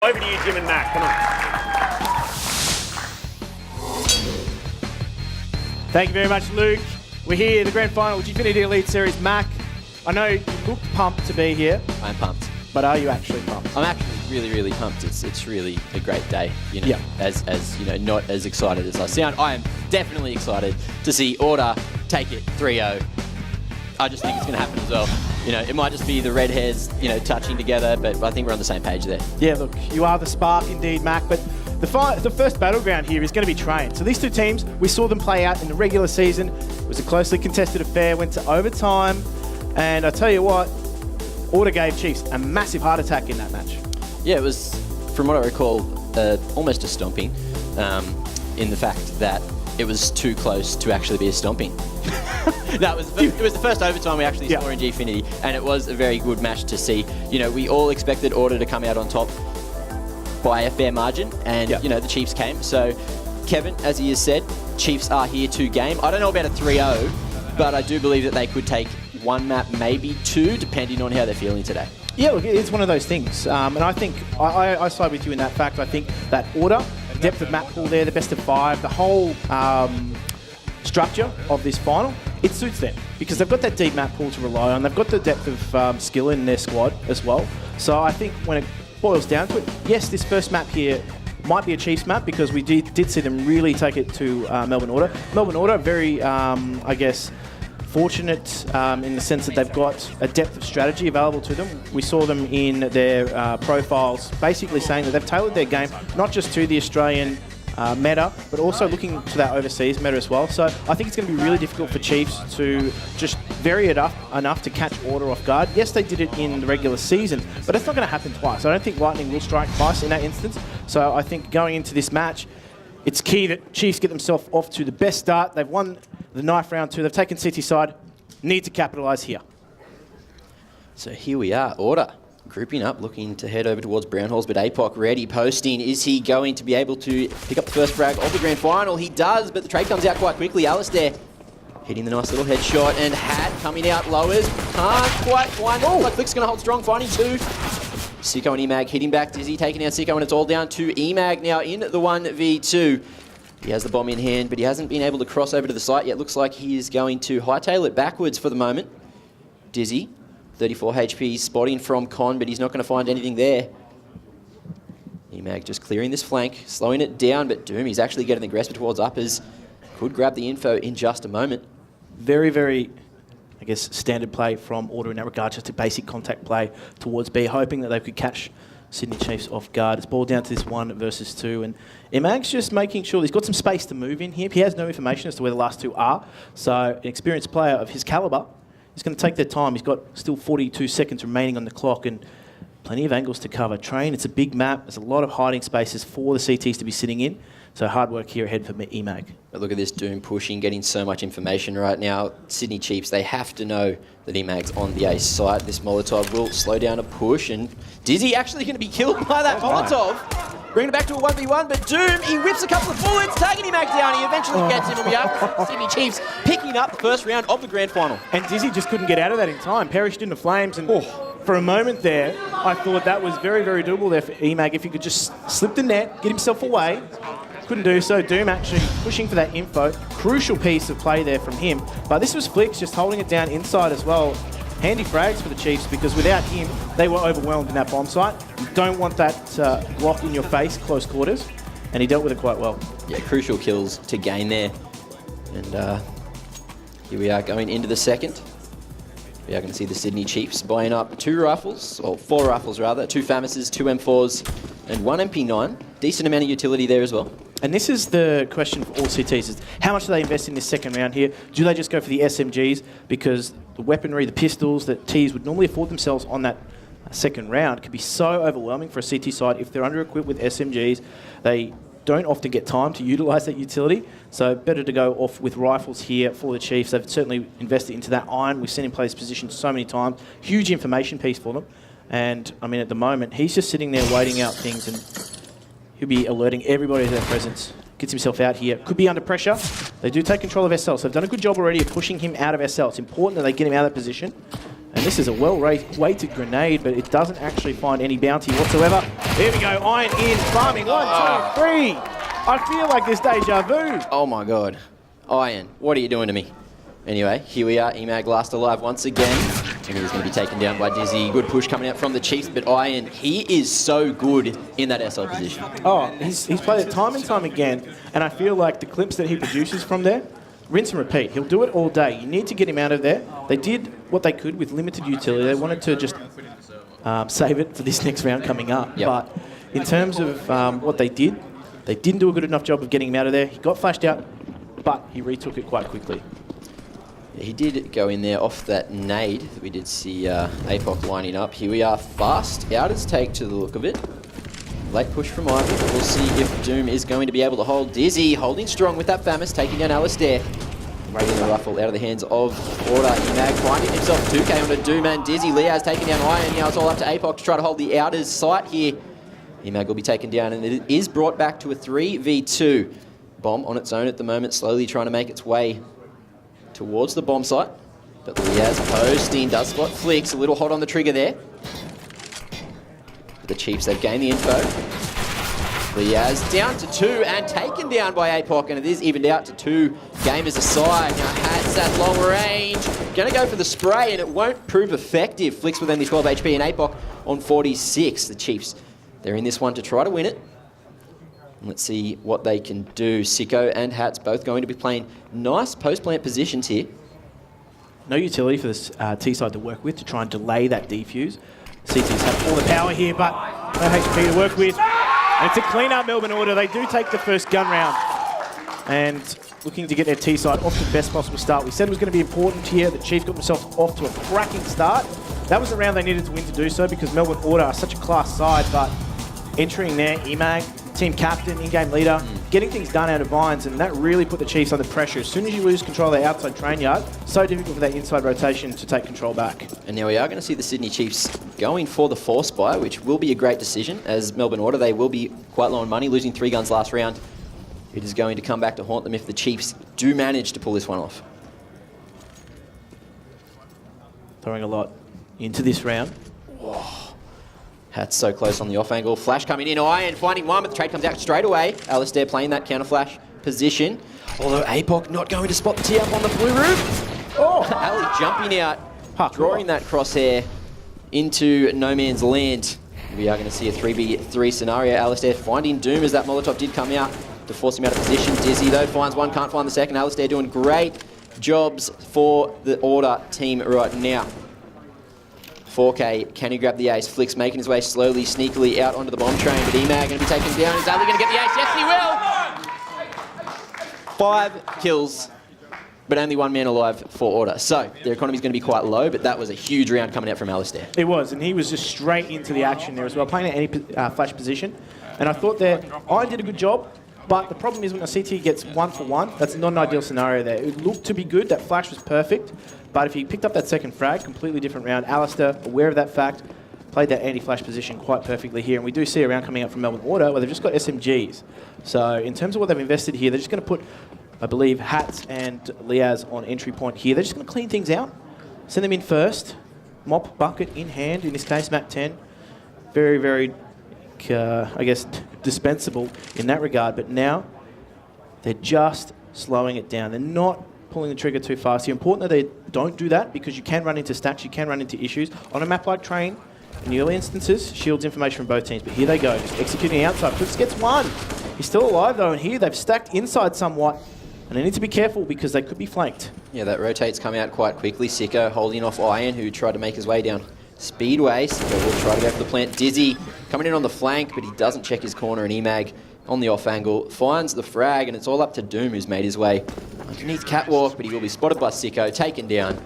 Over to you, Jim and Matt. Come on. Thank you very much, Luke. We're here, the grand final, Gfinity Elite Series. Mac, I know you look pumped to be here. I'm pumped. But are you actually pumped? I'm actually really, really pumped. It's really a great day. You know, yeah. As you know, not as excited as I sound. I am definitely excited to see Order take it 3-0. I just think it's going to happen as well. You know, it might just be the red hairs, you know, touching together, but I think we're on the same page there. Yeah, look, you are the spark indeed, Mac, but the first battleground here is going to be train. So these two teams, we saw them play out in the regular season. It was a closely contested affair, went to overtime, and I tell you what, Order gave Chiefs a massive heart attack in that match. Yeah, it was, from what I recall, almost a stomping, in the fact that it was too close to actually be a stomping. No, it was the first overtime we actually saw in Gfinity, and it was a very good match to see. You know, we all expected Order to come out on top by a fair margin, and you know, the Chiefs came. So, Kevin, as he has said, Chiefs are here to game. I don't know about a 3-0, but I do believe that they could take one map, maybe two, depending on how they're feeling today. Yeah, look, it's one of those things, and I think I side with you in that fact. I think that Order, the depth of map pool there, the best of 5, the whole structure of this final, it suits them because they've got that deep map pool to rely on. They've got the depth of skill in their squad as well. So I think when it boils down to it, yes, this first map here might be a Chiefs map because we did see them really take it to Melbourne Order. Melbourne Order, very, I guess, fortunate in the sense that they've got a depth of strategy available to them. We saw them in their profiles basically saying that they've tailored their game not just to the Australian meta, but also looking to that overseas meta as well. So I think it's going to be really difficult for Chiefs to just vary it up enough to catch Order off guard. Yes, they did it in the regular season, but it's not going to happen twice. I don't think Lightning will strike twice in that instance. So I think going into this match, it's key that Chiefs get themselves off to the best start. They've won the knife round 2. They've taken City side. Need to capitalise here. So here we are, Order grouping up, looking to head over towards Brown Halls, but APOC ready, posting. Is he going to be able to pick up the first frag of the grand final? He does, but the trade comes out quite quickly. Alistair hitting the nice little headshot, and Hat coming out lowers. Can't quite find it. Like Flick's going to hold strong, finding 2. Sicko and Emag hitting back. Dizzy taking out Sicko, and it's all down to Emag now in the 1v2. He has the bomb in hand, but he hasn't been able to cross over to the site yet. Looks like he is going to hightail it backwards for the moment. Dizzy, 34 HP, spotting from Con, but he's not going to find anything there. Emag just clearing this flank, slowing it down, but Doom, he's actually getting aggressive towards uppers. Could grab the info in just a moment. Very, very, I guess, standard play from Order in that regard, just a basic contact play towards B, hoping that they could catch Sydney Chiefs off guard. It's ball down to this 1 versus 2, and Emag's just making sure he's got some space to move in here. He has no information as to where the last 2 are, so an experienced player of his calibre is going to take their time. He's got still 42 seconds remaining on the clock and plenty of angles to cover. Train, it's a big map. There's a lot of hiding spaces for the CTs to be sitting in, so hard work here ahead for Emag. But look at this Doom pushing, getting so much information right now. Sydney Chiefs, they have to know that Emag's on the A site. This Molotov will slow down a push, and Dizzy actually going to be killed by that Molotov. Bringing it back to a 1v1, but Doom, he whips a couple of bullets, taking Emag down. He eventually gets him, and we have Sydney Chiefs picking up the first round of the grand final. And Dizzy just couldn't get out of that in time. Perished in the flames, and for a moment there, I thought that was very, very doable there for Emag. If he could just slip the net, get himself away. Couldn't do so. Doom actually pushing for that info. Crucial piece of play there from him. But this was Flicks just holding it down inside as well. Handy frags for the Chiefs because without him, they were overwhelmed in that bomb site. You don't want that block in your face, close quarters. And he dealt with it quite well. Yeah, crucial kills to gain there. And here we are going into the second. We are going to see the Sydney Chiefs buying up 2 rifles, or 4 rifles rather, 2 FAMASs, 2 M4s, and 1 MP9. Decent amount of utility there as well. And this is the question for all CTs, is how much do they invest in this second round here? Do they just go for the SMGs? Because the weaponry, the pistols that Ts would normally afford themselves on that second round can be so overwhelming for a CT side. If they're under-equipped with SMGs, they don't often get time to utilise that utility. So better to go off with rifles here for the Chiefs. They've certainly invested into that iron. We've seen him play his position so many times. Huge information piece for them. And, I mean, at the moment, he's just sitting there waiting out things, and he'll be alerting everybody to their presence. Gets himself out here. Could be under pressure. They do take control of SL, so they've done a good job already of pushing him out of SL. It's important that they get him out of that position. And this is a well-weighted grenade, but it doesn't actually find any bounty whatsoever. Here we go, iron in, farming, 1, 2, 3. I feel like this deja vu. Oh my god. Iron, what are you doing to me? Anyway, here we are, Emag last alive once again. And he's going to be taken down by Dizzy. Good push coming out from the Chiefs, but Iron, he is so good in that SI position. Oh, he's played it time and time again, and I feel like the clips that he produces from there, rinse and repeat. He'll do it all day. You need to get him out of there. They did what they could with limited utility. They wanted to just save it for this next round coming up. Yep. But in terms of what they didn't do a good enough job of getting him out of there. He got flashed out, but he retook it quite quickly. He did go in there off that nade that we did see APOC lining up. Here we are, fast outers take to the look of it. Late push from Ivy, but we'll see if Doom is going to be able to hold. Dizzy holding strong with that Famis, taking down Alistair. Breaking the rifle out of the hands of Order. Emag finding himself 2k onto Doom and Dizzy. Liaz taking down Iron. Now it's all up to APOC to try to hold the outers sight here. Emag will be taken down, and it is brought back to a 3v2. Bomb on its own at the moment, slowly trying to make its way towards the bomb site. But Liaz posting, does spot Flicks, a little hot on the trigger there. But the Chiefs, they've gained the info. Liaz down to 2 and taken down by APOC, and it is evened out to 2 gamers aside. Now Hats at long range, gonna go for the spray, and it won't prove effective. Flicks with only 12 HP and APOC on 46. The Chiefs, they're in this one to try to win it. Let's see what they can do. Sicko and Hats both going to be playing nice post-plant positions here. No utility for this T-side to work with to try and delay that defuse. CTs have all the power here, but no HP to work with. And it's a clean-up Melbourne Order. They do take the first gun round. And looking to get their T-side off to the best possible start. We said it was going to be important here. The Chiefs got themselves off to a cracking start. That was the round they needed to win to do so because Melbourne Order are such a class side, but entering there, Emag, team captain, in-game leader, getting things done out of Vines, and that really put the Chiefs under pressure. As soon as you lose control of their outside train yard, so difficult for that inside rotation to take control back. And now we are going to see the Sydney Chiefs going for the force buy, which will be a great decision. As Melbourne Order, they will be quite low on money, losing 3 guns last round. It is going to come back to haunt them if the Chiefs do manage to pull this one off. Throwing a lot into this round. That's so close on the off angle. Flash coming in, Iron finding one, but the trade comes out straight away. Alistair playing that counter flash position. Although APOC not going to spot the tee up on the blue roof. Oh, Ali jumping out, drawing that crosshair into no man's land. We are going to see a 3v3 scenario. Alistair finding Doom as that Molotov did come out to force him out of position. Dizzy though finds one, can't find the second. Alistair doing great jobs for the Order team right now. 4K, can he grab the ace? Flicks making his way slowly, sneakily out onto the bomb train, but Emag going to be taken down. Is Ali going to get the ace? Yes, he will! 5 kills, but only 1 man alive for Order. So their economy is going to be quite low, but that was a huge round coming out from Alistair. It was, and he was just straight into the action there as well, playing at any flash position. And I thought that I did a good job, but the problem is when a CT gets 1 for 1, that's not an ideal scenario there. It looked to be good, that flash was perfect, but if he picked up that second frag, completely different round. Alistair, aware of that fact, played that anti-flash position quite perfectly here, and we do see a round coming up from Melbourne Order where they've just got SMGs. So in terms of what they've invested here, they're just going to put, I believe, Hats and Liaz on entry point here. They're just going to clean things out, send them in first, mop bucket in hand, in this case Mac 10. Very, very, I guess, dispensable in that regard, but now they're just slowing it down. They're not pulling the trigger too fast here. Important that they don't do that because you can run into stacks, you can run into issues. On a map like Train, in the early instances, shields information from both teams, but here they go, just executing outside. Flicks gets 1. He's still alive though, and here they've stacked inside somewhat, and they need to be careful because they could be flanked. Yeah, that rotate's come out quite quickly. Sicko holding off Iron, who tried to make his way down Speedway. Sicko will try to go for the plant. Dizzy coming in on the flank, but he doesn't check his corner, and Emag on the off angle finds the frag, and it's all up to Doom, who's made his way underneath Catwalk, but he will be spotted by Sicko, taken down.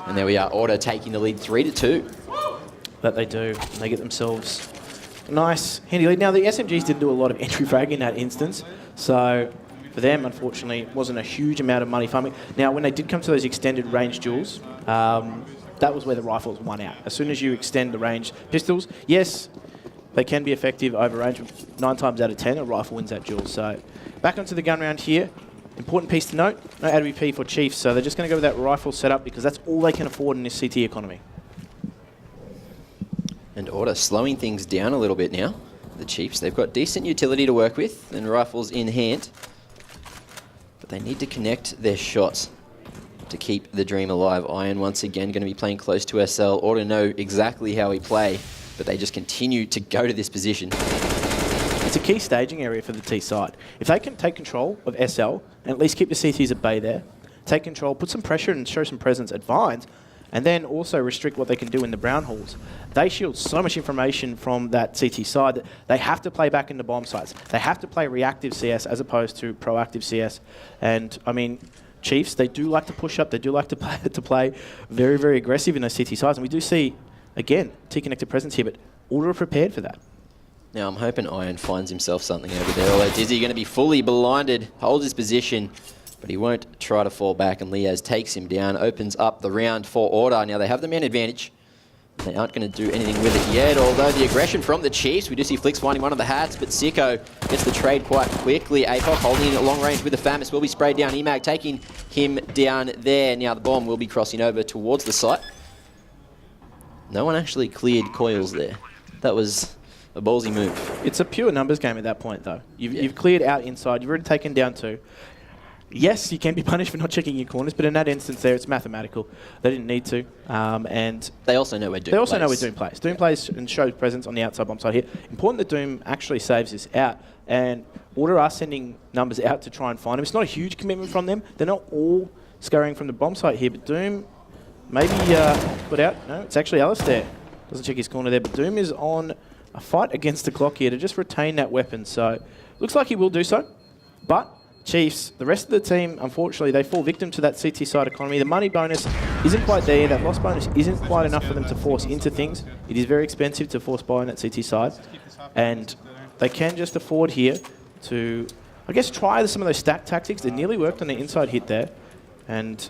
And there we are, Order taking the lead 3-2. That they do. They get themselves a nice, handy lead. Now, the SMGs didn't do a lot of entry frag in that instance, so for them, unfortunately, it wasn't a huge amount of money farming. Now, when they did come to those extended range duels, that was where the rifles won out. As soon as you extend the range pistols, yes, they can be effective over range. 9 times out of 10, a rifle wins that duel. So back onto the gun round here. Important piece to note, no AWP for Chiefs, so they're just going to go with that rifle setup because that's all they can afford in this CT economy. And Order slowing things down a little bit now. The Chiefs, they've got decent utility to work with and rifles in hand, but they need to connect their shots to keep the dream alive. Iron once again going to be playing close to SL. Ought to know exactly how we play, but they just continue to go to this position. It's a key staging area for the T side. If they can take control of SL and at least keep the CTs at bay there, take control, put some pressure and show some presence at Vines, and then also restrict what they can do in the brown halls. They shield so much information from that CT side that they have to play back into bomb sites. They have to play reactive CS as opposed to proactive CS. And, I mean, Chiefs, they do like to push up. They do like to play very, very aggressive in those CT sides. And we do see, again, T-connected presence here, but all are prepared for that. Now, I'm hoping Iron finds himself something over there, although Dizzy going to be fully blinded, holds his position, but he won't try to fall back, and Liaz takes him down, opens up the round for Order. Now, they have the man advantage. They aren't going to do anything with it yet, although the aggression from the Chiefs, we do see Flicks finding one of the hats, but Sicko gets the trade quite quickly. APOC holding in at long range with the FAMAS, will be sprayed down. EMAG taking him down there. Now, the bomb will be crossing over towards the site. No one actually cleared coils there. That was a ballsy move. It's a pure numbers game at that point, though. You've cleared out inside. You've already taken down 2. Yes, you can be punished for not checking your corners, but in that instance there, it's mathematical. They didn't need to. And they also know where Doom plays. They also know where Doom plays. Doom plays and shows presence on the outside bomb side here. Important that Doom actually saves this out. And Order are sending numbers out to try and find him. It's not a huge commitment from them. They're not all scurrying from the bomb site here, but Doom maybe put out. No, it's actually Alistair. Doesn't check his corner there, but Doom is on a fight against the clock here to just retain that weapon. So looks like he will do so, but Chiefs, the rest of the team, unfortunately, they fall victim to that CT side economy. The money bonus isn't quite there. That loss bonus isn't quite enough for them to force into things. It is very expensive to force buy on that CT side. And they can just afford here to, I guess, try some of those stack tactics. They nearly worked on the inside hit there. And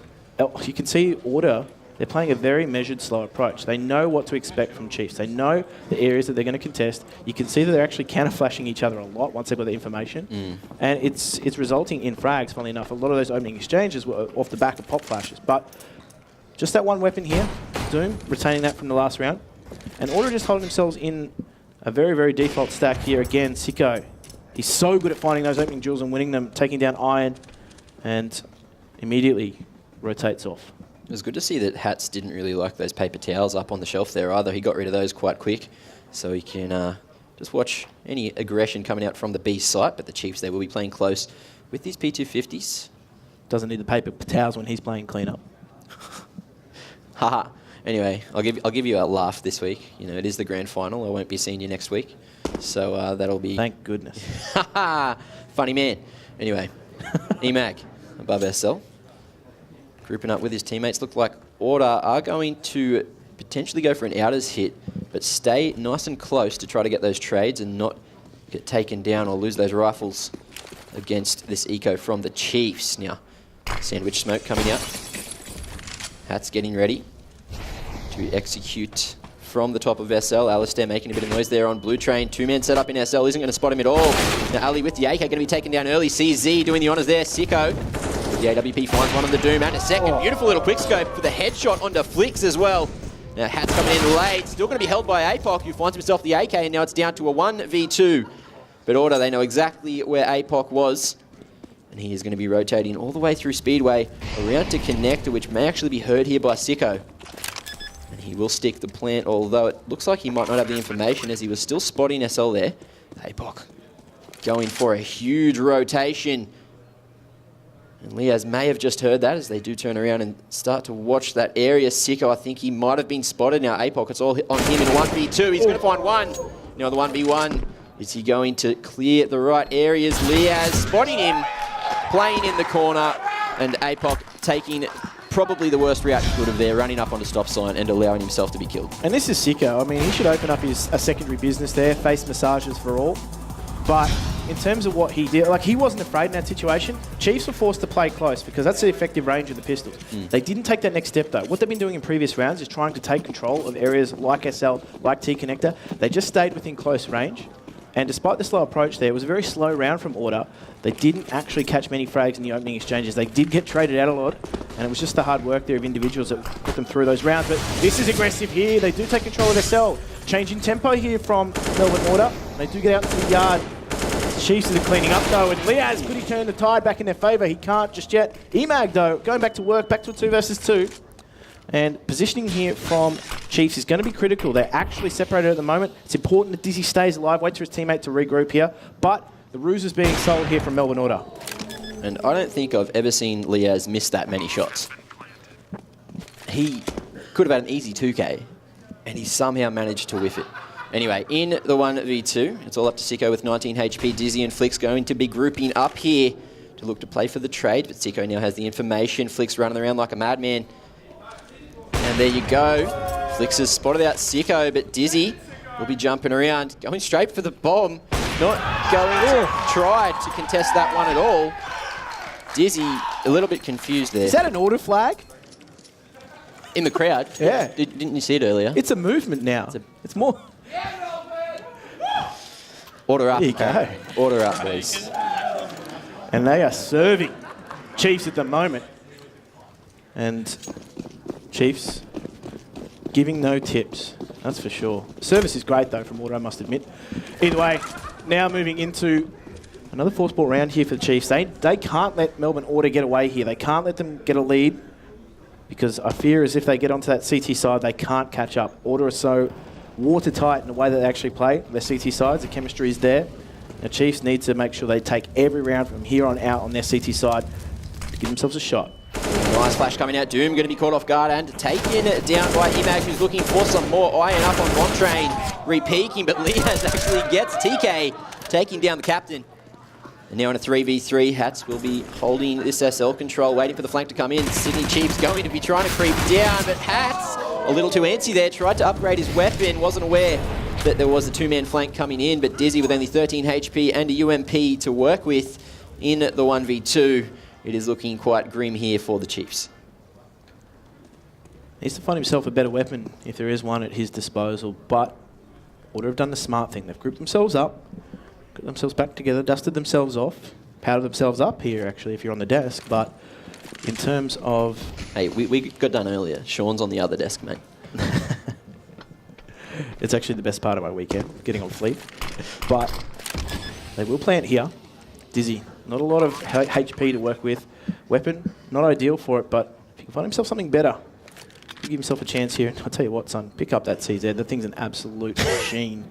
you can see Order, they're playing a very measured, slow approach. They know what to expect from Chiefs. They know the areas that they're going to contest. You can see that they're actually counter-flashing each other a lot once they've got the information. And it's resulting in frags, funnily enough. A lot of those opening exchanges were off the back of pop flashes. But just that one weapon here, Doom, retaining that from the last round. And Order just holding themselves in a very, very default stack here. Again, Sicko, he's so good at finding those opening jewels and winning them, taking down Iron, and immediately rotates off. It was good to see that Hats didn't really like those paper towels up on the shelf there either. He got rid of those quite quick, so he can just watch any aggression coming out from the B site, but the Chiefs, they will be playing close with these P250s. Doesn't need the paper towels when he's playing cleanup. Haha. Anyway, I'll give you a laugh this week. You know, it is the grand final. I won't be seeing you next week, so that'll be... Thank goodness. Funny man. Anyway, EMAG above SL. Grouping up with his teammates. Look like Order are going to potentially go for an outers hit, but stay nice and close to try to get those trades and not get taken down or lose those rifles against this eco from the Chiefs. Now, sandwich smoke coming out. Hats getting ready to execute from the top of SL. Alistair making a bit of noise there on Blue Train. 2-man set up in SL. Isn't going to spot him at all. Now, Ali with the AK going to be taken down early. CZ doing the honours there. Sicko. The AWP finds one on the Doom and a second. Beautiful little quickscope for the headshot onto Flicks as well. Now Hat's coming in late. Still going to be held by APOC, who finds himself the AK, and now it's down to a 1v2. But Order, they know exactly where APOC was. And he is going to be rotating all the way through Speedway around to Connector, which may actually be heard here by Sicko. And he will stick the plant, although it looks like he might not have the information as he was still spotting SL there. APOC going for a huge rotation. And Liaz may have just heard that as they do turn around and start to watch that area. Sicko, I think he might have been spotted. Now APOC, it's all on him in 1v2. He's going to find one. Now the 1v1, is he going to clear the right areas? Liaz spotting him, playing in the corner, and APOC taking probably the worst route he could have there, running up on the stop sign and allowing himself to be killed. And this is Sicko. I mean, he should open up a secondary business there, face massages for all. But in terms of what he did, like, he wasn't afraid in that situation. Chiefs were forced to play close because that's the effective range of the pistol. They didn't take that next step, though. What they've been doing in previous rounds is trying to take control of areas like SL, like T-Connector. They just stayed within close range. And despite the slow approach there, it was a very slow round from Order. They didn't actually catch many frags in the opening exchanges. They did get traded out a lot, and it was just the hard work there of individuals that put them through those rounds. But this is aggressive here. They do take control of SL. Changing tempo here from Melbourne Order. They do get out to the yard. Chiefs are cleaning up though, and Liaz, could he turn the tide back in their favour? He can't just yet. Emag though, going back to work, back to a 2 versus 2. And positioning here from Chiefs is going to be critical. They're actually separated at the moment. It's important that Dizzy stays alive, waits for his teammate to regroup here. But the ruse is being sold here from Melbourne Order. And I don't think I've ever seen Liaz miss that many shots. He could have had an easy 2K, and he somehow managed to whiff it. Anyway, in the 1v2, it's all up to Sicko with 19 HP. Dizzy and Flick's going to be grouping up here to look to play for the trade, but Sicko now has the information. Flick's running around like a madman. And there you go. Flicks has spotted out Sicko, but Dizzy will be jumping around, going straight for the bomb. Not going to try to contest that one at all. Dizzy, a little bit confused there. Is that an order flag? In the crowd? Yeah. Didn't you see it earlier? It's a movement now. It's more... Order up. There you go. Order up, please. And they are serving Chiefs at the moment. And Chiefs giving no tips. That's for sure. Service is great, though, from Order, I must admit. Either way, now moving into another force ball round here for the Chiefs. They can't let Melbourne Order get away here. They can't let them get a lead because I fear as if they get onto that CT side, they can't catch up. Order are so watertight in the way that they actually play their CT sides. The chemistry is there. The Chiefs need to make sure they take every round from here on out on their CT side to give themselves a shot. Nice flash coming out. Doom going to be caught off guard and taken down by Emag, who's looking for some more iron up on Bontrain. Re-peaking, but Liaz actually gets TK, taking down the captain. And now in a 3v3, Hats will be holding this SL control, waiting for the flank to come in. Sydney Chiefs going to be trying to creep down, but Hats, a little too antsy there, tried to upgrade his weapon, wasn't aware that there was a 2-man flank coming in, but Dizzy with only 13 HP and a UMP to work with in the 1v2. It is looking quite grim here for the Chiefs. Needs to find himself a better weapon if there is one at his disposal, but Order have done the smart thing. They've grouped themselves up, got themselves back together, dusted themselves off, powdered themselves up here, actually, if you're on the desk, but in terms of... Hey, we got done earlier. Sean's on the other desk, mate. It's actually the best part of my weekend, getting on fleet. But they will plant here. Dizzy, not a lot of HP to work with. Weapon, not ideal for it, but if he can find himself something better, give himself a chance here. I'll tell you what, son, pick up that CZ. That thing's an absolute machine.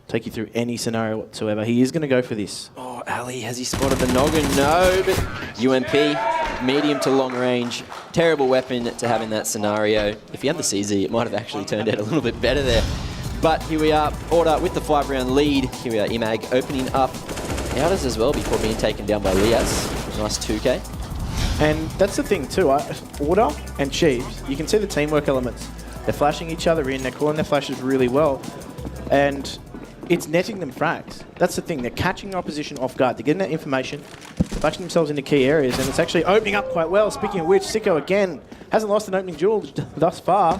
Take you through any scenario whatsoever. He is going to go for this. Oh, Ali, has he spotted the noggin? No, but UMP, medium to long range. Terrible weapon to have in that scenario. If he had the CZ, it might have actually turned out a little bit better there. But here we are, Order with the 5-round lead. Here we are, Emag opening up outers as well before being taken down by Liaz. Nice 2K. And that's the thing too, Order and Chiefs, you can see the teamwork elements. They're flashing each other in, they're calling their flashes really well. And it's netting them frags. That's the thing, they're catching the opposition off guard. They're getting that information, flashing themselves into key areas, and it's actually opening up quite well. Speaking of which, Sicko again hasn't lost an opening duel thus far.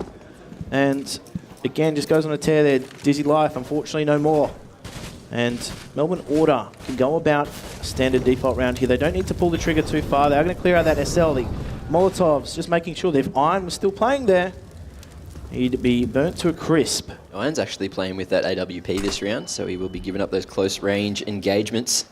And again, just goes on a tear there. Dizzy life, unfortunately no more. And Melbourne Order can go about a standard default round here. They don't need to pull the trigger too far. They are going to clear out that SL. The Molotovs, just making sure that if Iron was still playing there, he'd be burnt to a crisp. Iron's actually playing with that AWP this round, so he will be giving up those close range engagements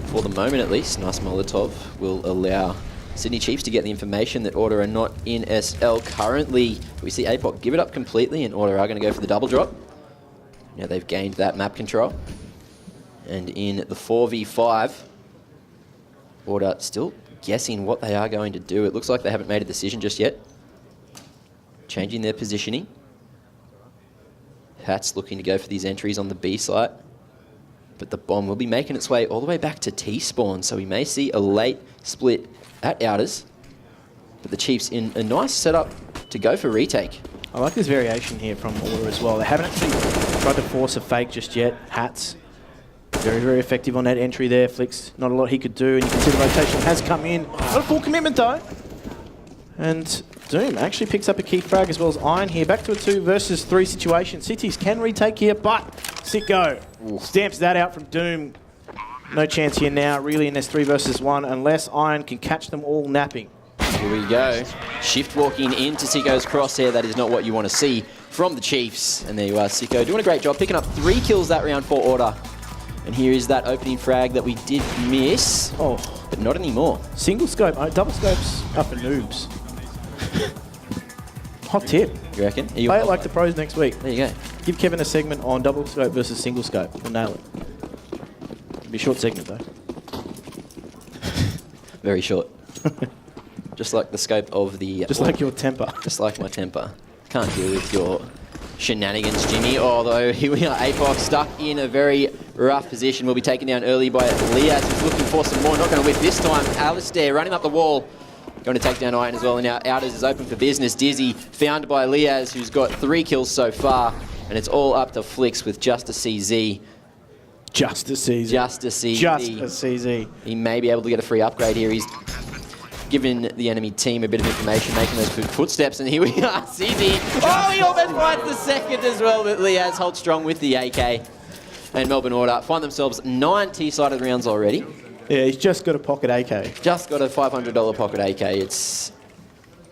for the moment at least. Nice Molotov will allow Sydney Chiefs to get the information that Order are not in SL currently. We see APOC give it up completely, and Order are going to go for the double drop. Now they've gained that map control. And in the 4v5, Order still guessing what they are going to do. It looks like they haven't made a decision just yet. Changing their positioning. Hats looking to go for these entries on the B site. But the bomb will be making its way all the way back to T-spawn, so we may see a late split at outers. But the Chiefs in a nice setup to go for retake. I like this variation here from Order as well. They haven't actually tried to force a fake just yet. Hats, very, very effective on that entry there. Flicks, not a lot he could do, and you can see the rotation has come in. Not a full commitment though. And Doom actually picks up a key frag as well as Iron here. Back to a 2 versus 3 situation. Cities can retake here, but Sicko stamps that out from Doom. No chance here now, really, in this 3 versus 1, unless Iron can catch them all napping. Here we go. Shift walking into Sicko's crosshair. That is not what you want to see. from the Chiefs. And there you are, Sicko, doing a great job, picking up 3 kills that round for Order. And here is that opening frag that we did miss, but not anymore. Single scope, double scopes up for noobs. Hot tip. You reckon? Play it like the pros next week. There you go. Give Kevin a segment on double scope versus single scope. He'll nail it. It'll be a short segment though. Very short. Just like the scope of the... Just like your temper. Just like my temper. Can't deal with your shenanigans, Jimmy. Although here we are, APOC stuck in a very rough position. We'll be taken down early by Liaz, who's looking for some more. Not going to whip this time. Alistair running up the wall. Going to take down Iron as well. And now Outers is open for business. Dizzy found by Liaz, who's got 3 kills so far. And it's all up to Flicks with just a CZ. Just a CZ. Just a CZ. Just a CZ. He may be able to get a free upgrade here. He's given the enemy team a bit of information, making those footsteps, and here we are, CZ. Oh, he almost finds the second as well, but Liaz holds strong with the AK. And Melbourne Order find themselves 9 T-sided rounds already. Yeah, he's just got a pocket AK. Just got a $500 pocket AK. It's,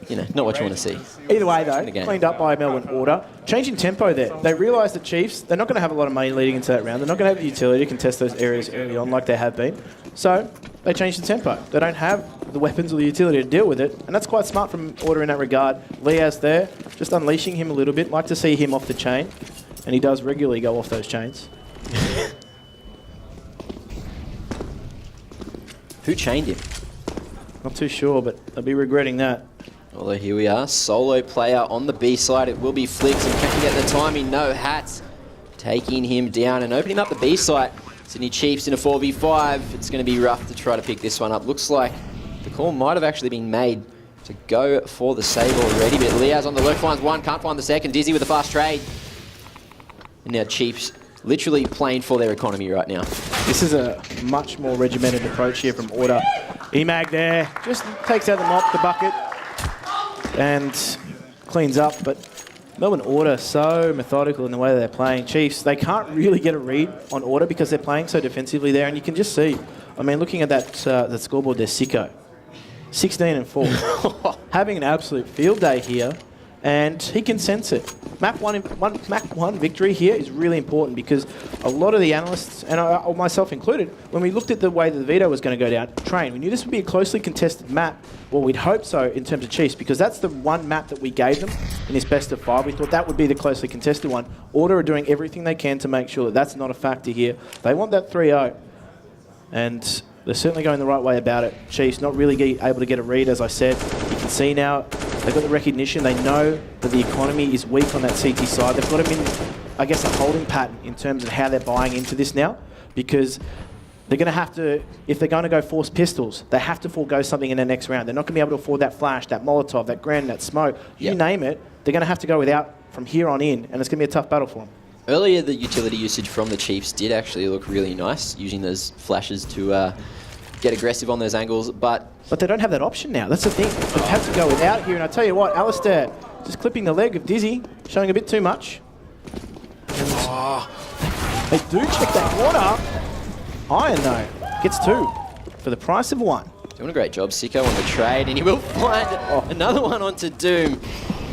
you know, not what you want to see. Either way, though, cleaned up by Melbourne Order. Changing tempo there. They realise the Chiefs, they're not going to have a lot of money leading into that round. They're not going to have the utility to contest those areas early on like they have been. So they changed the tempo. They don't have the weapons or the utility to deal with it. And that's quite smart from Order in that regard. Liaz there, just unleashing him a little bit. Like to see him off the chain. And he does regularly go off those chains. Who chained him? Not too sure, but they'll be regretting that. Although here we are, solo player on the B side. It will be Flicks, and can he get the timing? No, Hats taking him down and opening up the B side. Sydney Chiefs in a 4v5. It's going to be rough to try to pick this one up. Looks like the call might have actually been made to go for the save already, but Liaz on the lurk finds one, can't find the second. Dizzy with a fast trade. And now Chiefs literally playing for their economy right now. This is a much more regimented approach here from Order. Emag there, just takes out the mop, the bucket, and cleans up. But Melbourne Order so methodical in the way they're playing. Chiefs, they can't really get a read on Order because they're playing so defensively there. And you can just see, I mean, looking at that scoreboard, there's Sicko. 16 and 4. Having an absolute field day here. And he can sense it. Map one victory here is really important because a lot of the analysts, and myself included, when we looked at the way that the veto was going to go down, we knew this would be a closely contested map. Well, we'd hope so in terms of Chiefs because that's the one map that we gave them in this best of 5. We thought that would be the closely contested one. Order are doing everything they can to make sure that that's not a factor here. They want that 3-0. And they're certainly going the right way about it. Chiefs not really able to get a read, as I said. You can see now they've got the recognition. They know that the economy is weak on that CT side. They've got them in, I guess, a holding pattern in terms of how they're buying into this now because they're going to have to, if they're going to go force pistols, they have to forego something in the next round. They're not going to be able to afford that flash, that Molotov, that Gren, that smoke. You name it, they're going to have to go without from here on in, and it's going to be a tough battle for them. Earlier, the utility usage from the Chiefs did actually look really nice, using those flashes to get aggressive on those angles, but they don't have that option now. That's the thing. They have to go without here, and I tell you what, Alistair just clipping the leg of Dizzy, showing a bit too much. And they do check that corner. Iron, though, gets 2 for the price of 1. Doing a great job, Sicko, on the trade, and he will find another one onto Doom.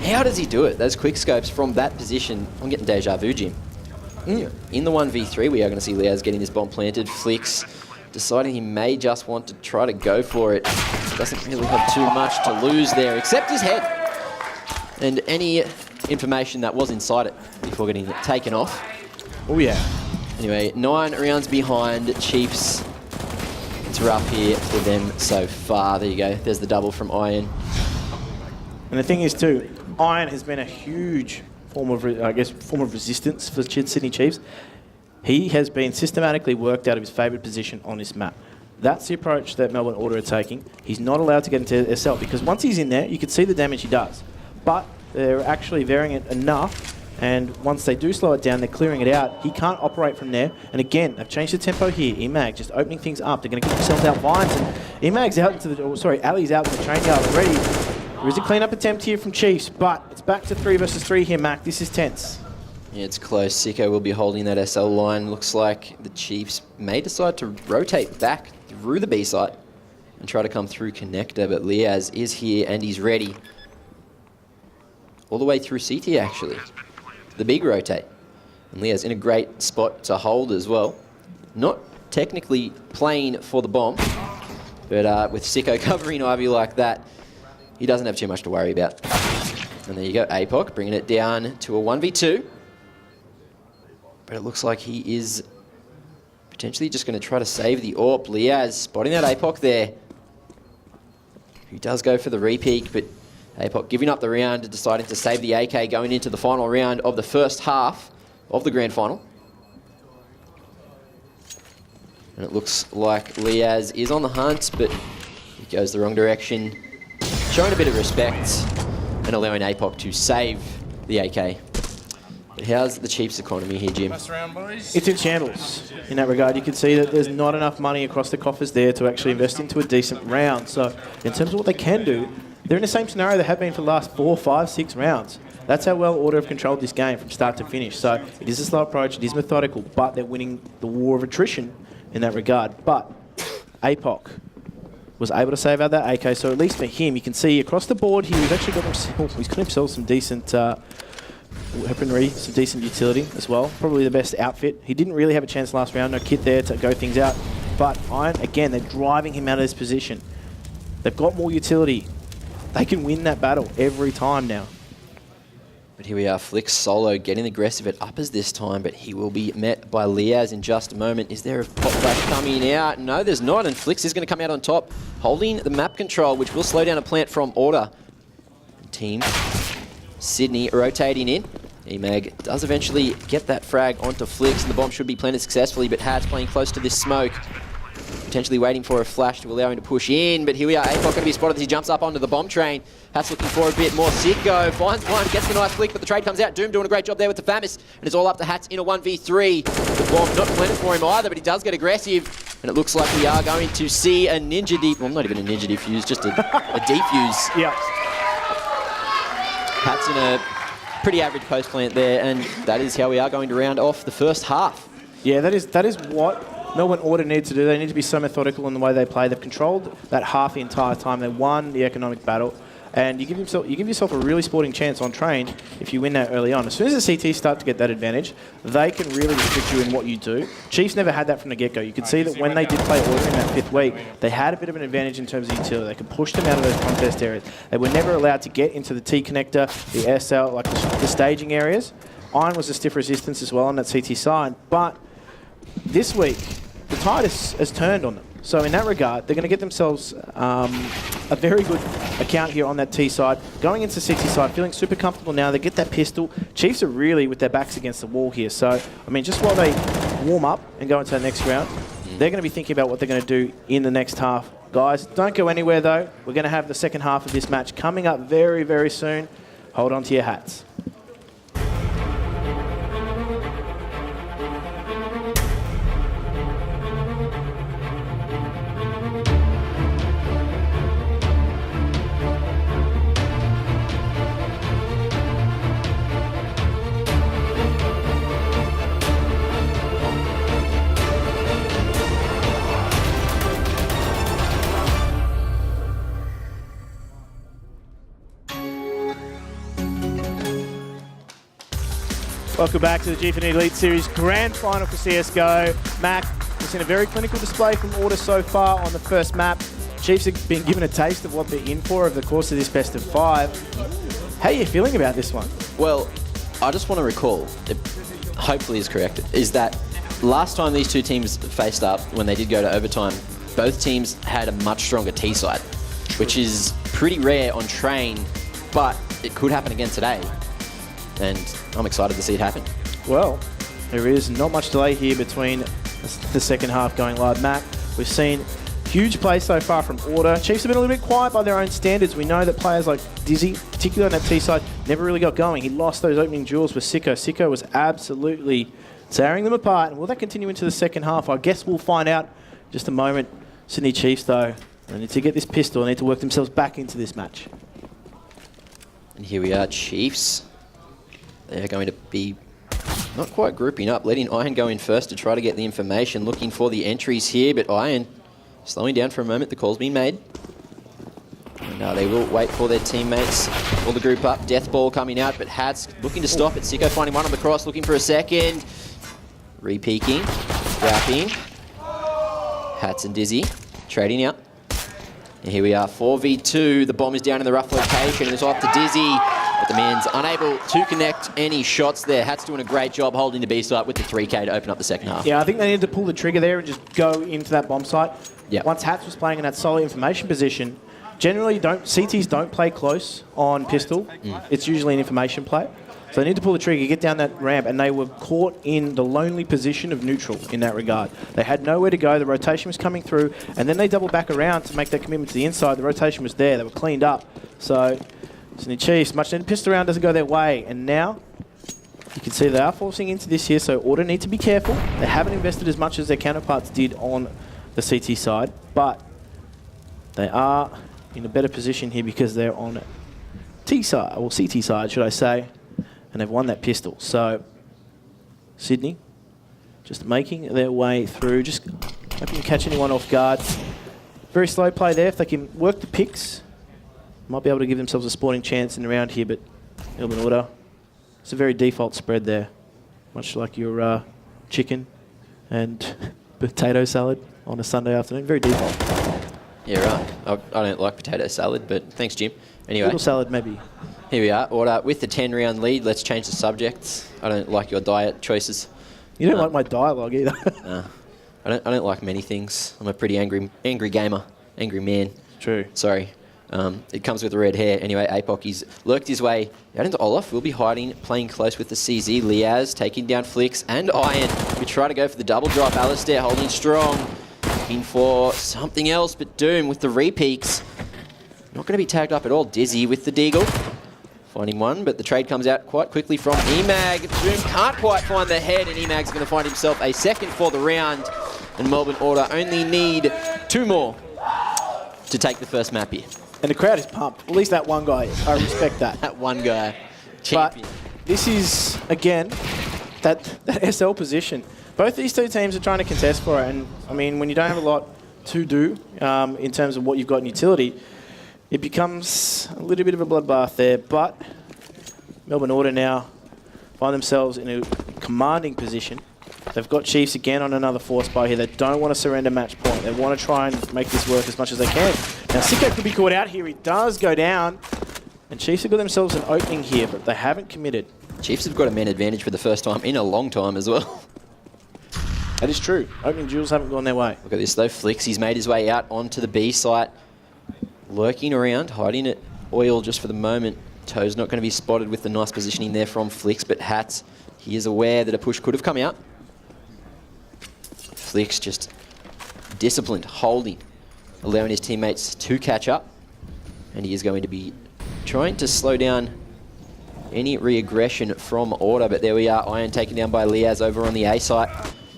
How does he do it? Those quick scopes from that position. I'm getting deja vu, Jim. In the 1v3, we are going to see Liaz getting this bomb planted. Flicks deciding he may just want to try to go for it. Doesn't really have too much to lose there, except his head. And any information that was inside it before getting it taken off. Oh, yeah. Anyway, 9 rounds behind. Chiefs. It's rough here for them so far. There you go. There's the double from Iron. And the thing is, too, Iron has been a huge form of resistance for Sydney Chiefs. He has been systematically worked out of his favourite position on this map. That's the approach that Melbourne Order are taking. He's not allowed to get into SL because once he's in there, you can see the damage he does. But they're actually varying it enough, and once they do slow it down, they're clearing it out. He can't operate from there. And again, they've changed the tempo here. Emag just opening things up. They're going to get themselves out vines. And Emag's out into the, Ali's out in the train yard already. There is a clean-up attempt here from Chiefs, but it's back to 3 versus 3 here, Mac. This is tense. Yeah, it's close. Sicko will be holding that SL line. Looks like the Chiefs may decide to rotate back through the B site and try to come through connector, but Liaz is here and he's ready. All the way through CT, actually. the big rotate. And Leo's in a great spot to hold as well. Not technically playing for the bomb, but with Sicko covering Ivy like that, he doesn't have too much to worry about. And there you go, APOC bringing it down to a 1v2. But it looks like he is potentially just going to try to save the AWP. Liaz spotting that APOC there. He does go for the repeat, but APOC giving up the round, deciding to save the AK going into the final round of the first half of the grand final. And it looks like Liaz is on the hunt, but he goes the wrong direction, showing a bit of respect and allowing APOC to save the AK. But how's the Chiefs' economy here, Jim? It's in shambles in that regard. You can see that there's not enough money across the coffers there to actually invest into a decent round. So in terms of what they can do, they're in the same scenario they have been for the last 4, 5, 6 rounds. That's how well Order have controlled this game from start to finish. So it is a slow approach, it is methodical, but they're winning the war of attrition in that regard. But APOC was able to save out that AK, so at least for him, you can see across the board here, he's actually got himself some decent weaponry, some decent utility as well. Probably the best outfit. He didn't really have a chance last round, no kit there to go things out. But Iron, again, they're driving him out of this position. They've got more utility. They can win that battle every time now. But here we are, Flick solo getting aggressive at uppers this time, but he will be met by Liaz in just a moment. Is there a pop flash coming out? No, there's not, and Flicks is going to come out on top, holding the map control, which will slow down a plant from Order. Team Sydney rotating in. Emag does eventually get that frag onto Flicks, and the bomb should be planted successfully, but Hat's playing close to this smoke. Potentially waiting for a flash to allow him to push in, but here we are. APOC going to be spotted as he jumps up onto the bomb train. Hat's looking for a bit more. Sicko finds one, gets the nice flick, but the trade comes out. Doom doing a great job there with the Famis, and it's all up to Hats in a 1v3. The bomb not planted for him either, but he does get aggressive, and it looks like we are going to see a ninja deep. Well, not even a ninja defuse, just a defuse. Yeah. Hat's in a pretty average post plant there, and that is how we are going to round off the first half. Yeah, that is what Melbourne Order need to do. They need to be so methodical in the way they play. They've controlled that half the entire time. They won the economic battle. And you give yourself a really sporting chance on train if you win that early on. As soon as the CT start to get that advantage, they can really restrict you in what you do. Chiefs never had that from the get-go. You could see that when they did play Order in that 5th week, they had a bit of an advantage in terms of utility. They could push them out of those contest areas. They were never allowed to get into the T connector, the SL, like the staging areas. Iron was a stiff resistance as well on that CT side. But this week, the tide has turned on them. So in that regard, they're going to get themselves a very good account here on that T side. Going into 60 side, feeling super comfortable now. They get that pistol. Chiefs are really with their backs against the wall here. So, I mean, just while they warm up and go into the next round, they're going to be thinking about what they're going to do in the next half. Guys, don't go anywhere, though. We're going to have the second half of this match coming up very, very soon. Hold on to your hats. Welcome back to the Gfinity Elite Series Grand Final for CSGO. Mac has seen a very clinical display from Order so far on the first map. Chiefs have been given a taste of what they're in for over the course of this best of 5. How are you feeling about this one? Well, I just want to recall, it hopefully is correct, is that last time these two teams faced up, when they did go to overtime, both teams had a much stronger T side, which is pretty rare on train, but it could happen again today. And I'm excited to see it happen. Well, there is not much delay here between the second half going live. Mac, we've seen huge play so far from Order. Chiefs have been a little bit quiet by their own standards. We know that players like Dizzy, particularly on that T side, never really got going. He lost those opening duels with Sicko. Sicko was absolutely tearing them apart. And will that continue into the second half? I guess we'll find out in just a moment. Sydney Chiefs, though, they need to get this pistol. They need to work themselves back into this match. And here we are, Chiefs. They're going to be not quite grouping up, letting Iron go in first to try to get the information, looking for the entries here, but Iron slowing down for a moment. The call's been made. And No, they will wait for their teammates. All the group up. Death ball coming out, but Hats looking to stop it. Sicko finding one on the cross, looking for a second. Re-peeking. Wrapping. Hats and Dizzy trading out. And here we are, 4v2. The bomb is down in the rough location, and it's off to Dizzy. But the man's unable to connect any shots there. Hats doing a great job holding the B site with the 3K to open up the second half. Yeah, I think they needed to pull the trigger there and just go into that bomb site. Yep. Once Hats was playing in that solid information position, generally CTs don't play close on pistol. It's usually an information play. So they need to pull the trigger, get down that ramp, and they were caught in the lonely position of neutral in that regard. They had nowhere to go, the rotation was coming through, and then they doubled back around to make that commitment to the inside. The rotation was there, they were cleaned up. So Sydney Chiefs, much needed pistol round doesn't go their way, and now you can see they are forcing into this here, so Order need to be careful. They haven't invested as much as their counterparts did on the CT side, but they are in a better position here because they're on T side, or CT side, should I say, and they've won that pistol. So Sydney just making their way through, just hoping to catch anyone off guard. Very slow play there. If they can work the picks, might be able to give themselves a sporting chance in the round here, but Melbourne Order, it's a very default spread there, much like your chicken and potato salad on a Sunday afternoon. Very default. Yeah, right. I don't like potato salad, but thanks, Jim. Anyway. Little salad, maybe. Here we are, Order with the 10-round lead. Let's change the subject. I don't like your diet choices. You don't like my dialogue either. I don't like many things. I'm a pretty angry gamer, angry man. True. Sorry. It comes with the red hair. Anyway, APOC, he's lurked his way out into Olaf. Will be hiding, playing close with the CZ. Liaz taking down Flicks and Iron. We try to go for the double drop. Alistair holding strong. Looking for something else, but Doom with the re-peaks. Not going to be tagged up at all. Dizzy with the Deagle. Finding one, but the trade comes out quite quickly from Emag. Doom can't quite find the head, and Emag's going to find himself a second for the round. And Melbourne Order only need 2 more to take the first map here. And the crowd is pumped. At least that one guy is. I respect that. That one guy. Champion. But this is, again, that SL position. Both these two teams are trying to contest for it. And, I mean, when you don't have a lot to do in terms of what you've got in utility, it becomes a little bit of a bloodbath there. But Melbourne Order now find themselves in a commanding position. They've got Chiefs again on another force bar here. They don't want to surrender match point. They want to try and make this work as much as they can. Now, Sicko could be caught out here. He does go down. And Chiefs have got themselves an opening here, but they haven't committed. Chiefs have got a man advantage for the first time in a long time as well. That is true. Opening duels haven't gone their way. Look at this though, Flicks. He's made his way out onto the B site. Lurking around, hiding at Oil just for the moment. Toe's not going to be spotted with the nice positioning there from Flicks, but Hats, he is aware that a push could have come out. Flicks just disciplined, holding, allowing his teammates to catch up. And he is going to be trying to slow down any re-aggression from Order. But there we are, Iron taken down by Liaz over on the A site.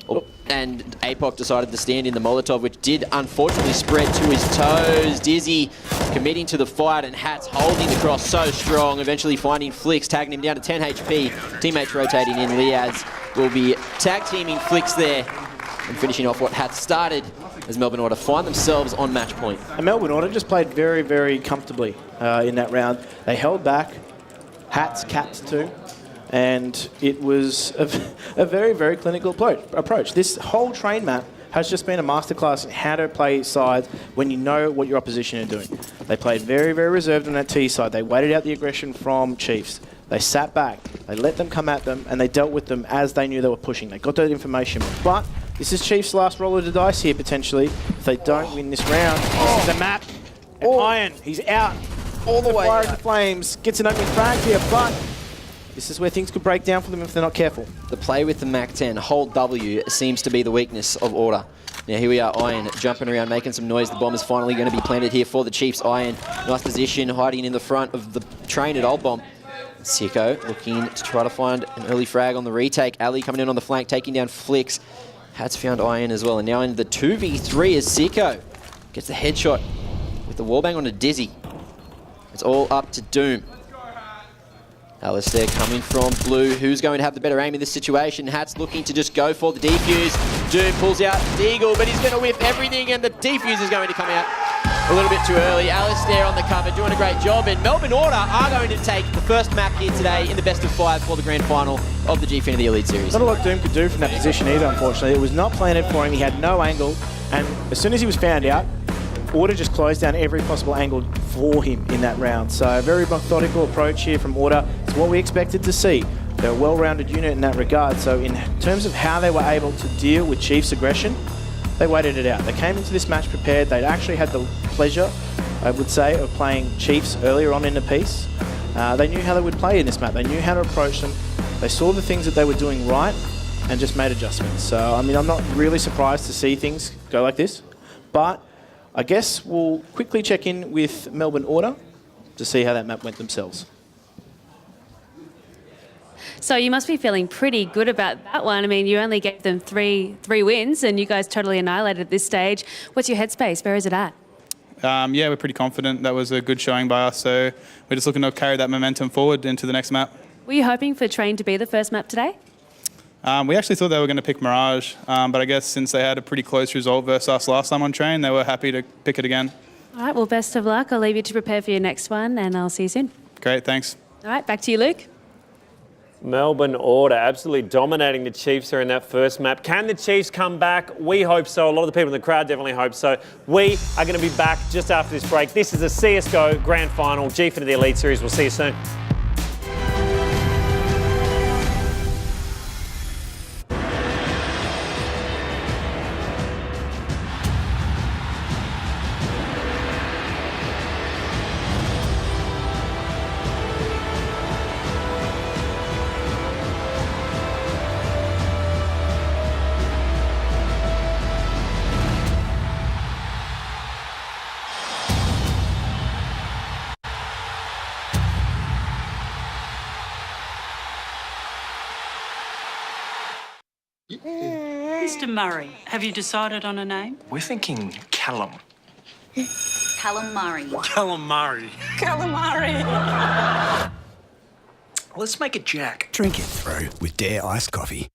Oh, and APOC decided to stand in the Molotov, which did unfortunately spread to his toes. Dizzy committing to the fight, and Hats holding the cross so strong, eventually finding Flicks, tagging him down to 10 HP. Teammates rotating in. Liaz will be tag teaming Flicks there and finishing off what Hats started as Melbourne Order find themselves on match point. And Melbourne Order just played very, very comfortably in that round. They held back. Hats capped too. And it was a very, very clinical approach. This whole train map has just been a masterclass in how to play sides when you know what your opposition are doing. They played very, very reserved on that T side. They waited out the aggression from Chiefs. They sat back. They let them come at them, and they dealt with them as they knew they were pushing. They got that information. But this is Chiefs' last roll of the dice here, potentially. If they don't win this round, this is the map. And Iron, he's out. All the way Fire out. into flames. Gets an opening frag here, but this is where things could break down for them if they're not careful. The play with the MAC-10, hold W, seems to be the weakness of Order. Now here we are, Iron jumping around, making some noise. The bomb is finally going to be planted here for the Chiefs. Iron, nice position, hiding in the front of the train at Old Bomb. Sicko looking to try to find an early frag on the retake. Ali coming in on the flank, taking down Flicks. Hats found Iron as well. And now in the 2v3 is Sicko. Gets the headshot with the wallbang on a Dizzy. It's all up to Doom. Alistair coming from blue. Who's going to have the better aim in this situation? Hats looking to just go for the defuse. Doom pulls out Deagle, but he's going to whip everything, and the defuse is going to come out. A little bit too early. Alistair on the cover, doing a great job. And Melbourne Order are going to take the first map here today in the best of 5 for the grand final of the Gfinity Elite Series. Not a lot Doom could do from that position either, unfortunately. It was not planted for him. He had no angle. And as soon as he was found out, Order just closed down every possible angle for him in that round. So a very methodical approach here from Order. It's what we expected to see. They're a well-rounded unit in that regard. So in terms of how they were able to deal with Chief's aggression, they waited it out. They came into this match prepared. They'd actually had the pleasure, I would say, of playing Chiefs earlier on in the piece. They knew how they would play in this map. They knew how to approach them. They saw the things that they were doing right and just made adjustments. So, I mean, I'm not really surprised to see things go like this. But I guess we'll quickly check in with Melbourne Order to see how that map went themselves. So you must be feeling pretty good about that one. I mean, you only gave them three wins and you guys totally annihilated at this stage. What's your headspace? Where is it at? Yeah, we're pretty confident. That was a good showing by us, so we're just looking to carry that momentum forward into the next map. Were you hoping for Train to be the first map today? We actually thought they were going to pick Mirage, but I guess since they had a pretty close result versus us last time on Train, they were happy to pick it again. All right, well, best of luck. I'll leave you to prepare for your next one and I'll see you soon. Great, thanks. All right, back to you, Luke. Melbourne Order absolutely dominating the Chiefs there in that first map. Can the Chiefs come back? We hope so. A lot of the people in the crowd definitely hope so. We are going to be back just after this break. This is a CSGO Grand Final, Gfinity Elite Series. We'll see you soon. Mr. Murray, have you decided on a name? We're thinking Callum. Calamari. Calamari. Calamari. Let's make it Jack. Drink it through with Dare iced coffee.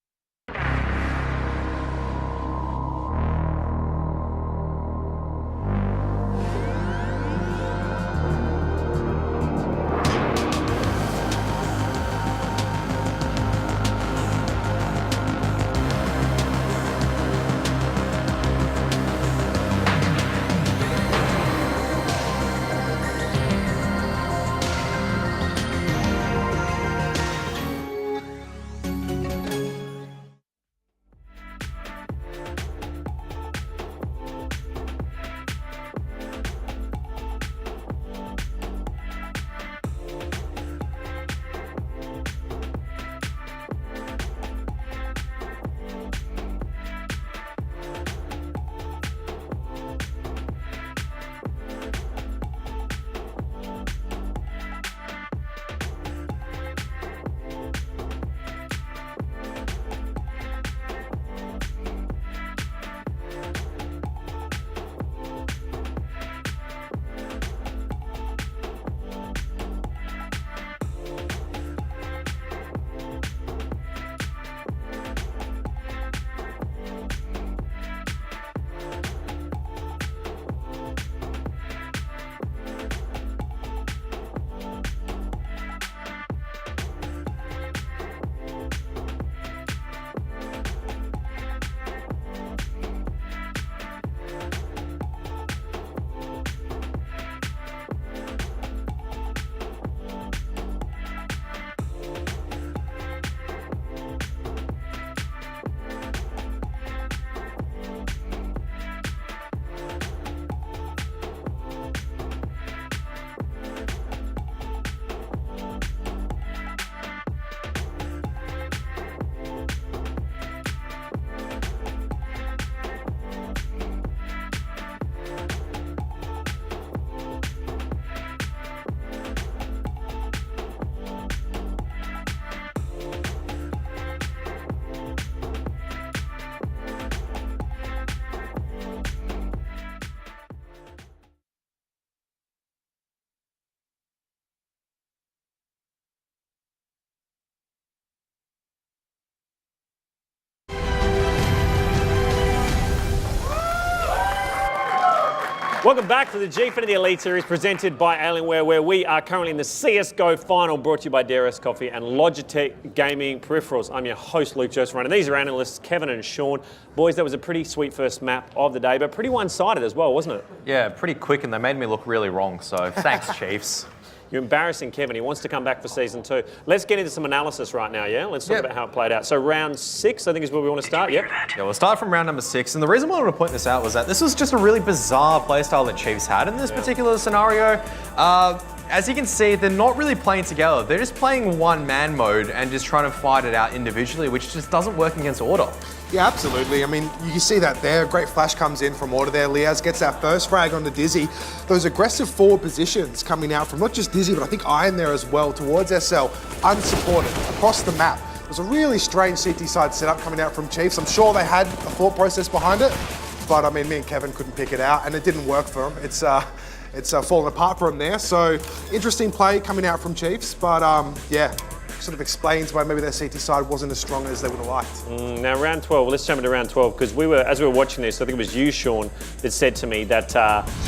Welcome back to the Gfinity Elite Series presented by Alienware, where we are currently in the CSGO final, brought to you by DRS Coffee and Logitech Gaming Peripherals. I'm your host, Luke Joseph, and these are analysts Kevin and Sean. Boys, that was a pretty sweet first map of the day, but pretty one-sided as well, wasn't it? Yeah, pretty quick, and they made me look really wrong, so thanks, Chiefs. You're embarrassing Kevin. He wants to come back for season 2. Let's get into some analysis right now, yeah? Let's talk about how it played out. So round 6, I think is where we want to start, yep? Yeah, we'll start from round number 6, and the reason why I want to point this out was that this was just a really bizarre playstyle that Chiefs had in this particular scenario. As you can see, they're not really playing together. They're just playing one-man mode and just trying to fight it out individually, which just doesn't work against Order. Yeah, absolutely. I mean, you see that there. Great flash comes in from Order there. Liaz gets that first frag on the Dizzy. Those aggressive forward positions coming out from not just Dizzy, but I think Iron there as well towards SL, unsupported across the map. It was a really strange CT side setup coming out from Chiefs. I'm sure they had a thought process behind it, but I mean, me and Kevin couldn't pick it out, and it didn't work for them. It's fallen apart for them there. So interesting play coming out from Chiefs, but yeah. Sort of explains why maybe their CT side wasn't as strong as they would have liked. Now round 12, let's jump into round 12 because as we were watching this, I think it was you, Sean, that said to me that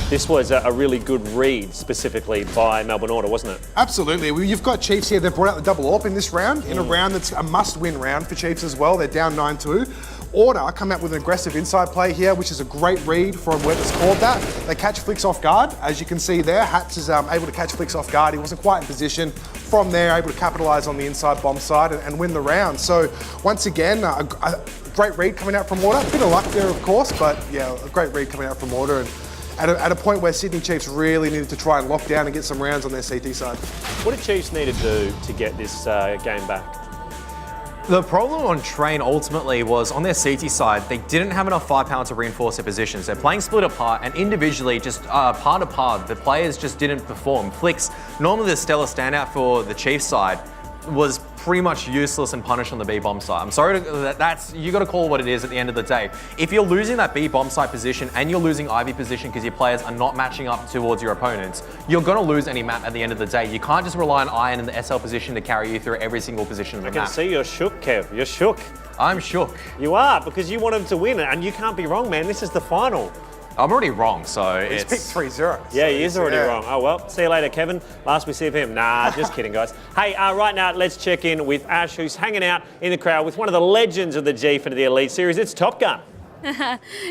this was a really good read specifically by Melbourne Order, wasn't it? Absolutely. You've got Chiefs here. They've brought out the double AWP in this round, in a round that's a must-win round for Chiefs as well. They're down 9-2. Order come out with an aggressive inside play here, which is a great read from whoever's called that. They catch Flicks off guard, as you can see there. Hats is able to catch Flicks off guard. He wasn't quite in position. From there, able to capitalise on the inside bomb side and win the round. So once again, a great read coming out from Order. A bit of luck there, of course, but yeah, a great read coming out from Order. And at a point where Sydney Chiefs really needed to try and lock down and get some rounds on their CT side. What did Chiefs need to do to get this game back? The problem on Train ultimately was on their CT side, they didn't have enough firepower to reinforce their positions. They're playing split apart and individually, just par to par, the players just didn't perform. Flicks, normally the stellar standout for the Chiefs side, was pretty much useless and punished on the B bomb side. I'm sorry, you got to call it what it is at the end of the day. If you're losing that B bomb side position and you're losing Ivy position because your players are not matching up towards your opponents, you're going to lose any map at the end of the day. You can't just rely on Iron in the SL position to carry you through every single position of the map. I can see you're shook, Kev. You're shook. I'm shook. You are, because you want them to win, and you can't be wrong, man. This is the final. I'm already wrong, so He's picked 3-0. Yeah, he is already wrong. Oh, well, see you later, Kevin. Last we see of him. Nah, just kidding, guys. Hey, right now, let's check in with Ash, who's hanging out in the crowd with one of the legends of the Gfinity Elite Series. It's Top Gun.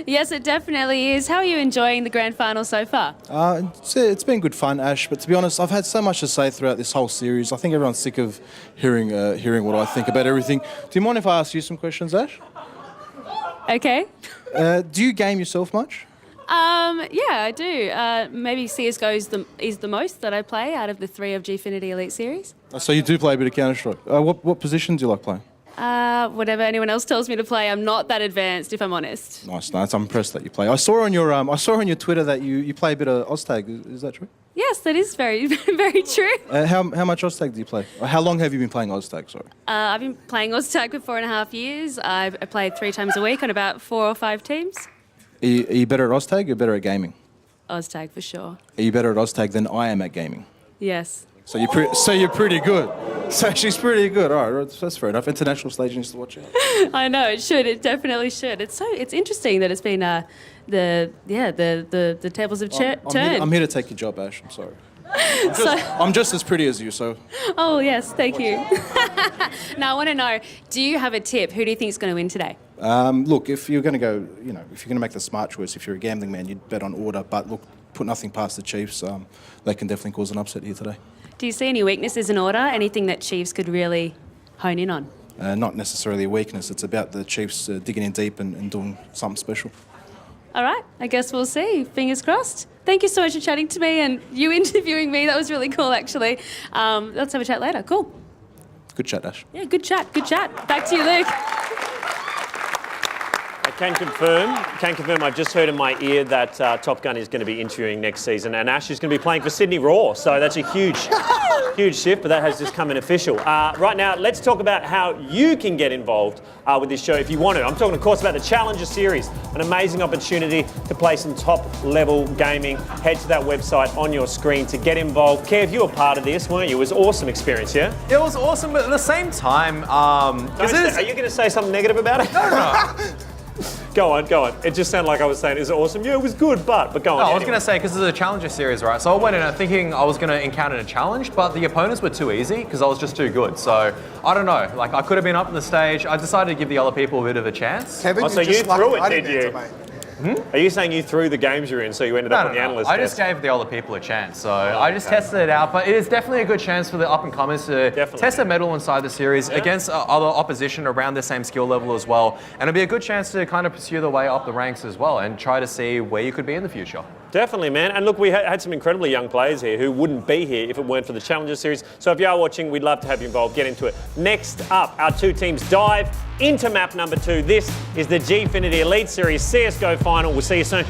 Yes, it definitely is. How are you enjoying the grand final so far? It's been good fun, Ash, but to be honest, I've had so much to say throughout this whole series. I think everyone's sick of hearing what I think about everything. Do you mind if I ask you some questions, Ash? Okay. Do you game yourself much? Yeah, I do. Maybe CSGO is the most that I play out of the 3 of Gfinity Elite Series. So you do play a bit of Counter-Strike. What position do you like playing? Whatever anyone else tells me to play. I'm not that advanced, if I'm honest. Nice. I'm impressed that you play. I saw on your Twitter that you play a bit of Oztag. Is that true? Yes, that is very, very true. How much Oztag do you play? How long have you been playing Oztag? Sorry. I've been playing Oztag for 4.5 years. I played 3 times a week on about 4 or 5 teams. Are you better at Oztag or better at gaming? Oztag for sure. Are you better at Oztag than I am at gaming? Yes. So you're pretty good. So she's pretty good. All right, that's fair enough. International stage needs to watch it. I know it should. It definitely should. It's interesting that it's been the tables have turned. I'm here to take your job, Ash. I'm sorry. I'm just as pretty as you, so. Oh yes, thank you. Now I want to know: do you have a tip? Who do you think is going to win today? Look, if you're going to go, if you're going to make the smart choice, if you're a gambling man, you'd bet on Order. But look, put nothing past the Chiefs. They can definitely cause an upset here today. Do you see any weaknesses in Order? Anything that Chiefs could really hone in on? Not necessarily a weakness. It's about the Chiefs digging in deep and doing something special. All right, I guess we'll see. Fingers crossed. Thank you so much for chatting to me and you interviewing me. That was really cool, actually. Let's have a chat later. Cool. Good chat, Ash. Yeah, good chat. Good chat. Back to you, Luke. I can confirm, I've just heard in my ear that Top Gun is going to be interviewing next season and Ash is going to be playing for Sydney Raw. So that's a huge shift, but that has just come in official. Right now, let's talk about how you can get involved with this show if you want to. I'm talking, of course, about the Challenger Series, an amazing opportunity to play some top-level gaming. Head to that website on your screen to get involved. Kev, you were part of this, weren't you? It was an awesome experience, yeah? It was awesome, but at the same time, are you going to say something negative about it? No. Go on. It just sounded like I was saying, is it awesome? Yeah, it was good, but go on. No, I was anyway. going to say, because it's a challenger series, right? So I went in thinking I was going to encounter a challenge, but the opponents were too easy because I was just too good. So I don't know. Like, I could have been up in the stage. I decided to give the other people a bit of a chance. Kevin, So you just threw lucky it, I did didn't you? answer, mate. Are you saying you threw the games you're in, so you ended up on the analyst I just desk? gave the other people a chance. So I just tested it out. But it is definitely a good chance for the up-and-comers to test their mettle inside the series against other opposition around the same skill level as well. And it'll be a good chance to kind of pursue the way up the ranks as well and try to see where you could be in the future. Definitely, man. And look, we had some incredibly young players here who wouldn't be here if it weren't for the Challenger Series. So if you are watching, we'd love to have you involved. Get into it. Next up, our two teams dive into map number 2. This is the Gfinity Elite Series CSGO final. We'll see you soon.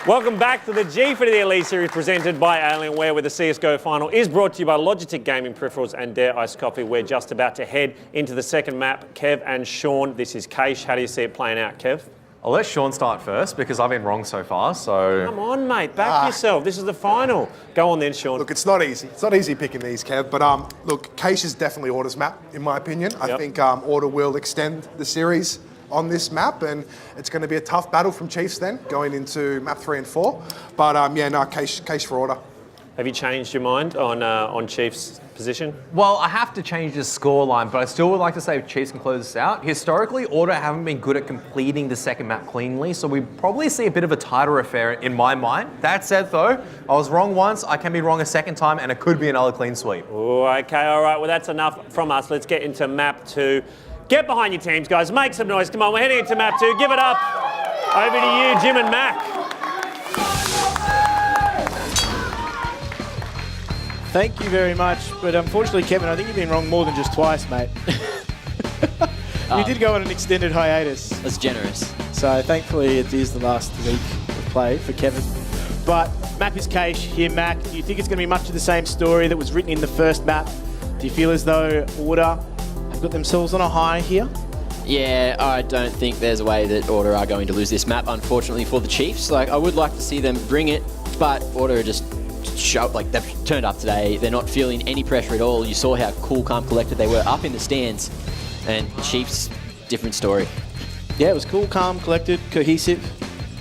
Welcome back to the Gfinity Elite Series presented by Alienware, where the CSGO final is brought to you by Logitech Gaming Peripherals and Dare Iced Coffee. We're just about to head into the second map. Kev and Sean, this is Keish. How do you see it playing out, Kev? I'll let Sean start first because I've been wrong so far, so... Come on, mate. Back yourself. This is the final. Go on then, Sean. Look, it's not easy. It's not easy picking these, Kev. But look, Keish is definitely Order's map, in my opinion. I think Order will extend the series on this map, and it's going to be a tough battle from Chiefs then, going into map 3 and 4. But Keish for Order. Have you changed your mind on Chiefs' position? Well, I have to change the scoreline, but I still would like to say if Chiefs can close this out. Historically, Order haven't been good at completing the second map cleanly, so we probably see a bit of a tighter affair in my mind. That said, though, I was wrong once, I can be wrong a second time, and it could be another clean sweep. Ooh, okay, all right. Well, that's enough from us. Let's get into map 2. Get behind your teams, guys. Make some noise. Come on, we're heading into map 2. Give it up. Over to you, Jim and Mac. Thank you very much, but unfortunately, Kevin, I think you've been wrong more than just twice, mate. We did go on an extended hiatus. That's generous. So thankfully it is the last week of play for Kevin. But map is Keish here, Mac. Do you think it's going to be much of the same story that was written in the first map? Do you feel as though Order have got themselves on a high here? Yeah, I don't think there's a way that Order are going to lose this map, unfortunately, for the Chiefs. Like, I would like to see them bring it, but Order just they've turned up today. They're not feeling any pressure at all. You saw how cool, calm, collected they were up in the stands. And Chiefs, different story. Yeah, it was cool, calm, collected, cohesive.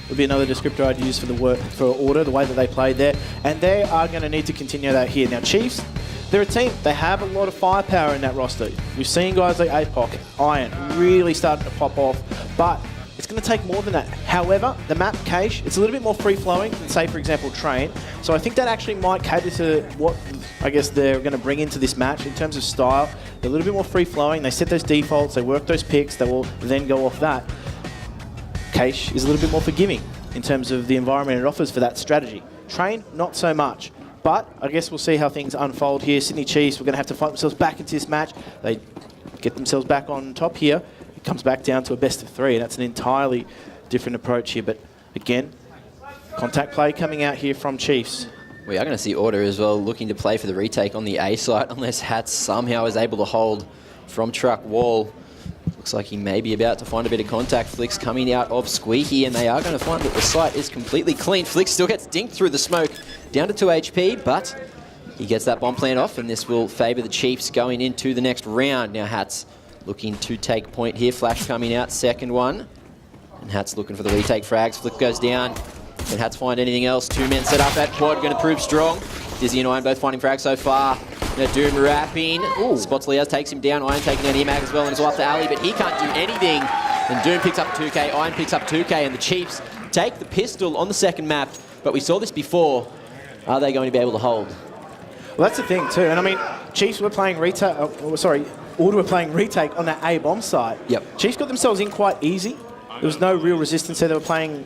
Would be another descriptor I'd use for Order, the way that they played there. And they are going to need to continue that here. Now, Chiefs, they're a team. They have a lot of firepower in that roster. We've seen guys like APOC, Iron, really starting to pop off. But it's going to take more than that. However, the map cache, it's a little bit more free-flowing than, say, for example, Train. So I think that actually might cater to what, I guess, they're going to bring into this match in terms of style. They're a little bit more free-flowing. They set those defaults. They work those picks. They will then go off that. Cache is a little bit more forgiving in terms of the environment it offers for that strategy. Train, not so much. But I guess we'll see how things unfold here. Sydney Chiefs, we're going to have to fight themselves back into this match. They get themselves back on top here. It comes back down to a best of 3, and that's an entirely different approach here. But again, contact play coming out here from Chiefs. We are going to see Order as well looking to play for the retake on the A site, unless Hats somehow is able to hold from truck wall. Looks like he may be about to find a bit of contact. Flicks coming out of Squeaky, and they are going to find that the site is completely clean. Flicks still gets dinked through the smoke, down to 2 HP, but he gets that bomb plant off, and this will favour the Chiefs going into the next round. Now Hats looking to take point here. Flash coming out, second one. And Hats looking for the retake frags. Flick goes down. Can Hats find anything else? 2 men set up at quad, going to prove strong. Dizzy and Iron both finding frags so far. Now Doom wrapping. Spots Leaz, takes him down. Iron taking down EMAG as well, and it's off to Ali, but he can't do anything. And Doom picks up 2k, Iron picks up 2k, and the Chiefs take the pistol on the second map. But we saw this before. Are they going to be able to hold? Well, that's the thing too. And I mean, Chiefs were playing Order were playing retake on that A bomb site. Yep. Chiefs got themselves in quite easy. There was no real resistance there. They were playing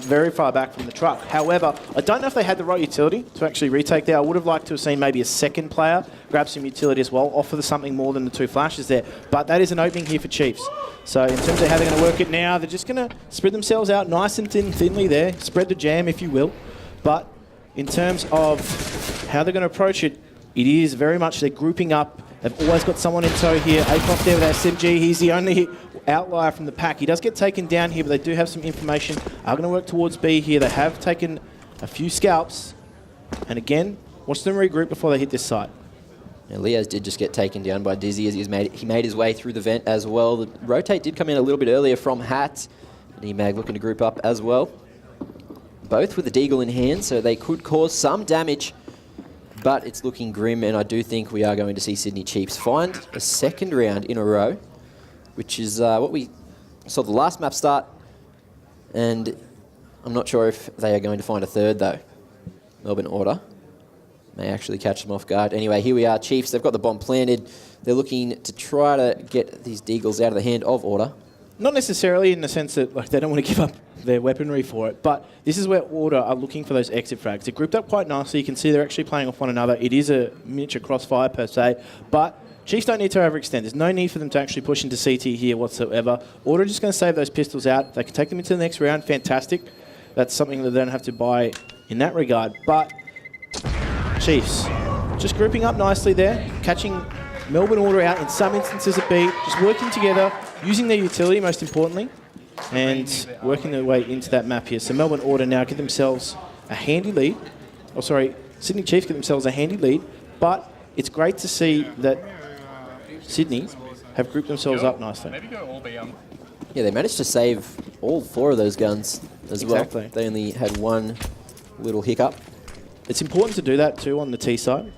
very far back from the truck. However, I don't know if they had the right utility to actually retake there. I would have liked to have seen maybe a second player grab some utility as well, offer something more than the 2 flashes there. But that is an opening here for Chiefs. So in terms of how they're going to work it now, they're just going to spread themselves out nice and thinly there. Spread the jam, if you will. But in terms of how they're going to approach it, it is very much they're grouping up. They've always got someone in tow here. APOC there with SMG. He's the only outlier from the pack. He does get taken down here, but they do have some information. Are going to work towards B here. They have taken a few scalps. And again, watch them regroup before they hit this site. Now, Leaz did just get taken down by Dizzy as he made his way through the vent as well. The rotate did come in a little bit earlier from Hat. And EMAG looking to group up as well. Both with the Deagle in hand, so they could cause some damage. But it's looking grim, and I do think we are going to see Sydney Chiefs find a second round in a row, which is what we saw the last map start. And I'm not sure if they are going to find a third, though. Melbourne Order may actually catch them off guard. Anyway, here we are, Chiefs. They've got the bomb planted. They're looking to try to get these Deagles out of the hand of Order. Not necessarily in the sense that they don't want to give up their weaponry for it, but this is where Order are looking for those exit frags. They're grouped up quite nicely. You can see they're actually playing off one another. It is a miniature crossfire per se, but Chiefs don't need to overextend. There's no need for them to actually push into CT here whatsoever. Order are just going to save those pistols out. If they can take them into the next round, fantastic. That's something that they don't have to buy in that regard. But Chiefs just grouping up nicely there, catching Melbourne Order out in some instances at B, just working together, using their utility most importantly, and working their way into that map here. So Melbourne Order now get themselves a handy lead. Oh, sorry, Sydney Chiefs get themselves a handy lead, but it's great to see that Sydney have grouped themselves up nicely. Yeah, they managed to save all 4 of those guns as Exactly. well. They only had one little hiccup. It's important to do that too on the T side.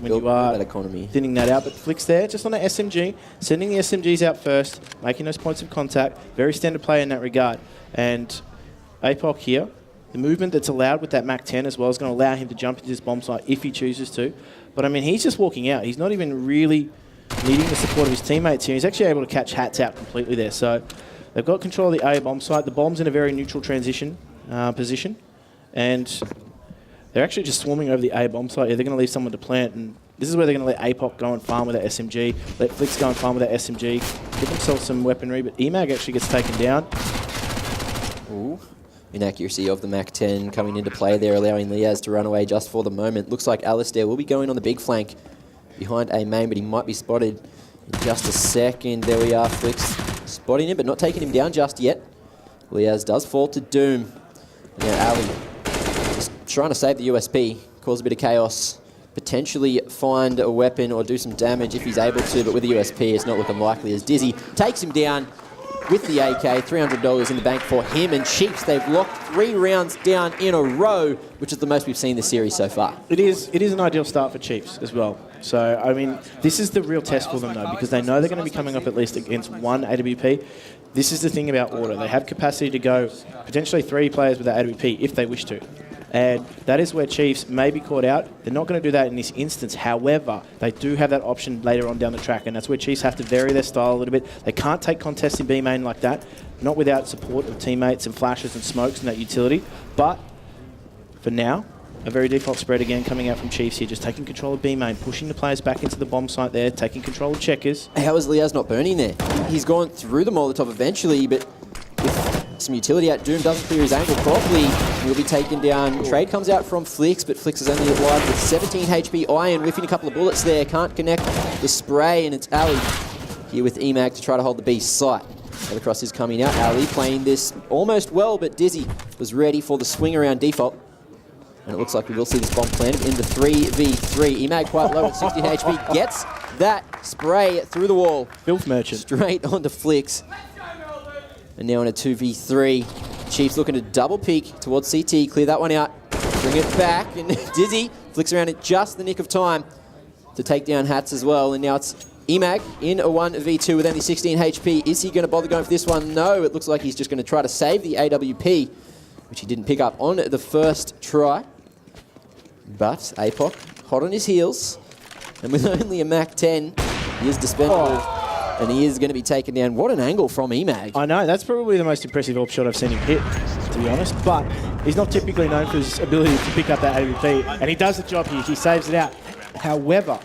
When you are that economy. thinning that out, but Flick's there just on an SMG, sending the SMGs out first, making those points of contact, very standard play in that regard. And APOC here, the movement that's allowed with that Mac 10 as well is going to allow him to jump into this bomb site if he chooses to. But I mean, he's just walking out. He's not even really needing the support of his teammates here. He's actually able to catch Hats out completely there. So they've got control of the A bomb site. The bomb's in a very neutral transition position. And they're actually just swarming over the A bomb site. Yeah, they're going to leave someone to plant, and this is where they're going to let APOC go and farm with that SMG, let Flicks go and farm with that SMG, get themselves some weaponry, but EMAG actually gets taken down. Ooh. Inaccuracy of the Mac 10 coming into play there, allowing Leaz to run away just for the moment. Looks like Alistair will be going on the big flank behind A main, but he might be spotted Just a second. There we are. Flicks spotting him, but not taking him down just yet. Liaz does fall to Doom. Now Ali just trying to save the USP, cause a bit of chaos, potentially find a weapon or do some damage if he's able to, but with the USP, it's not looking likely as Dizzy takes him down with the AK. $300 in the bank for him, and Chiefs, they've locked 3 rounds down in a row, which is the most we've seen this series so far. It is an ideal start for Chiefs as well. So, I mean, this is the real test for them, though, because they know they're going to be coming up at least against one AWP. This is the thing about Order. They have capacity to go potentially 3 players with that AWP if they wish to. And that is where Chiefs may be caught out. They're not going to do that in this instance. However, they do have that option later on down the track, and that's where Chiefs have to vary their style a little bit. They can't take contests in B main like that, not without support of teammates and flashes and smokes and that utility. But for now, a very default spread again coming out from Chiefs here, just taking control of B main, pushing the players back into the bomb site there, taking control of checkers. How is Liaz not burning there? He's gone through the Molotov eventually, but with some utility out, Doom doesn't clear his angle properly. He'll be taken down. Trade comes out from Flix, but Flix is only alive with 17 HP. Iron whiffing a couple of bullets there, can't connect the spray, and it's Ali here with EMAG to try to hold the B site. Cross is coming out. Ali playing this almost well, but Dizzy was ready for the swing around default. And it looks like we will see this bomb planted in the 3v3. EMAG quite low at 60 HP. Gets that spray through the wall. Filth Merchant. Straight onto Flix. And now in a 2v3. Chiefs looking to double peek towards CT. Clear that one out. Bring it back. And Dizzy flicks around in just the nick of time to take down Hats as well. And now it's EMAG in a 1v2 with only 16 HP. Is he going to bother going for this one? No. It looks like he's just going to try to save the AWP, which he didn't pick up on the first try. But APOC, hot on his heels, and with only a Mac 10, he is dispensable, and he is going to be taken down. What an angle from EMAG. I know, that's probably the most impressive AWP shot I've seen him hit, to be honest, but he's not typically known for his ability to pick up that AWP, and he does the job here, he saves it out. However,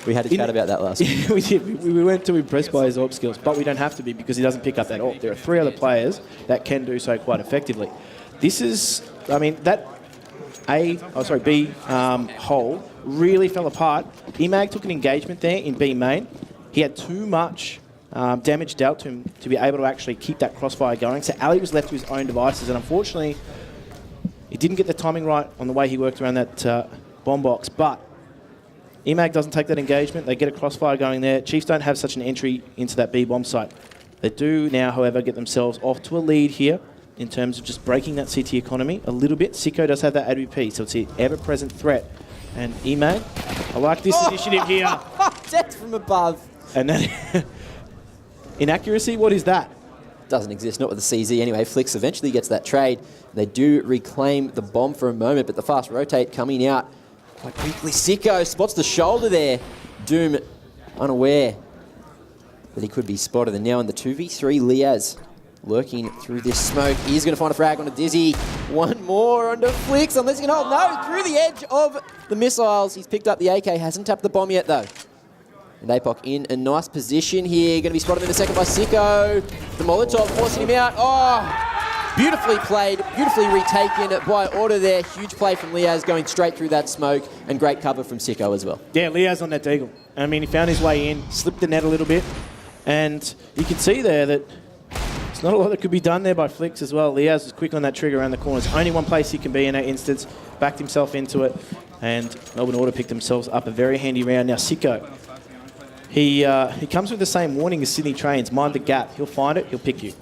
we had a chat about that last week. We did. We weren't too impressed by his AWP skills, but we don't have to be because he doesn't pick up that AWP. There are 3 other players that can do so quite effectively. This is, I mean, that B hole really fell apart. EMAG took an engagement there in B main. He had too much damage dealt to him to be able to actually keep that crossfire going. So Ali was left to his own devices, and unfortunately, he didn't get the timing right on the way he worked around that bomb box. But EMAG doesn't take that engagement. They get a crossfire going there. Chiefs don't have such an entry into that B bomb site. They do now, however, get themselves off to a lead here in terms of just breaking that CT economy a little bit. Sicko does have that AWP, so it's an ever-present threat. And EMAG, I like this initiative here. Death from above. And then inaccuracy, what is that? Doesn't exist, not with the CZ anyway. Flix eventually gets that trade. They do reclaim the bomb for a moment, but the fast rotate coming out quite quickly. Sicko spots the shoulder there. Doom unaware that he could be spotted. And now in the 2v3, Liaz lurking through this smoke. He's going to find a frag on a Dizzy. One more onto Flix, unless he can hold. No, through the edge of the missiles. He's picked up the AK, hasn't tapped the bomb yet, though. And APOC in a nice position here. Going to be spotted in a second by Sicko. The Molotov forcing him out. Oh, beautifully played, beautifully retaken by Order there. Huge play from Liaz going straight through that smoke, and great cover from Sicko as well. Yeah, Liaz on that deagle. I mean, he found his way in, slipped the net a little bit, and you can see there that there's not a lot that could be done there by Flix as well. Liaz was quick on that trigger around the corners. Only one place he can be in that instance. Backed himself into it, and Melbourne Order picked themselves up a very handy round. Now Sicko, he comes with the same warning as Sydney Trains. Mind the gap. He'll find it. He'll pick you.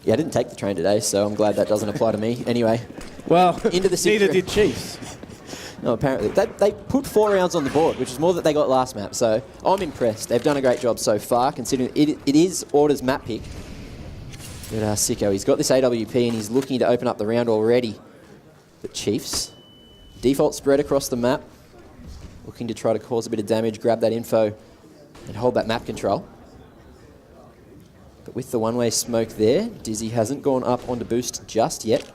Yeah, I didn't take the train today, so I'm glad that doesn't apply to me. Anyway, well, into the neither did Chiefs. No, apparently. They put 4 rounds on the board, which is more than they got last map, so I'm impressed. They've done a great job so far, considering it is Order's map pick. But Sicko, he's got this AWP and he's looking to open up the round already. But Chiefs, default spread across the map, looking to try to cause a bit of damage, grab that info, and hold that map control. But with the one-way smoke there, Dizzy hasn't gone up onto boost just yet.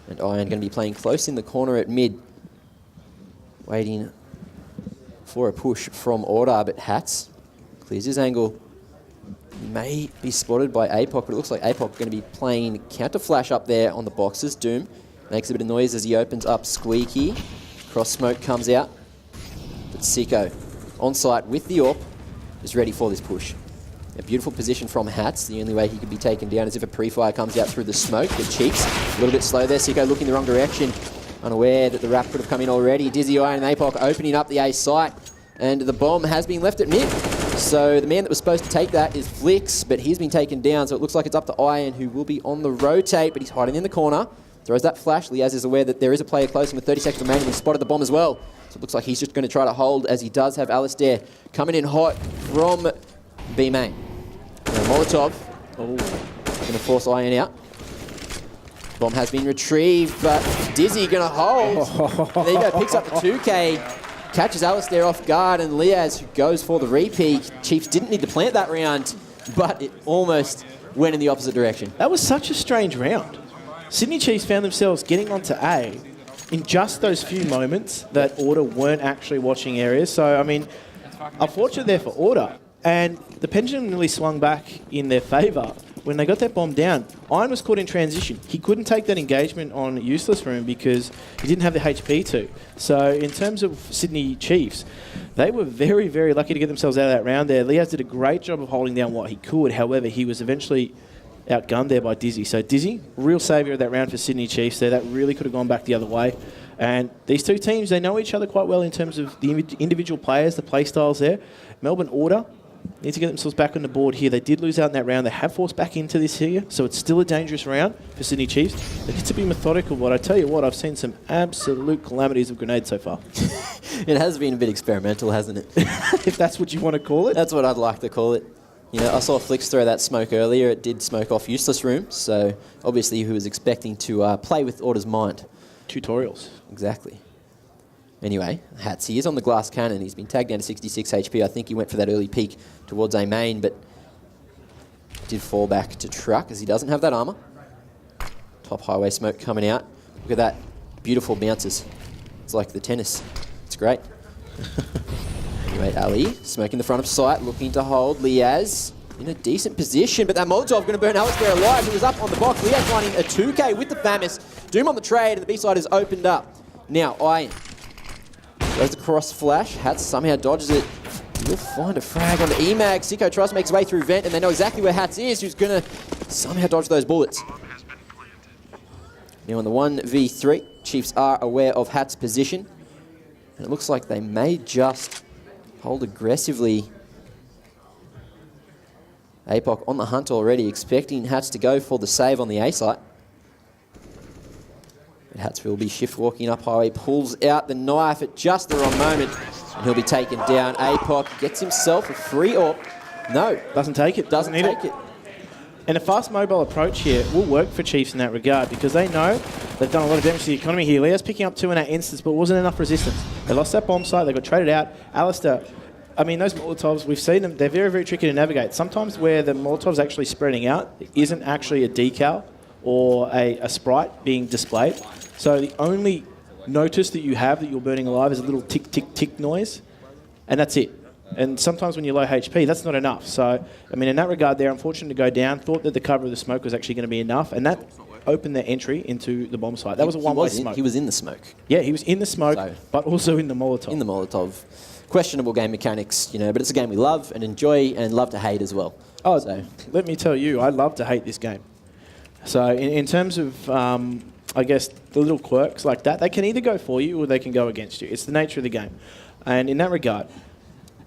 And Iron going to be playing close in the corner at mid, waiting for a push from Order, but Hats clears his angle. He may be spotted by APOC, but it looks like APOC going to be playing counter flash up there on the boxes. Doom makes a bit of noise as he opens up Squeaky. Cross smoke comes out. But Sicko on site with the AWP, is ready for this push. A beautiful position from Hats. The only way he could be taken down is if a pre-fire comes out through the smoke. The Chiefs, a little bit slow there. Sicko looking the wrong direction. Unaware that the wrap could have come in already. Dizzy Iron and APOC opening up the A site. And the bomb has been left at mid. So the man that was supposed to take that is Flix, but he's been taken down. So it looks like it's up to Iron, who will be on the rotate, but he's hiding in the corner. Throws that flash. Liaz is aware that there is a player close, and with 30 seconds remaining, he spotted the bomb as well. So it looks like he's just going to try to hold, as he does have Alistair coming in hot from B main. Now Molotov, going to force Iron out. Bomb has been retrieved, but Dizzy going to hold. There you go, picks up the 2K. Catches Alistair off guard, and Liaz, who goes for the repeat. Chiefs didn't need to plant that round, but it almost went in the opposite direction. That was such a strange round. Sydney Chiefs found themselves getting onto A in just those few moments that Order weren't actually watching areas. So, I mean, unfortunate there for Order. And the pendulum really swung back in their favour when they got that bomb down. Iron was caught in transition. He couldn't take that engagement on Useless Room because he didn't have the HP to. So in terms of Sydney Chiefs, they were very, very lucky to get themselves out of that round there. Liaz did a great job of holding down what he could. However, he was eventually outgunned there by Dizzy. So Dizzy, real saviour of that round for Sydney Chiefs there. That really could have gone back the other way. And these two teams, they know each other quite well in terms of the individual players, the play styles there. Melbourne Order need to get themselves back on the board here. They did lose out in that round. They have forced back into this here, so it's still a dangerous round for Sydney Chiefs. They need to be methodical, but I tell you what, I've seen some absolute calamities of grenades so far. It has been a bit experimental, hasn't it? If that's what you want to call it. That's what I'd like to call it. You know, I saw Flix throw that smoke earlier. It did smoke off Useless Room, so obviously he was expecting to play with Order's mind. Tutorials. Exactly. Anyway, Hats, he is on the glass cannon. He's been tagged down to 66 HP. I think he went for that early peek towards A main, but did fall back to Truck as he doesn't have that armor. Top highway smoke coming out. Look at that. Beautiful bounces. It's like the tennis. It's great. Anyway, Ali, smoking the front of sight, looking to hold. Liaz in a decent position, but that Molotov going to burn Alistair alive. He was up on the box. Liaz finding a 2K with the FAMAS. Doom on the trade, and the B-side is opened up. Now, Iron goes across flash. Hats somehow dodges it. He'll find a frag on the EMAG. Sicko tries to make his way through vent, and they know exactly where Hats is, who's going to somehow dodge those bullets. Now on the 1v3, Chiefs are aware of Hats' position, and it looks like they may just hold aggressively. APOC on the hunt already, expecting Hats to go for the save on the A site. But Hats will be shift walking up highway, pulls out the knife at just the wrong moment, and he'll be taken down. APOC gets himself a free AWP. No. Doesn't take it. Doesn't take it. And a fast mobile approach here will work for Chiefs in that regard because they know they've done a lot of damage to the economy here. Leo's picking up 2 in that instance, but wasn't enough resistance. They lost that bomb site. They got traded out. Alistair, I mean, those Molotovs, we've seen them. They're very, very tricky to navigate. Sometimes where the Molotov's actually spreading out, it isn't actually a decal or a sprite being displayed. So the only notice that you have that you're burning alive is a little tick, tick, tick noise, and that's it. And sometimes when you're low HP, that's not enough. So, I mean, in that regard, they're unfortunate to go down, thought that the cover of the smoke was actually going to be enough, and that opened their entry into the bomb site. That was a one-way smoke. He was in the smoke. Yeah, he was in the smoke, but also in the Molotov. In the Molotov. Questionable game mechanics, you know, but it's a game we love and enjoy and love to hate as well. Oh, so let me tell you, I love to hate this game. So in terms of, I guess, the little quirks like that, they can either go for you or they can go against you. It's the nature of the game. And in that regard,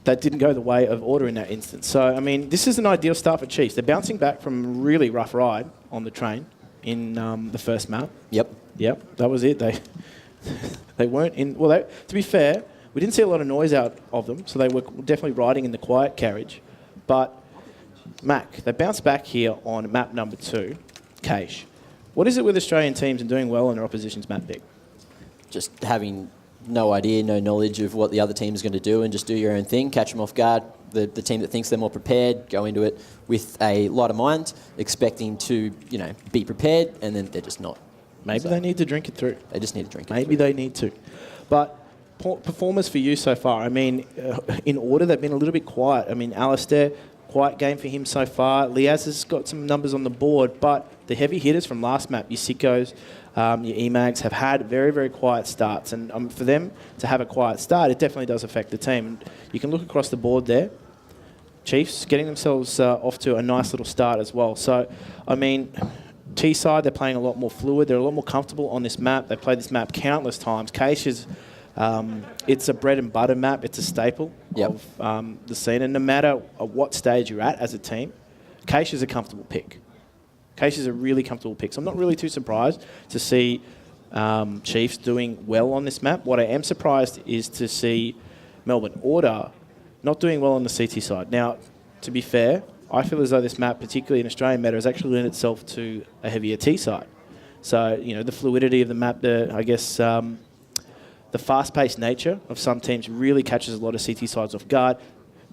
that didn't go the way of Order in that instance. So, I mean, this is an ideal start for Chiefs. They're bouncing back from a really rough ride on the train in the first map. Yep, that was it. They weren't in... Well, to be fair, we didn't see a lot of noise out of them, so they were definitely riding in the quiet carriage. But, Mac, they bounced back here on map number 2, Cache. What is it with Australian teams and doing well on their opposition's map pick? Just having no idea, no knowledge of what the other team is going to do and just do your own thing, catch them off guard. The team that thinks they're more prepared go into it with a lighter mind, expecting to, you know, be prepared, and then they're just not. Maybe they need to drink it through. They just need to drink it Maybe they need to. But performers for you so far, I mean, in Order, they've been a little bit quiet. I mean, Alistair, quiet game for him so far. Liaz has got some numbers on the board, but the heavy hitters from last map, your Sickos, your Emags, have had very, very quiet starts. And for them to have a quiet start, it definitely does affect the team. And you can look across the board there. Chiefs getting themselves off to a nice little start as well. So, I mean, T-side, they're playing a lot more fluid. They're a lot more comfortable on this map. They played this map countless times. Case is, it's a bread and butter map. It's a staple of the scene. And no matter at what stage you're at as a team, Case is a comfortable pick. Case is a really comfortable pick. So I'm not really too surprised to see Chiefs doing well on this map. What I am surprised is to see Melbourne Order not doing well on the CT side. Now, to be fair, I feel as though this map, particularly in Australian meta, has actually lent itself to a heavier T side. So, you know, the fluidity of the map, the fast-paced nature of some teams really catches a lot of CT sides off guard.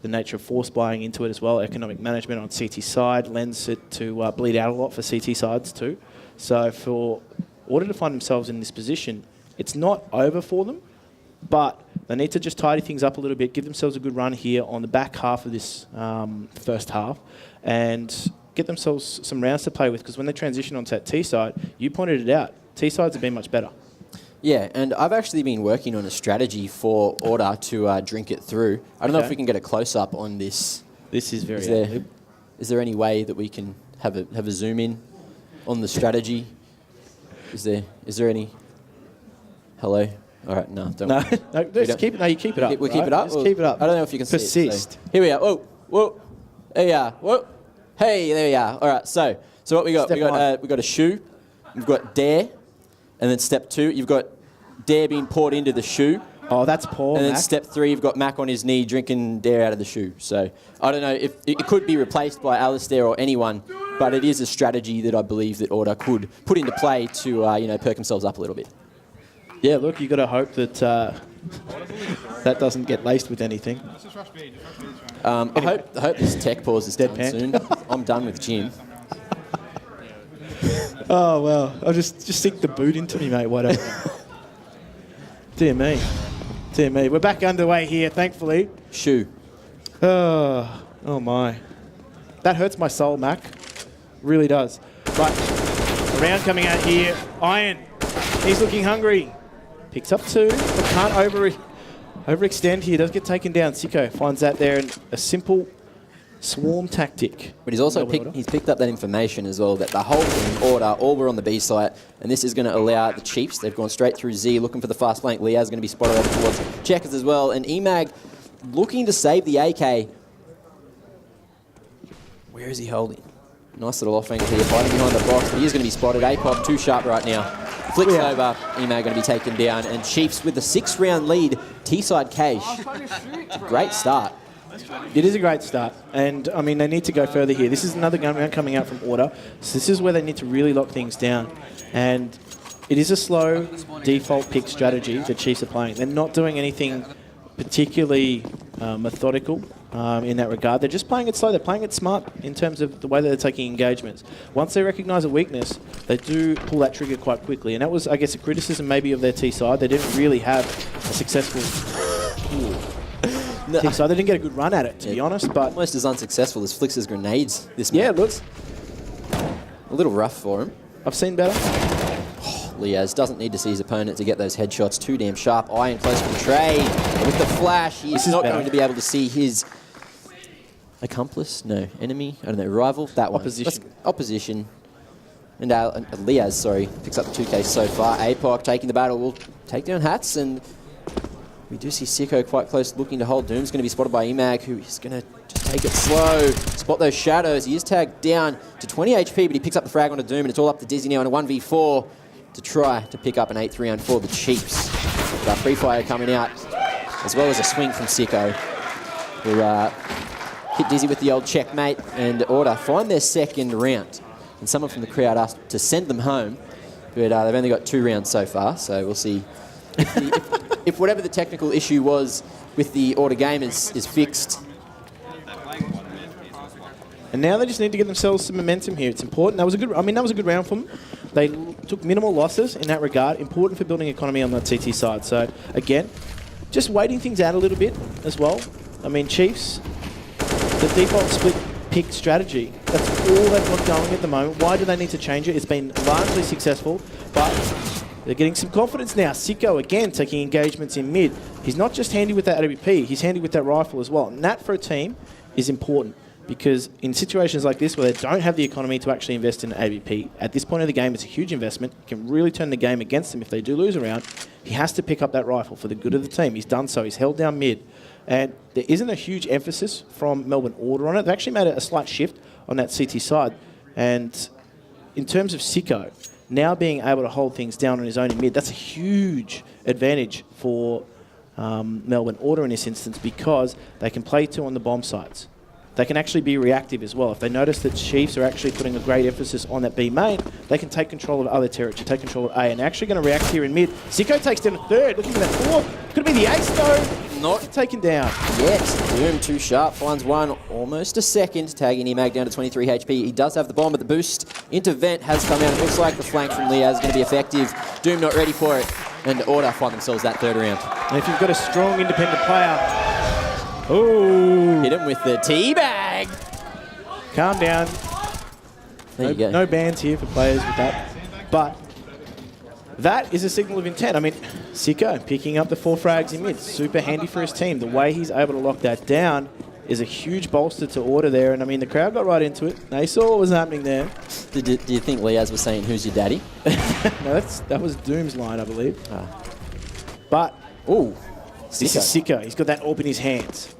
The nature of force buying into it as well, economic management on CT side lends it to bleed out a lot for CT sides too. So for Order to find themselves in this position, it's not over for them, but they need to just tidy things up a little bit, give themselves a good run here on the back half of this first half, and get themselves some rounds to play with, because when they transition onto that T side, you pointed it out, T sides have been much better. Yeah, and I've actually been working on a strategy for Order to drink it through. I don't know if we can get a close-up on this. This is very... Is there any way that we can have a zoom in on the strategy? Is there any... Hello? All right, no, don't. No, just keep it. No, you keep it up. We keep it up. Just keep it up. I don't know if you can persist. see it. So. Here we are. Whoa. There we are. Whoa. Hey, there we are. All right. So what we got? We got a shoe. We've got Dare, and then step 2, you've got Dare being poured into the shoe. Oh, that's poor. And then Mac. step 3, you've got Mac on his knee drinking Dare out of the shoe. So I don't know if it could be replaced by Alistair or anyone, but it is a strategy that I believe that Order could put into play to perk themselves up a little bit. Yeah, look, you've got to hope that that doesn't get laced with anything. I hope this tech pause is done soon. I'm done with gym. Oh, well, I'll just stick the boot into me, mate, whatever. Dear me. We're back underway here, thankfully. Shoe. Oh, my. That hurts my soul, Mac. Really does. But a round coming out here. Iron. He's looking hungry. Picks up 2, but can't overextend here. Does get taken down. Sicko finds that there in a simple swarm tactic. But he's also picked up that information as well, that the whole team, Order, all were on the B site, and this is going to allow the Chiefs, they've gone straight through Z, looking for the fast flank. Liaz is going to be spotted over towards Checkers as well, and Emag looking to save the AK. Where is he holding? Nice little off angle here, fighting behind the box, but he is going to be spotted. APOC too sharp right now. Flicks over, Emag going to be taken down, and Chiefs with the 6-round lead, T-side cache. It's a great start. It is a great start, and I mean they need to go further here. This is another gun round coming out from Order, so this is where they need to really lock things down. And it is a slow default pick strategy that Chiefs are playing. They're not doing anything particularly methodical in that regard. They're just playing it slow. They're playing it smart in terms of the way that they're taking engagements. Once they recognise a weakness, they do pull that trigger quite quickly. And that was, I guess, a criticism maybe of their T side. They didn't really have a successful T side. They didn't get a good run at it, to be honest. But almost as unsuccessful as Flix's grenades this match. Yeah, it looks a little rough for him. I've seen better. Liaz doesn't need to see his opponent to get those headshots. Too damn sharp. Iron close from trade. With the flash, he is not going to be able to see his accomplice? No. Enemy? I don't know. Rival? That one. Opposition. And Liaz, sorry, picks up the 2K so far. APOC taking the battle will take down Hats, and we do see Sicko quite close looking to hold. Doom's going to be spotted by Emag, who is going to just take it slow. Spot those shadows. He is tagged down to 20 HP, but he picks up the frag onto Doom, and it's all up to Dizzy now in a 1v4 to try to pick up an 8-3 round for the Chiefs. Got free fire coming out, as well as a swing from Sicko, who hit Dizzy with the old checkmate, and Order find their second round. And someone from the crowd asked to send them home, but they've only got 2 rounds so far, so we'll see if whatever the technical issue was with the Order game is fixed. And now they just need to get themselves some momentum here. It's important. That was a good round for them. They took minimal losses in that regard. Important for building economy on the TT side. So again, just waiting things out a little bit as well. I mean, Chiefs, the default split pick strategy. That's all they've got going at the moment. Why do they need to change it? It's been largely successful, but they're getting some confidence now. Sicko, again, taking engagements in mid. He's not just handy with that AWP, he's handy with that rifle as well. And that, for a team, is important. Because in situations like this where they don't have the economy to actually invest in AWP, at this point of the game, it's a huge investment. It can really turn the game against them if they do lose a round. He has to pick up that rifle for the good of the team. He's done so. He's held down mid. And there isn't a huge emphasis from Melbourne Order on it. They've actually made a slight shift on that CT side. And in terms of Sicko, now being able to hold things down on his own in mid, that's a huge advantage for Melbourne Order in this instance because they can play two on the bomb sites. They can actually be reactive as well. If they notice that Chiefs are actually putting a great emphasis on that B main, they can take control of other territory, take control of A, and they're actually going to react here in mid. Sicko takes down a third, looking for that fourth. Could it be the ace though? Not taken down. Yes, Doom too sharp, finds one, almost a second, tagging Emag down to 23 HP. He does have the bomb, but the boost into Vent has come out. It looks like the flank from Liaz is going to be effective. Doom not ready for it, and Order find themselves that third round. And if you've got a strong independent player, oh, hit him with the teabag. Calm down. There you go. No bans here for players with that. But that is a signal of intent. I mean, Sicko picking up the 4 frags in mid. Super handy for his team. The way he's able to lock that down is a huge bolster to Order there. And I mean, the crowd got right into it. They saw what was happening there. Do you think Liaz was saying, "Who's your daddy"? No, that was Doom's line, I believe. But, ooh, this is Sicko. He's got that AWP in his hands.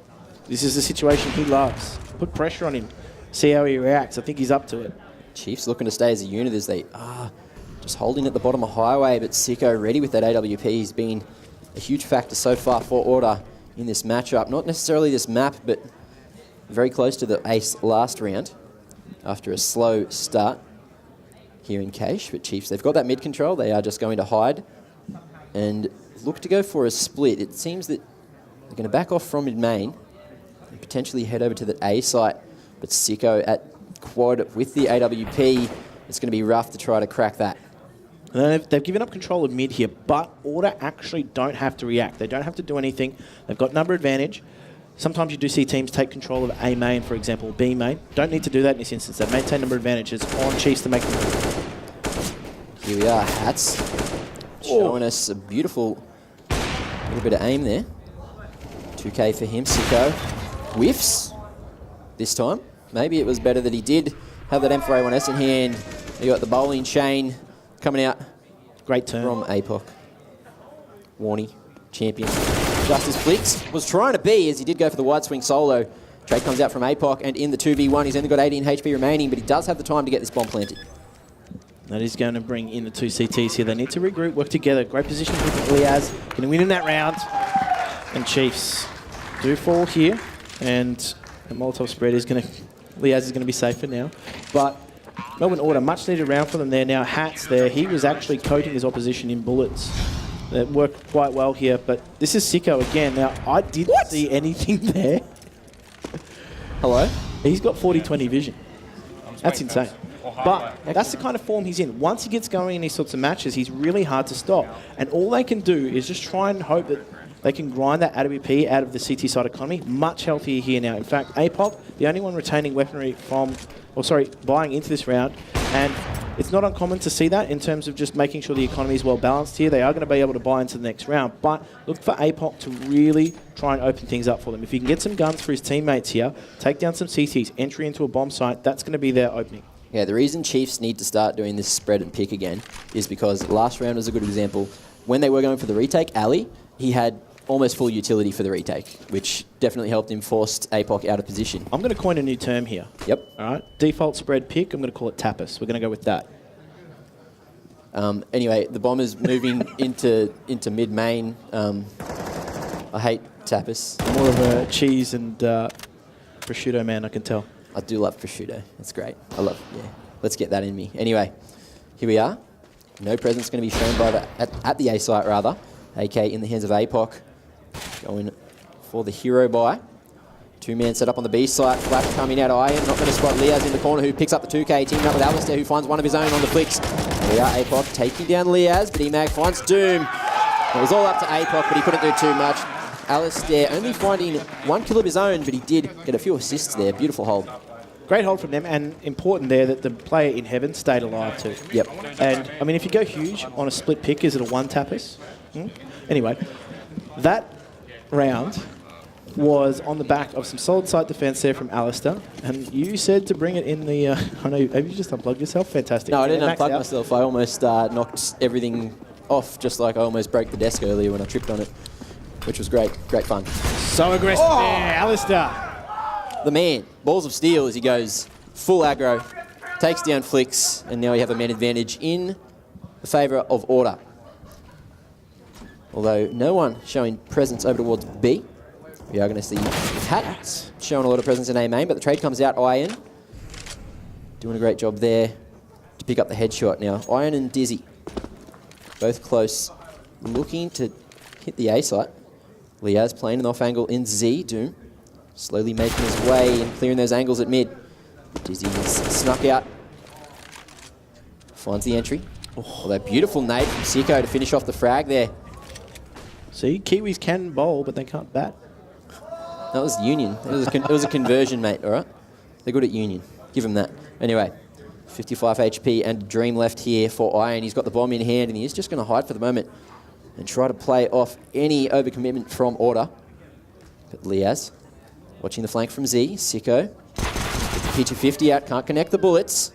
This is the situation he loves. Put pressure on him. See how he reacts. I think he's up to it. Chiefs looking to stay as a unit as they are just holding at the bottom of Highway, but Sicko ready with that AWP. He's been a huge factor so far for Order in this matchup. Not necessarily this map, but very close to the ace last round after a slow start here in Cache. But Chiefs, they've got that mid control. They are just going to hide and look to go for a split. It seems that they're going to back off from mid-main and potentially head over to the A site. But Sicko at quad with the AWP, it's going to be rough to try to crack that. They've given up control of mid here, but Order actually don't have to react. They don't have to do anything. They've got number advantage. Sometimes you do see teams take control of A main, for example, or B main. Don't need to do that in this instance. They maintain number advantages on Chiefs to make the move. Here we are, Hats showing us a beautiful little bit of aim there. 2K for him. Sicko whiffs this time. Maybe it was better that he did have that M4A1S in hand. You got the bowling chain coming out. Great turn from APOC. Warney, champion. Just as Flix was trying to be, as he did go for the wide swing solo. Trade comes out from APOC, and in the 2v1, he's only got 18 HP remaining, but he does have the time to get this bomb planted. That is going to bring in the 2 CTs here. They need to regroup, work together. Great position for Liaz. Going to win in that round. And Chiefs do fall here, and the Molotov spread is going to... Liaz is going to be safer now. But Melbourne Order, much needed round for them there. Now Hats there, he was actually coating his opposition in bullets. That worked quite well here, but this is Sicko again. Now, I didn't see anything there. Hello? He's got 40-20 vision. That's insane. But that's the kind of form he's in. Once he gets going in these sorts of matches, he's really hard to stop. And all they can do is just try and hope that they can grind that AWP out of the CT side economy. Much healthier here now. In fact, APOC, the only one retaining weaponry from, buying into this round. And it's not uncommon to see that in terms of just making sure the economy is well balanced here. They are going to be able to buy into the next round. But look for APOC to really try and open things up for them. If he can get some guns for his teammates here, take down some CTs, entry into a bomb site, that's going to be their opening. Yeah, the reason Chiefs need to start doing this spread and pick again is because last round was a good example. When they were going for the retake, Ali, he had almost full utility for the retake, which definitely helped him force APOC out of position. I'm going to coin a new term here. Yep. All right. Default spread pick, I'm going to call it tapas. We're going to go with that. Anyway, the Bombers moving into mid-main. I hate tapas. I'm more of a cheese and prosciutto man, I can tell. I do love prosciutto. It's great. Yeah. Let's get that in me. Anyway, here we are. No presence going to be shown by at the A site, rather. AK in the hands of APOC. Going for the hero buy. 2-man set up on the B site. Flash coming out of Iron. Not going to spot Liaz in the corner, who picks up the 2K. Teaming up with Alistair, who finds one of his own on the flicks. Here we are, APOC taking down Liaz, but Emag finds Doom. It was all up to APOC, but he couldn't do too much. Alistair only finding 1 kill of his own, but he did get a few assists there. Beautiful hold. great hold from them, and important there that the player in heaven stayed alive too. Yep. And, I mean, if you go huge on a split pick, is it a one-tappers? Anyway, that round was on the back of some solid side defence there from Alistair, and you said to bring it in the... I know, have you just unplugged yourself? Fantastic. No, I didn't Maxed unplug out. myself. I almost knocked everything off, just like I almost broke the desk earlier when I tripped on it, which was great. Great fun. So aggressive there, Alistair. The man, balls of steel as he goes full aggro, takes down Flicks, and now we have a man advantage in the favour of Order. Although no one showing presence over towards B. We are going to see Hat showing a lot of presence in A main, but the trade comes out. Iron doing a great job there to pick up the headshot. Now, Iron and Dizzy, both close, looking to hit the A site. Liaz playing an off angle in Z. Doom slowly making his way and clearing those angles at mid. Dizzy is snuck out. Finds the entry. Although beautiful nade from Sicko to finish off the frag there. See, Kiwis can bowl, but they can't bat. That was Union. It was a conversion, mate, all right? They're good at Union. Give them that. Anyway, 55 HP and Dream left here for Iron. He's got the bomb in hand, and he is just going to hide for the moment and try to play off any overcommitment from Order. But Liaz, watching the flank from Z. Sicko, gets the P250 out, can't connect the bullets.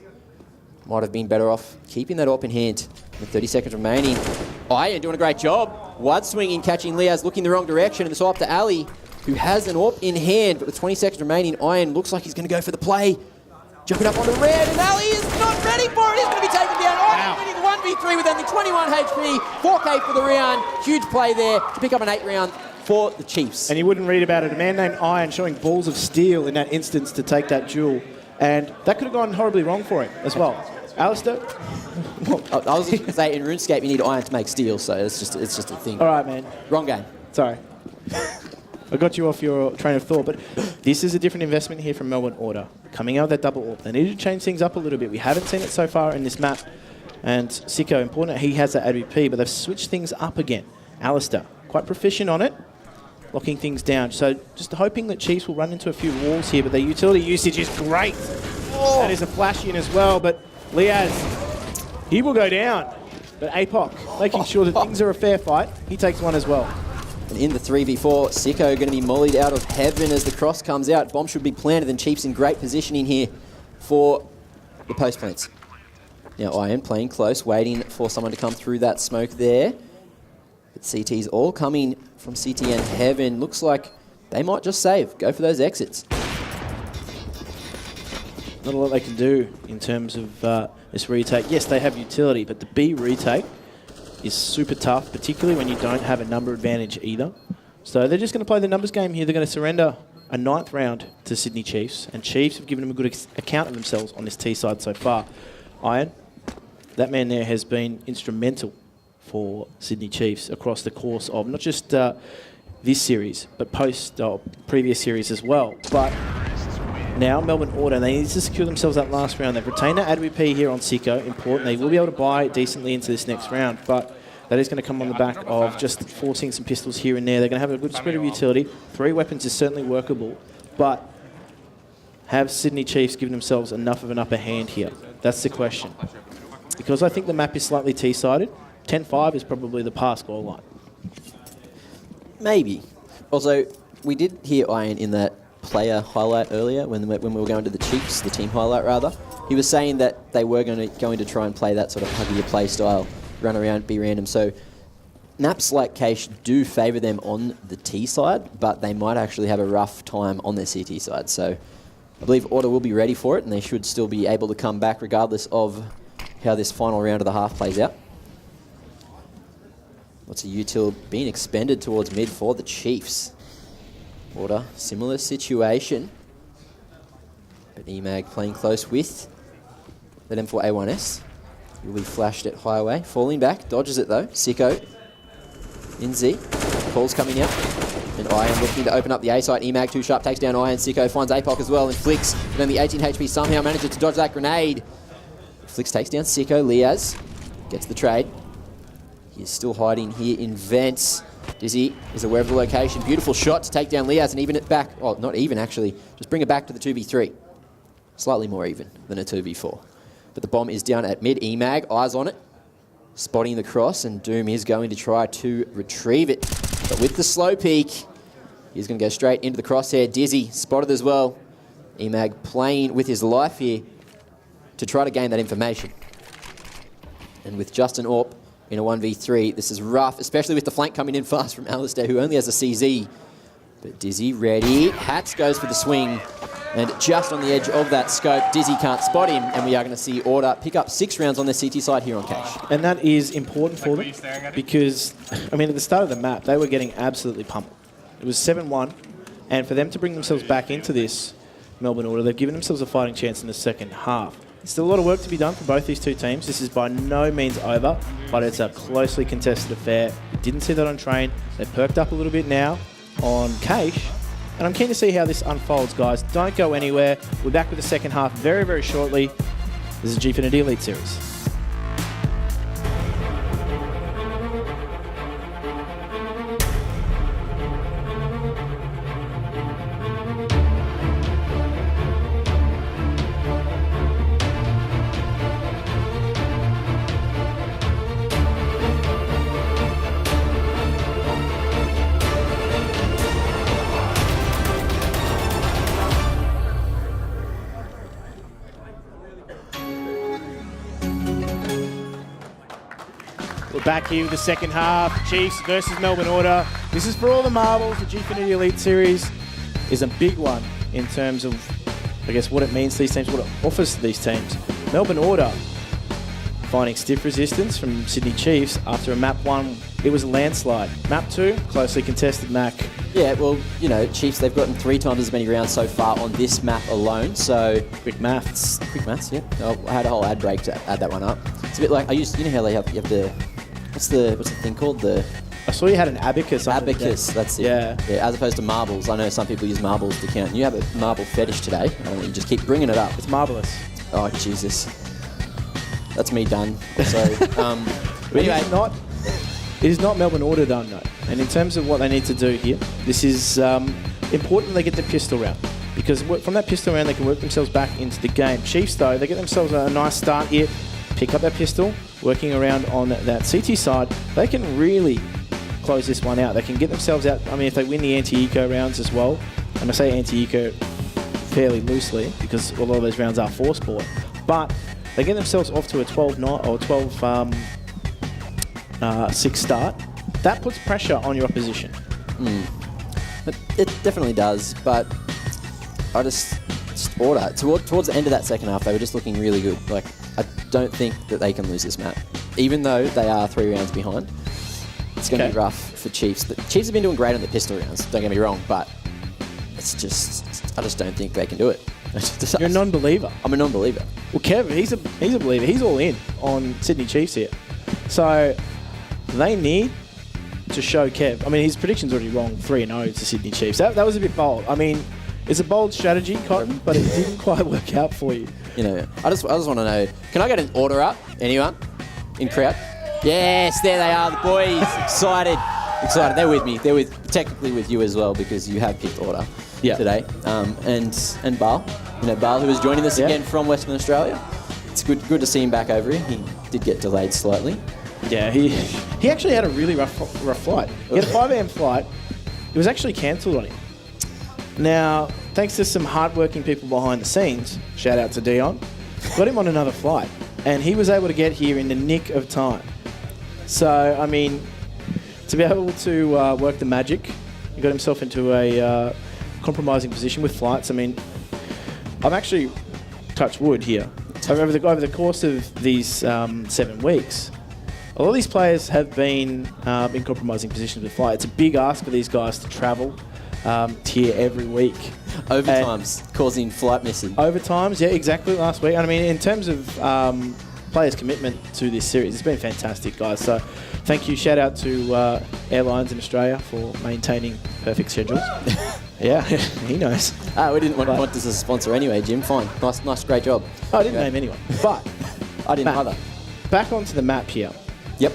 Might have been better off keeping that AWP in hand with 30 seconds remaining. Iron doing a great job. Wide swinging, catching Liaz, looking the wrong direction, and it's up to Ali, who has an AWP in hand, but with 20 seconds remaining, Iron looks like he's going to go for the play. Jumping up onto red, and Ali is not ready for it. He's going to be taken down. Iron winning the 1v3 with only 21 HP, 4K for the round. Huge play there to pick up an 8 round for the Chiefs. And you wouldn't read about it. A man named Iron showing balls of steel in that instance to take that duel, and that could have gone horribly wrong for him as well. Alistair? I was just going to say, in RuneScape, you need Iron to make steel, so it's just a thing. All right, man. Wrong game. Sorry. I got you off your train of thought, but this is a different investment here from Melbourne Order. Coming out of that double AWP, they need to change things up a little bit. We haven't seen it so far in this map. And Sicko, important, he has that AWP, but they've switched things up again. Alistair, quite proficient on it, locking things down. So just hoping that Chiefs will run into a few walls here, but their utility usage is great. That is a flash in as well, but Liaz, he will go down. But APOC, making sure that things are a fair fight, he takes one as well. And in the 3v4, Sicko going to be mollied out of heaven as the cross comes out. Bomb should be planted, and Chiefs in great positioning here for the post plants. Now Iron playing close, waiting for someone to come through that smoke there. But CT's all coming from CT and heaven. Looks like they might just save. Go for those exits. Not a lot they can do in terms of this retake. Yes, they have utility, but the B retake is super tough, particularly when you don't have a number advantage either. So they're just going to play the numbers game here. They're going to surrender a 9th round to Sydney Chiefs, and Chiefs have given them a good account of themselves on this T side so far. Iron, that man there has been instrumental for Sydney Chiefs across the course of not just this series, but previous series as well. But now Melbourne Order, they need to secure themselves that last round. They've retained that AWP here on Sicko, important. They will be able to buy decently into this next round, but that is going to come on the back of just forcing some pistols here and there. They're going to have a good spread of utility. 3 weapons is certainly workable, but have Sydney Chiefs given themselves enough of an upper hand here? That's the question. Because I think the map is slightly T-sided, 10-5 is probably the pass goal line. Maybe. Also, we did hear Iron in that player highlight earlier when we were going to the Chiefs, the team highlight rather. He was saying that they were going to try and play that sort of huggier play style, run around, be random. So maps like Cache do favour them on the T side, but they might actually have a rough time on their CT side. So I believe Order will be ready for it, and they should still be able to come back regardless of how this final round of the half plays out. Lots of util being expended towards mid for the Chiefs. Order, similar situation. But EMAG playing close with the M4A1S. Will be flashed at highway. Falling back, dodges it though. Sicko in Z. Calls coming out. And Iron looking to open up the A site. EMAG too sharp, takes down Iron. Sicko finds APOC as well and Flicks. But only 18 HP somehow manages to dodge that grenade. Flicks takes down Sicko. Liaz gets the trade. He is still hiding here in vents. Dizzy is aware of the location. Beautiful shot to take down Liaz and even it back. Oh, not even actually. Just bring it back to the 2v3. slightly more even than a 2v4. But the bomb is down at mid. EMAG, eyes on it, spotting the cross, and Doom is going to try to retrieve it. But with the slow peek, he's going to go straight into the crosshair. Dizzy spotted as well. EMAG playing with his life here to try to gain that information. And with Justin Orp in a 1v3, this is rough, especially with the flank coming in fast from Alistair, who only has a CZ. But Dizzy ready. Hats goes for the swing. And just on the edge of that scope, Dizzy can't spot him, and we are going to see Order pick up 6 rounds on their CT side here on Cache. And that is important for them because, I mean, at the start of the map, they were getting absolutely pummeled. It was 7-1, and for them to bring themselves back into this Melbourne Order, they've given themselves a fighting chance in the second half. Still a lot of work to be done for both these two teams. This is by no means over, but it's a closely contested affair. We didn't see that on Train. They've perked up a little bit now on Cache. And I'm keen to see how this unfolds, guys. Don't go anywhere. We're back with the second half very, very shortly. This is Gfinity Elite Series. We're back here with the second half. Chiefs versus Melbourne Order. This is for all the marbles. The Gfinity Elite Series is a big one in terms of, I guess, what it means to these teams, what it offers to these teams. Melbourne Order finding stiff resistance from Sydney Chiefs after a map 1. It was a landslide. Map 2, closely contested Mac. Yeah, well, you know, Chiefs, they've gotten 3 times as many rounds so far on this map alone, so... Quick maths. Quick maths, yeah. I had a whole ad break to add that one up. It's a bit like, you know how they have the... What's the thing called? I saw you had an abacus. Abacus, that's it. Yeah. As opposed to marbles. I know some people use marbles to count. You have a marble fetish today. You just keep bringing it up. It's marvellous. Oh, Jesus. That's me done. So, but anyway. It is not Melbourne Order done, no. And in terms of what they need to do here, this is important they get the pistol round. Because from that pistol round, they can work themselves back into the game. Chiefs, though, they get themselves a nice start here. Pick up that pistol, working around on that CT side, they can really close this one out. They can get themselves out. I mean, if they win the anti-eco rounds as well, and I say anti-eco fairly loosely because a lot of those rounds are for sport, but they get themselves off to a 12-9 or 12-6 start. That puts pressure on your opposition. It definitely does, but I just Order towards the end of that second half, they were just looking really good. Like, I don't think that they can lose this map, even though they are 3 rounds behind. It's going to be rough for Chiefs. The Chiefs have been doing great on the pistol rounds, don't get me wrong, but it's just, I just don't think they can do it. You're a non-believer. I'm a non-believer. Well, Kev, he's a believer. He's all in on Sydney Chiefs here. So they need to show Kev. I mean, his prediction's already wrong, 3-0 to Sydney Chiefs. That was a bit bold. I mean, it's a bold strategy, Cotton, but it didn't quite work out for you. You know, I just want to know, can I get an order up? Anyone? In crowd? Yes, there they are, the boys. Excited. They're with me. They're technically with you as well because you have picked Order today. And Bal. You know, Bal, who is joining us again from Western Australia. It's good to see him back over here. He did get delayed slightly. Yeah, he actually had a really rough flight. He had a 5 a.m. flight. It was actually cancelled on him. Now, thanks to some hard-working people behind the scenes, shout out to Dion, got him on another flight, and he was able to get here in the nick of time. So, I mean, to be able to work the magic, he got himself into a compromising position with flights. I mean, I've actually touched wood here. Over the course of these 7 weeks, a lot of these players have been in compromising positions with flight. It's a big ask for these guys to travel here every week. Overtimes causing flight missing. Overtimes, yeah, exactly, last week. And I mean, in terms of players' commitment to this series, it's been fantastic, guys. So thank you. Shout out to airlines in Australia for maintaining perfect schedules. Yeah, he knows. We didn't want this as a sponsor anyway, Jim. Fine. Nice, great job. I didn't name anyone. But I didn't either. Back onto the map here. Yep.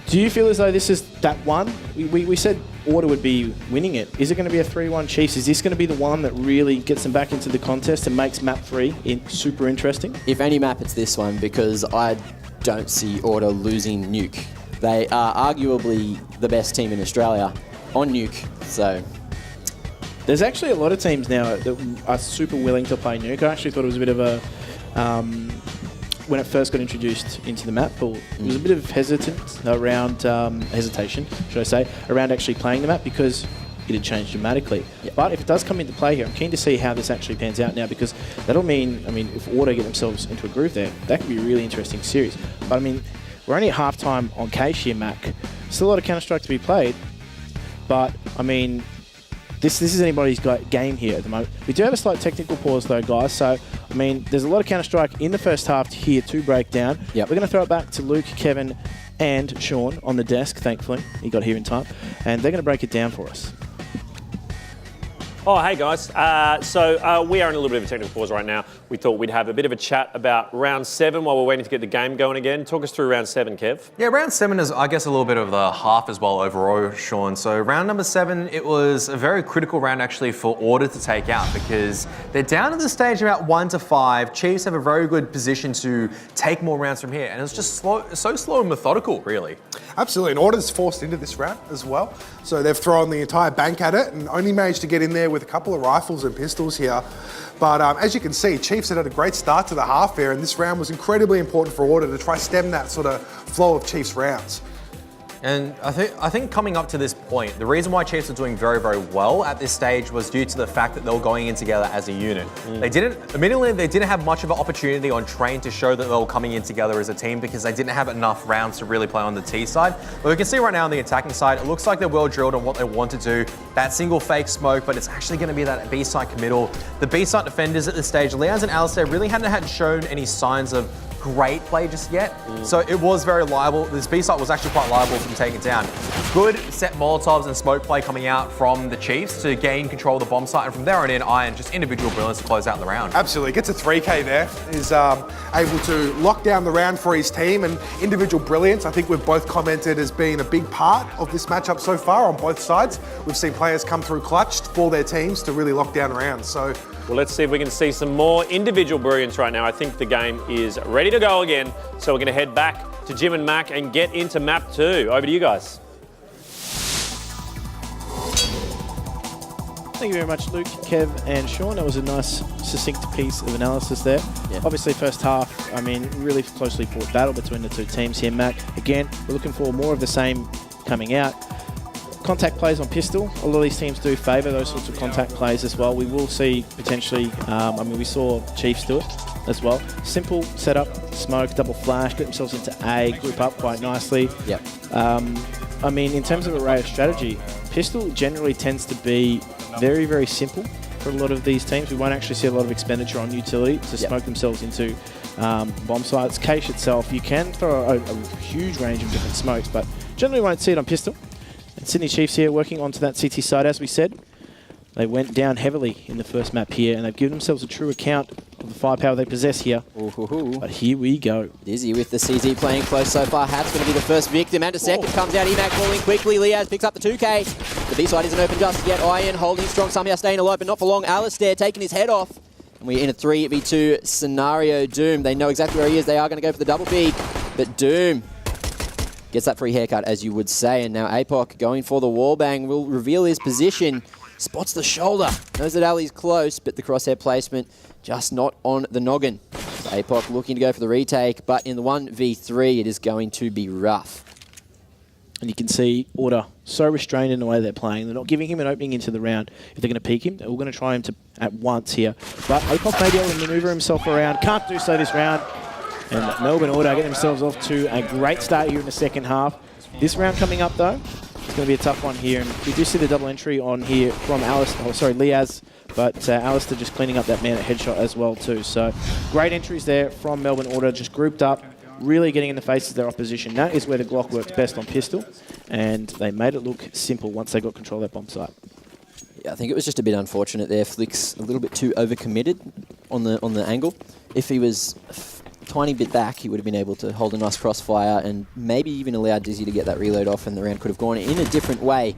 Do you feel as though this is that one? We said Order would be winning it. Is it going to be a 3-1 Chiefs? Is this going to be the one that really gets them back into the contest and makes map 3 super interesting? If any map, it's this one, because I don't see Order losing Nuke. They are arguably the best team in Australia on Nuke, so... There's actually a lot of teams now that are super willing to play Nuke. I actually thought it was a bit of a... when it first got introduced into the map pool, it was a bit of hesitation, should I say, around actually playing the map because it had changed dramatically. Yep. But if it does come into play here, I'm keen to see how this actually pans out now because that'll mean, if Order get themselves into a groove there, that could be a really interesting series. But we're only at half-time on Cache here, Mac. Still a lot of Counter-Strike to be played, but this is anybody's game here at the moment. We do have a slight technical pause though, guys, so there's a lot of Counter-Strike in the first half here to break down. Yep. We're going to throw it back to Luke, Kevin and Sean on the desk, thankfully. He got here in time. And they're going to break it down for us. Oh, hey guys. So we are in a little bit of a technical pause right now. We thought we'd have a bit of a chat about round 7 while we're waiting to get the game going again. Talk us through round 7, Kev. Yeah, round 7 is, I guess, a little bit of the half as well overall, Sean. So round number 7, it was a very critical round actually for Order to take out because they're down at the stage about 1 to 5. Chiefs have a very good position to take more rounds from here. And it's just so slow and methodical, really. Absolutely, and Order's forced into this round as well. So they've thrown the entire bank at it and only managed to get in there with a couple of rifles and pistols here. But as you can see, Chiefs had a great start to the half here, and this round was incredibly important for Order to try stem that sort of flow of Chiefs rounds. And I think coming up to this point, the reason why Chiefs are doing very, very well at this stage was due to the fact that they were going in together as a unit. They didn't have much of an opportunity on train to show that they were coming in together as a team because they didn't have enough rounds to really play on the T side. But we can see right now on the attacking side, it looks like they're well drilled on what they want to do. That single fake smoke, but it's actually going to be that B side committal. The B side defenders at this stage, Liaz and Alistair really hadn't shown any signs of great play just yet. So it was very liable. This B site was actually quite liable from taking it down. Good set Molotovs and smoke play coming out from the Chiefs to gain control of the bomb site. And from there on in, Iron, just individual brilliance to close out the round. Absolutely, gets a 3K there. Is able to lock down the round for his team, and individual brilliance, I think we've both commented as being a big part of this matchup so far on both sides. We've seen players come through clutch for their teams to really lock down rounds. So, well, let's see if we can see some more individual brilliance right now. I think the game is ready to go again. So we're going to head back to Jim and Mac and get into map 2. Over to you guys. Thank you very much, Luke, Kev and Sean. That was a nice, succinct piece of analysis there. Yeah. Obviously, first half, really closely fought battle between the two teams here, Mac. Again, we're looking for more of the same coming out. Contact plays on pistol. A lot of these teams do favour those sorts of contact plays as well. We will see potentially, we saw Chiefs do it as well. Simple setup, smoke, double flash, get themselves into A, group up quite nicely. Yep. In terms of array of strategy, pistol generally tends to be very, very simple for a lot of these teams. We won't actually see a lot of expenditure on utility to smoke themselves into bomb sites. Cache itself, you can throw a huge range of different smokes, but generally won't see it on pistol. And Sydney Chiefs here working onto that CT side, as we said. They went down heavily in the first map here, and they've given themselves a true account of the firepower they possess here. Ooh. But here we go. Dizzy with the CZ playing close so far. Hat's going to be the first victim, and a second comes out. Emac falling quickly. Liaz picks up the 2K. The B side isn't open just yet. Iron holding strong, somehow staying alive, but not for long. Alistair taking his head off. And we're in a 3v2 scenario. Doom, they know exactly where he is. They are going to go for the double peek, but Doom gets that free haircut, as you would say. And now APOC going for the wall bang will reveal his position. Spots the shoulder. Knows that Ali's close, but the crosshair placement just not on the noggin. So APOC looking to go for the retake, but in the 1v3, it is going to be rough. And you can see Order so restrained in the way they're playing. They're not giving him an opening into the round. If they're going to peek him, they're all going to try him at once here. But APOC may be able to maneuver himself around. Can't do so this round. And Melbourne Order get themselves off to a great start here in the second half. This round coming up, though, it's going to be a tough one here. And we do see the double entry on here from Liaz, but Alistair just cleaning up that man at headshot as well, too. So great entries there from Melbourne Order, just grouped up, really getting in the face of their opposition. That is where the Glock works best on pistol, and they made it look simple once they got control of that bomb site. Yeah, I think it was just a bit unfortunate there. Flick's a little bit too overcommitted on the angle. If he was tiny bit back, he would have been able to hold a nice crossfire and maybe even allow Dizzy to get that reload off, and the round could have gone in a different way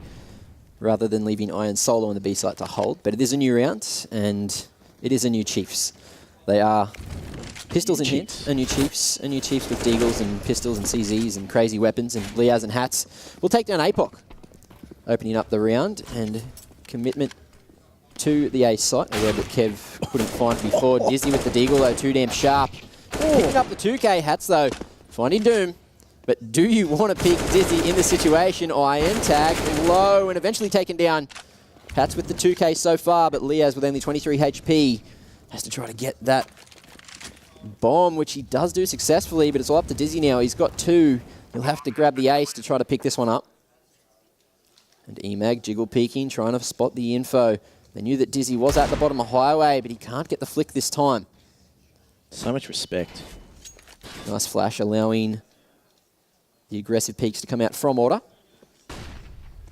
rather than leaving Iron solo on the B site to hold. But it is a new round, and it is a new Chiefs. They are pistols in hand, a new Chiefs with deagles and pistols and CZs and crazy weapons and Liaz and hats. We'll take down APOC, opening up the round, and commitment to the A site, a word that Kev couldn't find before. Dizzy with the deagle though, too damn sharp. Picking up the 2K hats though, finding Doom. But do you want to pick Dizzy in the situation? Iron tag low and eventually taken down. Hats with the 2K so far, but Liaz with only 23 HP has to try to get that bomb, which he does do successfully, but it's all up to Dizzy now. He's got 2. He'll have to grab the ace to try to pick this one up. And Emag jiggle peeking, trying to spot the info. They knew that Dizzy was at the bottom of highway, but he can't get the flick this time. So much respect. Nice flash, allowing the aggressive peaks to come out from order.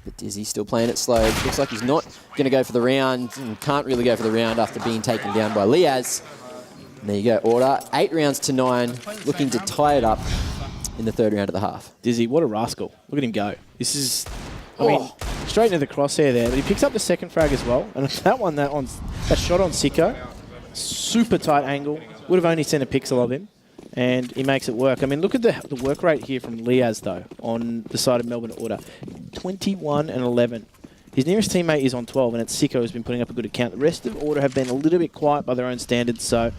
But Dizzy still playing it slow. Looks like he's not going to go for the round, and can't really go for the round after being taken down by Liaz. And there you go, order. 8 rounds to 9, looking to tie it up in the 3rd round of the half. Dizzy, what a rascal. Look at him go. This is, I mean, straight into the crosshair there. But he picks up the 2nd frag as well. And that shot on Sicko, super tight angle. Would have only sent a pixel of him. And he makes it work. I mean, look at the work rate here from Liaz, though, on the side of Melbourne Order. 21 and 11. His nearest teammate is on 12, and it's Sicko who's been putting up a good account. The rest of Order have been a little bit quiet by their own standards, so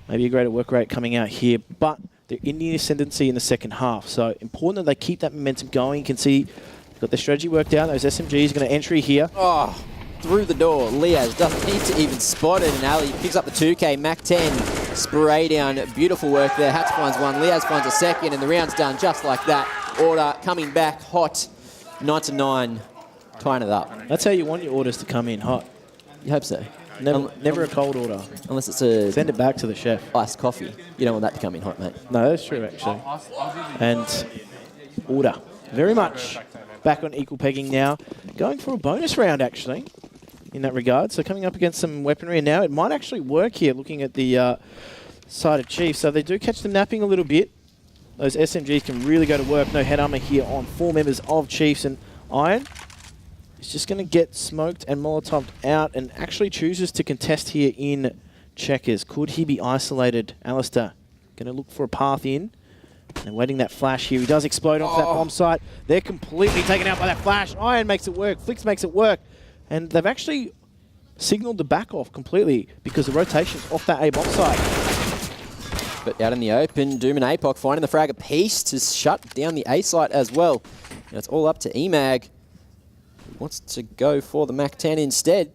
maybe a greater work rate coming out here. But they're in the ascendancy in the 2nd half, so important that they keep that momentum going. You can see they've got their strategy worked out. Those SMGs are going to entry here. Oh, through the door. Liaz doesn't need to even spot it, and Ali picks up the 2K. Mac 10 spray down. Beautiful work there. Hats finds 1, Liaz finds a 2nd, and the round's done just like that. Order coming back hot. 9-9. Tying it up. That's how you want your orders to come in, hot. You hope so. Never a cold order. Unless it's a... Send it back to the chef. Iced coffee. You don't want that to come in hot, mate. No, that's true, actually. And Order. Very much back on equal pegging now. Going for a bonus round, actually, in that regard. So coming up against some weaponry, and now it might actually work here, looking at the side of Chiefs. So they do catch them napping a little bit. Those SMGs can really go to work. No head armor here on 4 members of Chiefs, and Iron is just going to get smoked and Molotoved out, and actually chooses to contest here in checkers. Could he be isolated? Alistair going to look for a path in. And waiting that flash here. He does explode off that bomb site. They're completely taken out by that flash. Iron makes it work. Flix makes it work. And they've actually signaled the back off completely because the rotation's off that A bomb site. But out in the open, Doom and APOC finding the frag apiece to shut down the A site as well. Now it's all up to Emag. He wants to go for the Mac 10 instead.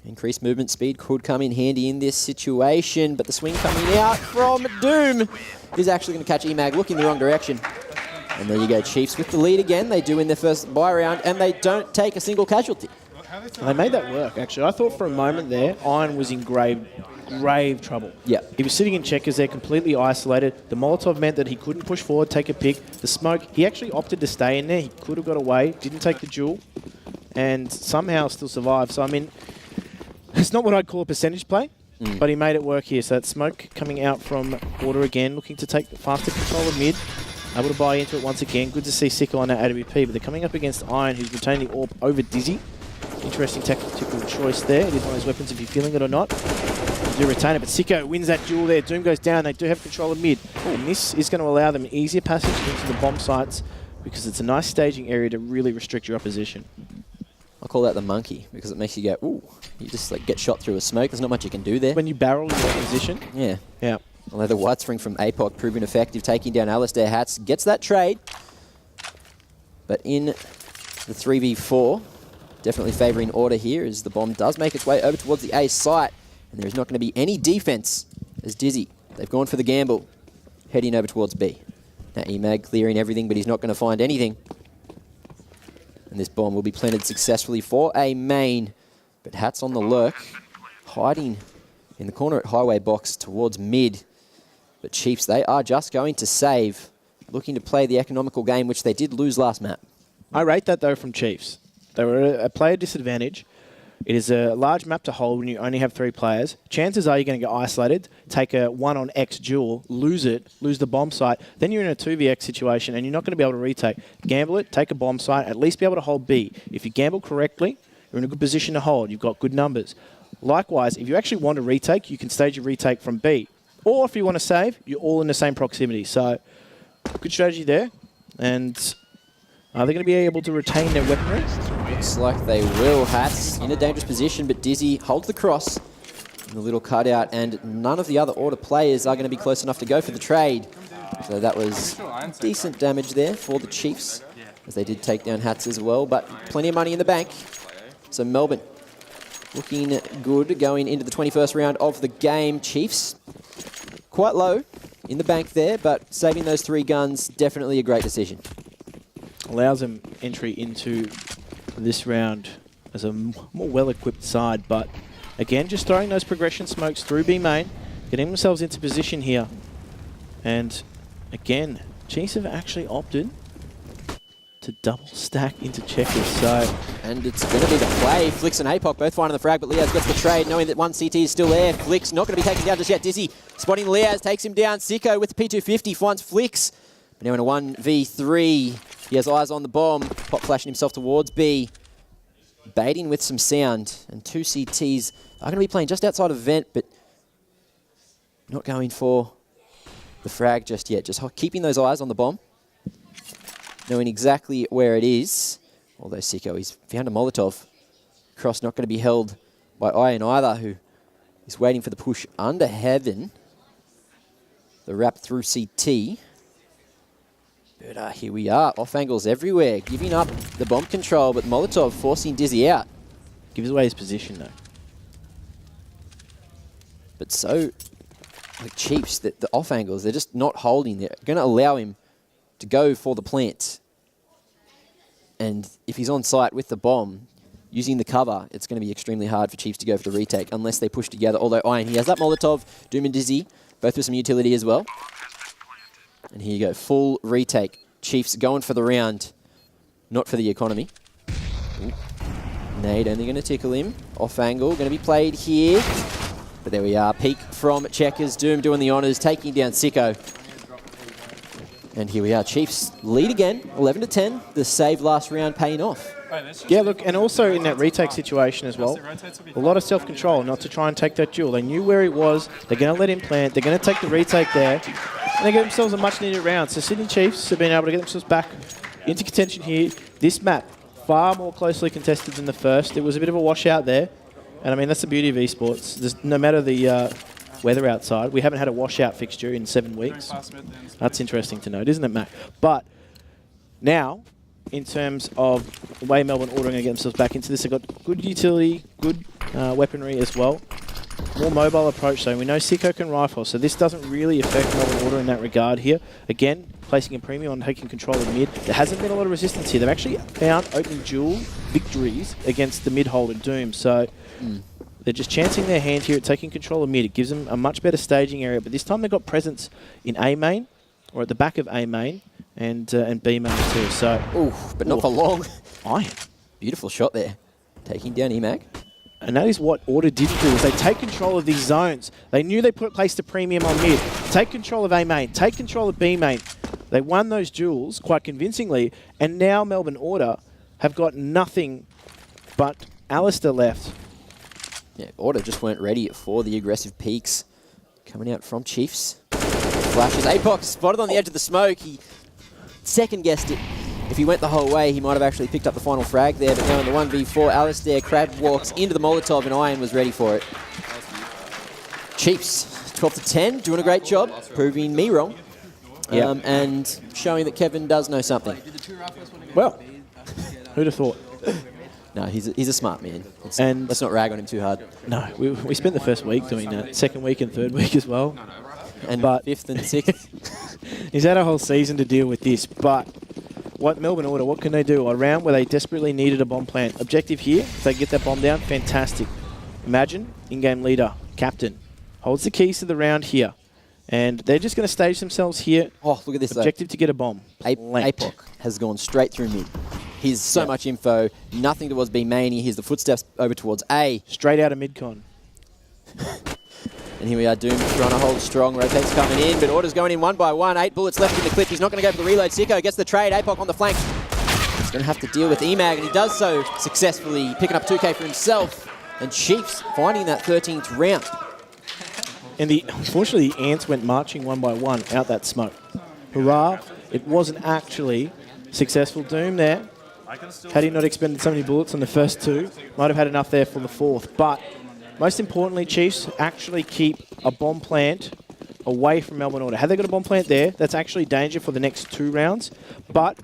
Increased movement speed could come in handy in this situation, but the swing coming out from Doom is actually going to catch Emag looking the wrong direction. And there you go, Chiefs with the lead again. They do in their first buy round, and they don't take a single casualty. They made that work, actually. I thought for a moment there, Iron was in grave trouble. Yeah. He was sitting in checkers there, completely isolated. The Molotov meant that he couldn't push forward, take a pick. The smoke, he actually opted to stay in there. He could have got away, didn't take the duel, and somehow still survived. So, I mean, it's not what I'd call a percentage play, but he made it work here. So that smoke coming out from Order again, looking to take faster control of mid. Able to buy into it once again. Good to see Sicko on that AWP, but they're coming up against Iron, who's retaining the AWP over Dizzy. Interesting tactical choice there. It is one of those weapons if you're feeling it or not. They do retain it, but Sicko wins that duel there. Doom goes down. They do have control of mid. And this is going to allow them an easier passage into the bomb sites because it's a nice staging area to really restrict your opposition. I call that the monkey because it makes you go, ooh, you just like get shot through a smoke. There's not much you can do there. When you barrel your opposition. Yeah. Yeah. Although the white spring from APOC proving effective, taking down Alistair Hats, gets that trade. But in the 3v4, definitely favouring Order here as the bomb does make its way over towards the A site. And there is not going to be any defense as Dizzy, they've gone for the gamble, heading over towards B. Now Emag clearing everything, but he's not going to find anything. And this bomb will be planted successfully for a main. But Hats on the lurk, hiding in the corner at highway box towards mid. But Chiefs, they are just going to save, looking to play the economical game, which they did lose last map. I rate that, though, from Chiefs. They were at a player disadvantage. It is a large map to hold when you only have 3 players. Chances are you're going to get isolated, take a 1-on-X duel, lose the bomb site, then you're in a 2vx situation and you're not going to be able to retake. Gamble it, take a bomb site, at least be able to hold B. If you gamble correctly, you're in a good position to hold. You've got good numbers. Likewise, if you actually want to retake, you can stage your retake from B. Or if you want to save, you're all in the same proximity. So, good strategy there. And are they going to be able to retain their weaponry? Looks like they will. Hats in a dangerous position, but Dizzy holds the cross in the little cutout, and none of the other Order players are going to be close enough to go for the trade. So that was decent damage there for the Chiefs, as they did take down Hats as well, but plenty of money in the bank. So Melbourne looking good going into the 21st round of the game. Chiefs quite low in the bank there, but saving those 3 guns, definitely a great decision. Allows them entry into this round as a more well-equipped side, but again, just throwing those progression smokes through B main, getting themselves into position here. And again, Chiefs have actually opted to double stack into checkers, so... And it's going to be the play. Flicks and APOC both finding the frag, but Liaz gets the trade, knowing that one CT is still there. Flicks not going to be taken down just yet. Dizzy spotting Liaz, takes him down. Sicko with the P250 finds Flicks. But now in a 1v3, he has eyes on the bomb. Pop flashing himself towards B. Baiting with some sound. And 2 CTs are going to be playing just outside of vent, but not going for the frag just yet. Just keeping those eyes on the bomb. Knowing exactly where it is. Although Sicko, he's found a Molotov. Cross not going to be held by Ian either, who is waiting for the push under Heaven. The wrap through CT. But here we are, off angles everywhere, giving up the bomb control, but Molotov forcing Dizzy out. Gives away his position though. But so, like Chiefs, the off angles, they're just not holding. They're going to allow him to go for the plant. And if he's on site with the bomb, using the cover, it's going to be extremely hard for Chiefs to go for the retake unless they push together. Although Iron, he has that Molotov, Doom and Dizzy, both with some utility as well. And here you go, full retake. Chiefs going for the round, not for the economy. Ooh. Nade only going to tickle him. Off angle, going to be played here. But there we are, peek from Checkers. Doom doing the honours, taking down Sicko. And here we are, Chiefs lead again, 11-10. The save last round paying off. Yeah, look, and also in that retake situation as well, a lot of self-control not to try and take that duel. They knew where it was, they're going to let him plant, they're going to take the retake there, and they get themselves a much-needed round. So Sydney Chiefs have been able to get themselves back into contention here. This map, far more closely contested than the first. It was a bit of a washout there, and I mean, that's the beauty of esports. There's, no matter the weather outside, we haven't had a washout fixture in 7 weeks. That's interesting to note, isn't it, Matt? But now, in terms of the way Melbourne Order are going to get themselves back into this, they've got good utility, good weaponry as well. More mobile approach, though. We know Sicko can rifle, so this doesn't really affect Melbourne Order in that regard here. Again, placing a premium on taking control of mid. There hasn't been a lot of resistance here. They've actually found opening duel victories against the mid-holder Doom, so they're just chancing their hand here at taking control of mid. It gives them a much better staging area, but this time they've got presence in A main, or at the back of A main, and B main too. So, but not for long. Iron. Beautiful shot there. Taking down EMAG. And that is what Order didn't do, is they take control of these zones. They knew they placed a premium on mid. Take control of A main, take control of B main. They won those duels quite convincingly, and now Melbourne Order have got nothing but Alistair left. Yeah, Order just weren't ready for the aggressive peaks coming out from Chiefs. Flashes. APOC spotted on the edge of the smoke. He second-guessed it. If he went the whole way, he might have actually picked up the final frag there, but now in the 1v4, Alistair crab walks into the Molotov and Iron was ready for it. Chiefs, 12-10, doing a great job, proving me wrong, and showing that Kevin does know something. Well, who'd have thought? No, he's a smart man. Let's not rag on him too hard. No, we spent the first week doing that, second week and third week as well. But 5th and 6th. He's had a whole season to deal with this, but what Melbourne Order, what can they do? A round where they desperately needed a bomb plant. Objective here, if they get that bomb down, fantastic. Imagine, in-game leader, captain, holds the keys to the round here. And they're just going to stage themselves here. Oh, look at this. Objective to get a bomb. APOC has gone straight through mid. Here's so much info. Nothing towards B main. Here's the footsteps over towards A. Straight out of mid-con. And here we are, Doom trying to hold strong. Rotate's coming in, but Order's going in one by one. 8 bullets left in the clip. He's not going to go for the reload. Sicko gets the trade. APOC on the flank. He's going to have to deal with EMAG, and he does so successfully, picking up 2K for himself. And Chiefs finding that 13th round. And unfortunately, the Ants went marching one by one out that smoke. Hurrah. It wasn't actually successful. Doom there. Had he not expended so many bullets on the first two, might have had enough there for the fourth. But most importantly, Chiefs actually keep a bomb plant away from Melbourne Order. Had they got a bomb plant there, that's actually danger for the next 2 rounds. But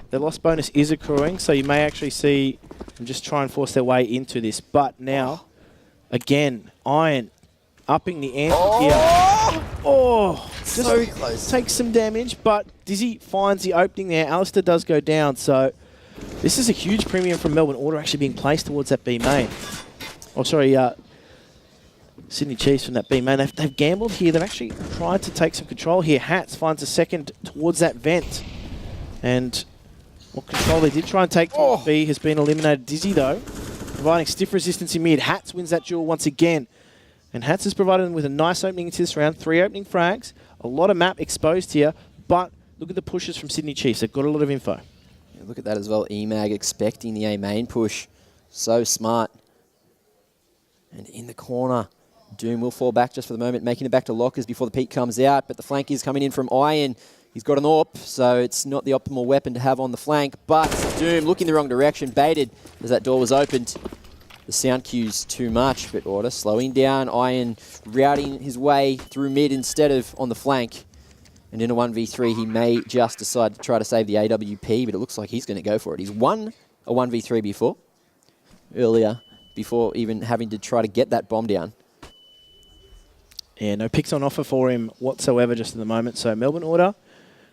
the loss bonus is accruing, so you may actually see them just try and force their way into this. But now, again, Iron upping the ante here. Oh, just so close. Takes some damage, but Dizzy finds the opening there. Alistair does go down, so this is a huge premium from Melbourne Order actually being placed towards that B main. Oh, sorry, Sydney Chiefs from that B main. They've gambled here. They've actually tried to take some control here. Hats finds a second towards that vent. And what control they did try and take towards B has been eliminated. Dizzy, though, providing stiff resistance in mid. Hats wins that duel once again. And Hats has provided them with a nice opening into this round. 3 opening frags. A lot of map exposed here. But look at the pushes from Sydney Chiefs. They've got a lot of info. Yeah, look at that as well. EMAG expecting the A main push. So smart. And in the corner, Doom will fall back just for the moment, making it back to lockers before the peak comes out. But the flank is coming in from Iron. He's got an AWP, so it's not the optimal weapon to have on the flank. But Doom looking the wrong direction, baited as that door was opened. The sound cue's too much, but Order slowing down. Iron routing his way through mid instead of on the flank. And in a 1v3, he may just decide to try to save the AWP, but it looks like he's going to go for it. He's won a 1v3 before, earlier, before even having to try to get that bomb down. Yeah, no picks on offer for him whatsoever just at the moment. So Melbourne Order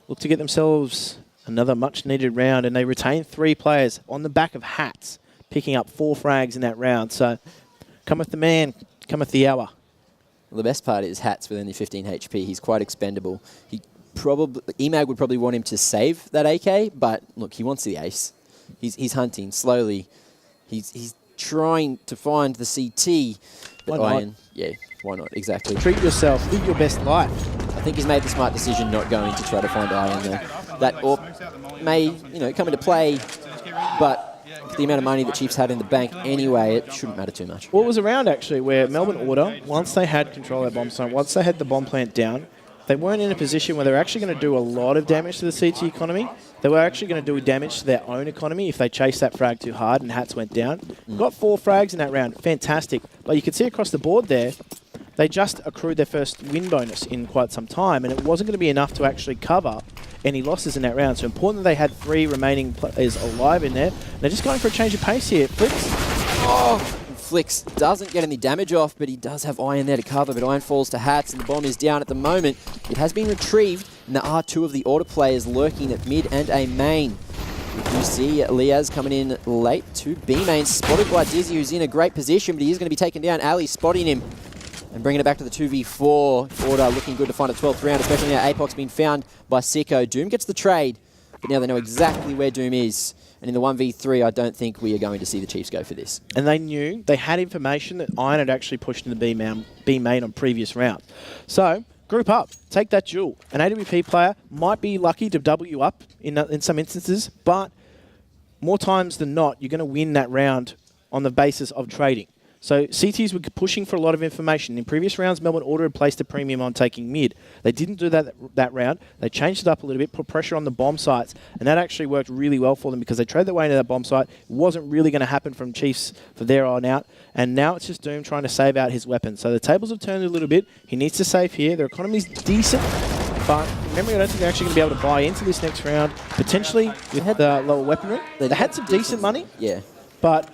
look to get themselves another much-needed round, and they retain 3 players on the back of Hats, picking up 4 frags in that round. So cometh the man, cometh the hour. Well, the best part is Hats with only 15 HP. He's quite expendable. EMAG would probably want him to save that AK, but look, he wants the ace. He's hunting slowly. He's trying to find the CT. But why not? Iron, yeah, why not? Exactly. Treat yourself. Live your best life. I think he's made the smart decision not going to try to find Iron though. That AWP may, come into play, but the amount of money that Chiefs had in the bank anyway, it shouldn't matter too much. Well, it was a round actually where Melbourne Order, once they had control of their bomb site, once they had the bomb plant down, they weren't in a position where they were actually going to do a lot of damage to the CT economy. They were actually going to do damage to their own economy if they chased that frag too hard and Hats went down. Got 4 frags in that round. Fantastic. But you can see across the board there, they just accrued their first win bonus in quite some time, and it wasn't going to be enough to actually cover any losses in that round. So important that they had 3 remaining players alive in there. They're just going for a change of pace here. Flicks doesn't get any damage off, but he does have Iron there to cover, but Iron falls to Hats, and the bomb is down at the moment. It has been retrieved, and there are 2 of the Order players lurking at mid and A main. You see Liaz coming in late to B main, spotted by Dizzy, who's in a great position, but he is going to be taken down. Ali spotting him and bringing it back to the 2v4. Order looking good to find a 12th round, especially now Apoc's been found by Sicko. Doom gets the trade, but now they know exactly where Doom is. And in the 1v3, I don't think we are going to see the Chiefs go for this. And they knew, they had information that Iron had actually pushed into B main on previous rounds. So, group up, take that duel. An AWP player might be lucky to W up in some instances, but more times than not, you're going to win that round on the basis of trading. So CTs were pushing for a lot of information. In previous rounds, Melbourne Order had placed a premium on taking mid. They didn't do that round. They changed it up a little bit, put pressure on the bomb sites, and that actually worked really well for them because they traded their way into that bomb site. It wasn't really going to happen from Chiefs for there on out, and now it's just Doom trying to save out his weapons. So the tables have turned a little bit. He needs to save here. Their economy's decent, but remember, I don't think they're actually going to be able to buy into this next round, potentially with the lower weaponry. They had some decent money, but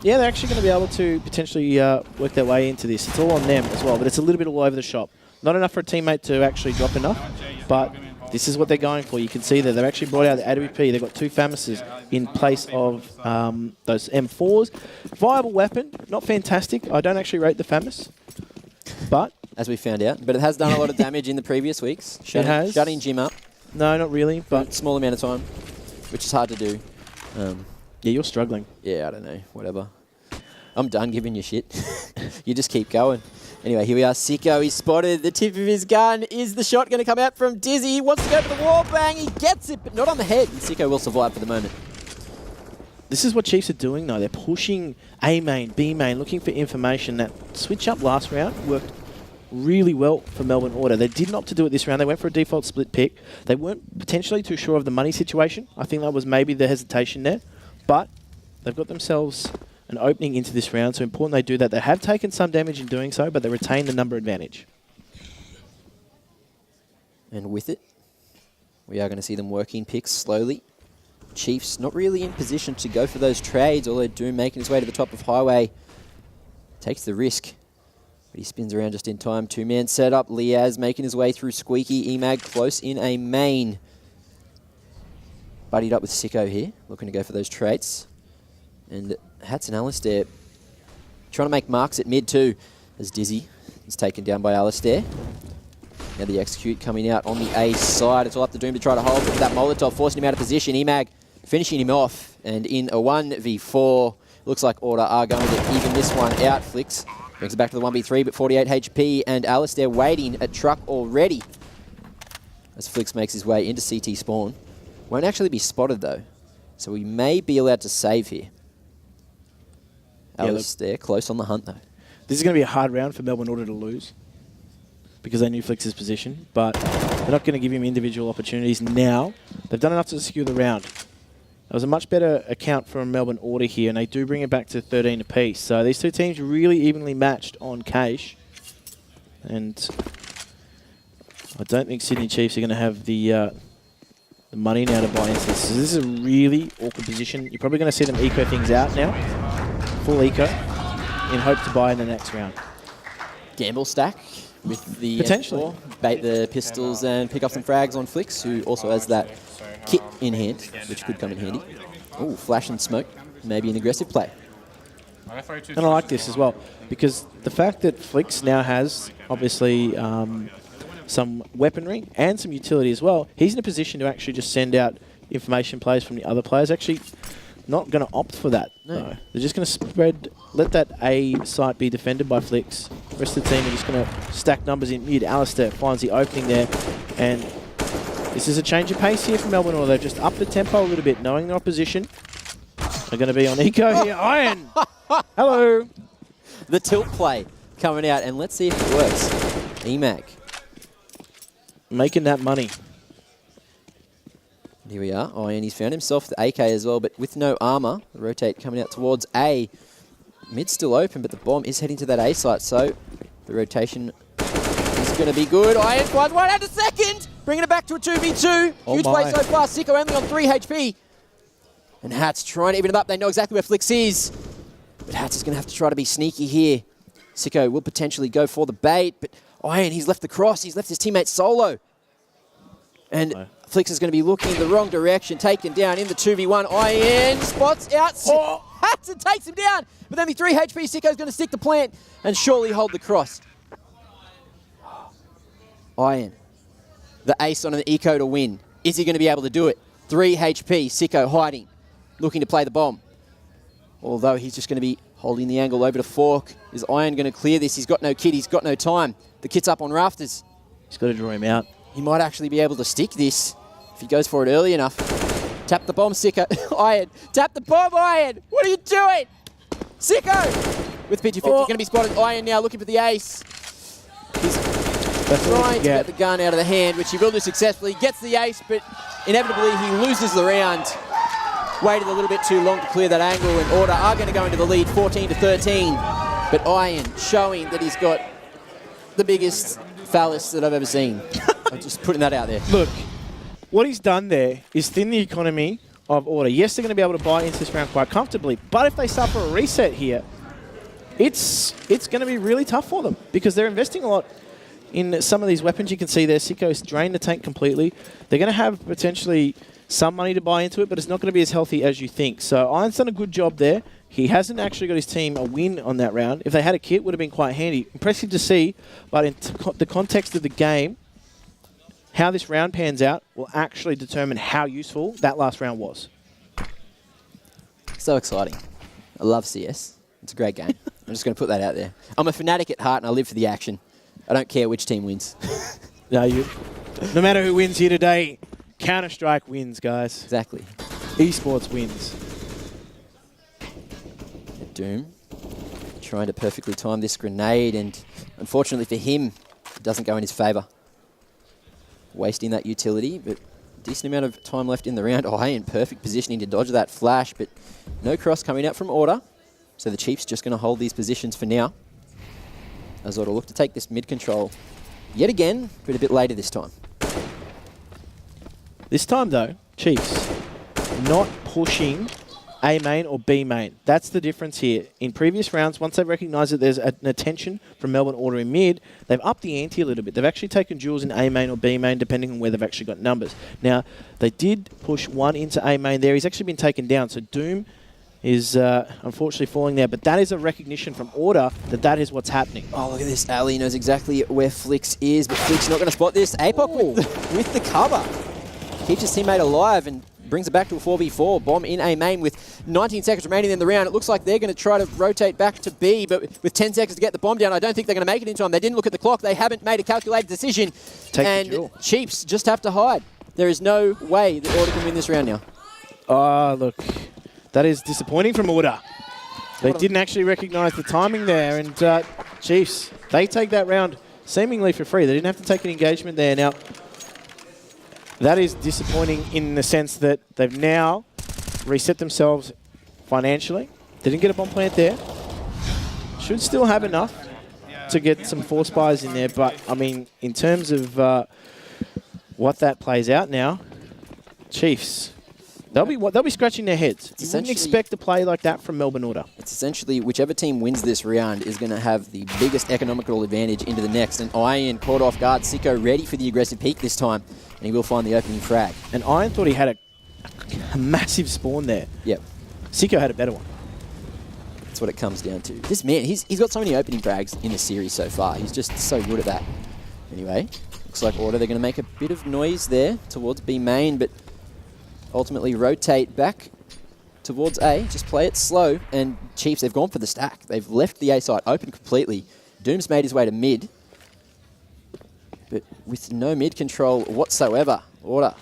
yeah, they're actually going to be able to potentially work their way into this. It's all on them as well, but it's a little bit all over the shop. Not enough for a teammate to actually drop enough, but this is what they're going for. You can see that they've actually brought out the AWP. They've got 2 FAMASes in place of those M4s. Viable weapon, not fantastic. I don't actually rate the FAMAS, but as we found out, but it has done a lot of damage in the previous weeks. Shutting Jim up. No, not really, but small amount of time, which is hard to do. Yeah, you're struggling. Yeah, I don't know. Whatever. I'm done giving you shit. You just keep going. Anyway, here we are. Sicko, he's spotted. The tip of his gun. Is the shot going to come out from Dizzy? He wants to go for the wall bang. He gets it, but not on the head. And Sicko will survive for the moment. This is what Chiefs are doing, though. They're pushing A main, B main, looking for information. That switch up last round worked really well for Melbourne Order. They didn't opt to do it this round. They went for a default split pick. They weren't potentially too sure of the money situation. I think that was maybe the hesitation there. But they've got themselves an opening into this round, so important they do that. They have taken some damage in doing so, but they retain the number advantage. And with it, we are going to see them working picks slowly. Chiefs not really in position to go for those trades, although Doom making his way to the top of Highway. Takes the risk, but he spins around just in time. Two-man setup. Liaz making his way through Squeaky. Emag close in a main. Buddied up with Sicko here, looking to go for those traits. And Hats and Alistair trying to make marks at mid too, as Dizzy is taken down by Alistair. Now the execute coming out on the A side. It's all up to Doom to try to hold, but with that Molotov forcing him out of position. Emag finishing him off, and in a 1v4, looks like Order are going to even this one out. Flicks brings it back to the 1v3, but 48 HP, and Alistair waiting at truck already as Flicks makes his way into CT spawn. Won't actually be spotted though, so we may be allowed to save here. Alistair close on the hunt though. This is going to be a hard round for Melbourne Order to lose because they knew Flick's position, but they're not going to give him individual opportunities now. They've done enough to secure the round. That was a much better account from Melbourne Order here, and they do bring it back to 13 apiece. So these two teams really evenly matched on cash, and I don't think Sydney Chiefs are going to have the money now to buy into this. So this is a really awkward position. You're probably going to see them eco things out now, full eco, in hope to buy in the next round. Gamble stack with the potentially S4, bait the pistols and pick up some frags on Flicks, who also has that kit in hand, which could come in handy. Oh, flash and smoke, maybe an aggressive play. And I like this as well, because the fact that Flicks now has, obviously, some weaponry and some utility as well, he's in a position to actually just send out information plays from the other players. Actually, not going to opt for that. No. They're just going to spread, let that A site be defended by Flicks. The rest of the team are just going to stack numbers in mid. Alistair finds the opening there, and this is a change of pace here for Melbourne Order. They've just upped the tempo a little bit, knowing their opposition. They're going to be on eco here. Iron! Hello! The tilt play coming out, and let's see if it works. Emag. Making that money. Here we are. Oh, and he's found himself the AK as well, but with no armor. The rotate coming out towards A. Mid's still open, but the bomb is heading to that A site, so the rotation is going to be good. Iron finds one out a second! Bringing it back to a 2v2. Huge play so far. Sicko only on 3 HP. And Hats trying to even it up. They know exactly where Flicks is. But Hats is going to have to try to be sneaky here. Sicko will potentially go for the bait, but Iron, he's left the cross. He's left his teammate solo. And Flicks is going to be looking in the wrong direction. Taken down in the 2v1. Iron spots out. Hats and takes him down. With only 3 HP, Sicko's going to stick the plant and surely hold the cross. Iron. The ace on an eco to win. Is he going to be able to do it? 3 HP, Sicko hiding, looking to play the bomb. Although he's just going to be holding the angle over to Fork. Is Iron going to clear this? He's got no kit, he's got no time. The kit's up on rafters. He's got to draw him out. He might actually be able to stick this if he goes for it early enough. Tap the bomb, Sicko. Iron. Tap the bomb, Iron. What are you doing? Sicko! With PG-50 going to be spotted. Iron now looking for the ace. He's trying to get the gun out of the hand, which he will do successfully. Gets the ace, but inevitably he loses the round. Waited a little bit too long to clear that angle, and Order are going to go into the lead 14-13. But Iron showing that he's got the biggest phallus that I've ever seen. I'm just putting that out there. Look, what he's done there is thin the economy of Order. Yes, they're going to be able to buy into this round quite comfortably, but if they suffer a reset here, it's going to be really tough for them because they're investing a lot in some of these weapons. You can see there, Sicko's drained the tank completely. They're going to have potentially some money to buy into it, but it's not going to be as healthy as you think. So Iron's done a good job there. He hasn't actually got his team a win on that round. If they had a kit, it would have been quite handy. Impressive to see, but in the context of the game, how this round pans out will actually determine how useful that last round was. So exciting. I love CS. It's a great game. I'm just going to put that out there. I'm a fanatic at heart and I live for the action. I don't care which team wins. No matter who wins here today, Counter-Strike wins, guys. Exactly. Esports wins. Doom trying to perfectly time this grenade, and unfortunately for him, it doesn't go in his favour. Wasting that utility, but decent amount of time left in the round. Oh, in perfect positioning to dodge that flash, but no cross coming out from Order. So the Chiefs just going to hold these positions for now. As Order look to take this mid control yet again, but a bit later this time. This time, though, Chiefs not pushing A main or B main. That's the difference here. In previous rounds, once they've recognised that there's an attention from Melbourne Order in mid, they've upped the ante a little bit. They've actually taken duels in A main or B main, depending on where they've actually got numbers. Now, they did push one into A main there. He's actually been taken down, so Doom is unfortunately falling there, but that is a recognition from Order that that is what's happening. Oh, look at this. Ali knows exactly where Flix is, but Flix not going to spot this. APOC with the cover. Keeps his teammate alive and brings it back to a 4v4. Bomb in A main with 19 seconds remaining in the round. It looks like they're going to try to rotate back to B, but with 10 seconds to get the bomb down, I don't think they're going to make it in time. They didn't look at the clock. They haven't made a calculated decision. And Chiefs just have to hide. There is no way that Order can win this round now. Oh, look. That is disappointing from Order. They didn't actually recognise the timing there, and Chiefs, they take that round seemingly for free. They didn't have to take an engagement there. Now, that is disappointing in the sense that they've now reset themselves financially. They didn't get a bomb plant there. Should still have enough to get some force buys in there, but, I mean, in terms of what that plays out now, Chiefs, they'll be scratching their heads. You wouldn't expect a play like that from Melbourne Order. It's essentially whichever team wins this round is going to have the biggest economical advantage into the next. And Iron caught off guard. Sicko ready for the aggressive peak this time. And he will find the opening frag. And Iron thought he had a massive spawn there. Yep. Sicko had a better one. That's what it comes down to. This man, he's got so many opening frags in the series so far. He's just so good at that. Anyway, looks like Order, they're going to make a bit of noise there towards B main, but ultimately rotate back towards A. Just play it slow. And Chiefs, they've gone for the stack. They've left the A site open completely. Doom's made his way to mid. But with no mid control whatsoever, Order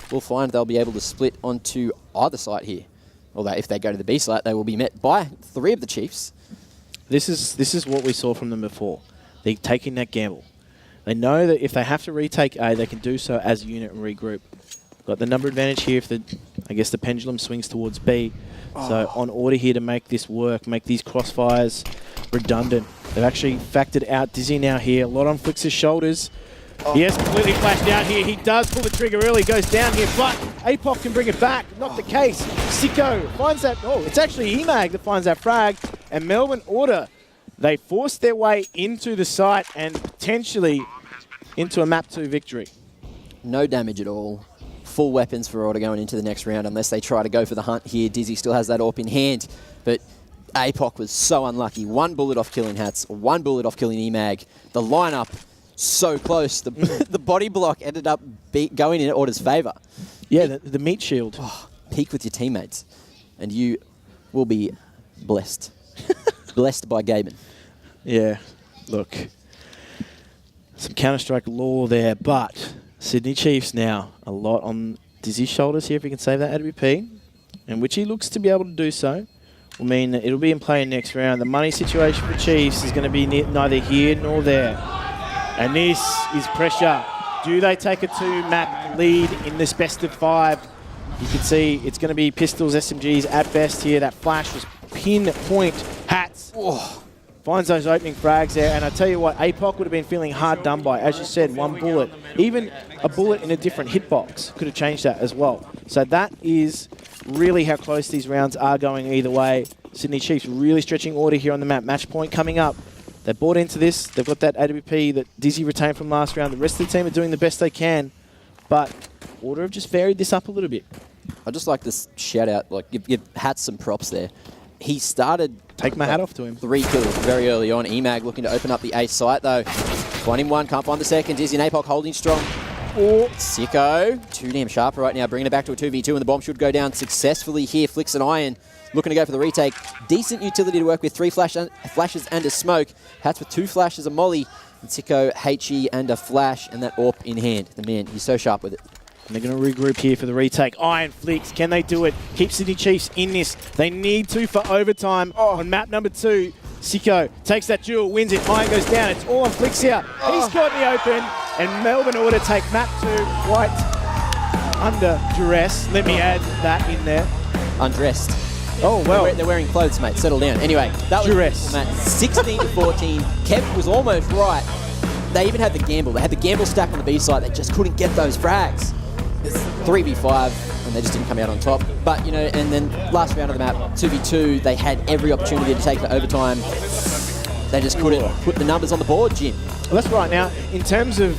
will find they'll be able to split onto either side here. Although if they go to the B site, they will be met by 3 of the Chiefs. This is what we saw from them before. They're taking that gamble. They know that if they have to retake A, they can do so as a unit and regroup. Got the number advantage here if the pendulum swings towards B. So on Order here to make this work, make these crossfires redundant. They've actually factored out Dizzy now here. A lot on Flix's shoulders. He has completely flashed out here. He does pull the trigger early, goes down here, but APOC can bring it back. Not the case. Sicko finds that. Oh, it's actually EMAG that finds that frag. And Melbourne Order, they forced their way into the site and potentially into a map 2 victory. No damage at all. Full weapons for Order going into the next round unless they try to go for the hunt here. Dizzy still has that AWP in hand, but APOC was so unlucky. 1 bullet off killing Hats, 1 bullet off killing EMAG. The lineup so close. The body block ended up going in Order's favour. Yeah, the meat shield. Oh, peak with your teammates, and you will be blessed. Blessed by Gaben. Yeah, look. Some Counter-Strike lore there, but Sydney Chiefs now a lot on Dizzy's shoulders here if he can save that AWP, and which he looks to be able to do so. Will mean that it'll be in play next round. The money situation for Chiefs is going to be neither here nor there. And this is pressure. Do they take a 2-map lead in this best of 5? You can see it's going to be pistols, SMGs at best here. That flash was pinpoint. Hats. Oh. Finds those opening frags there. And I tell you what, APOC would have been feeling hard done by. As you said, 1 bullet. Even a bullet in a different hitbox could have changed that as well. So that is really how close these rounds are going either way. Sydney Chiefs really stretching Order here on the map. Match point coming up. They bought into this. They've got that AWP that Dizzy retained from last round. The rest of the team are doing the best they can. But Order have just varied this up a little bit. I just like this shout out, like give Hats some props there. He started... Take my hat off to him. 3 kills very early on. EMAG looking to open up the A site though. Finding 1, can't find the second. Dizzy and APOC holding strong. Sicko, too damn sharp right now, bringing it back to a 2v2, and the bomb should go down successfully here. Flicks an iron, looking to go for the retake. Decent utility to work with, 3 flashes and a smoke. Hats with 2 flashes, a molly, and Sicko, HE, and a flash, and that AWP in hand. The man, he's so sharp with it. And they're going to regroup here for the retake. Iron Flicks, can they do it? Keep Sydney Chiefs in this. They need to for overtime on map number 2. Sicko takes that duel, wins it. Iron goes down. It's all on Flicks here. He's caught in the open. And Melbourne Order take map 2 quite under duress. Let me add that in there. Undressed. Oh, well. They're wearing clothes, mate. Settle down. Anyway, that was duress. 16-14. Kev was almost right. They even had the gamble. They had the gamble stack on the B side. They just couldn't get those frags. It's 3v5, and they just didn't come out on top. But, you know, and then last round of the map, 2v2, they had every opportunity to take the overtime. They just couldn't put the numbers on the board, Jim. Well, that's right. Now, in terms of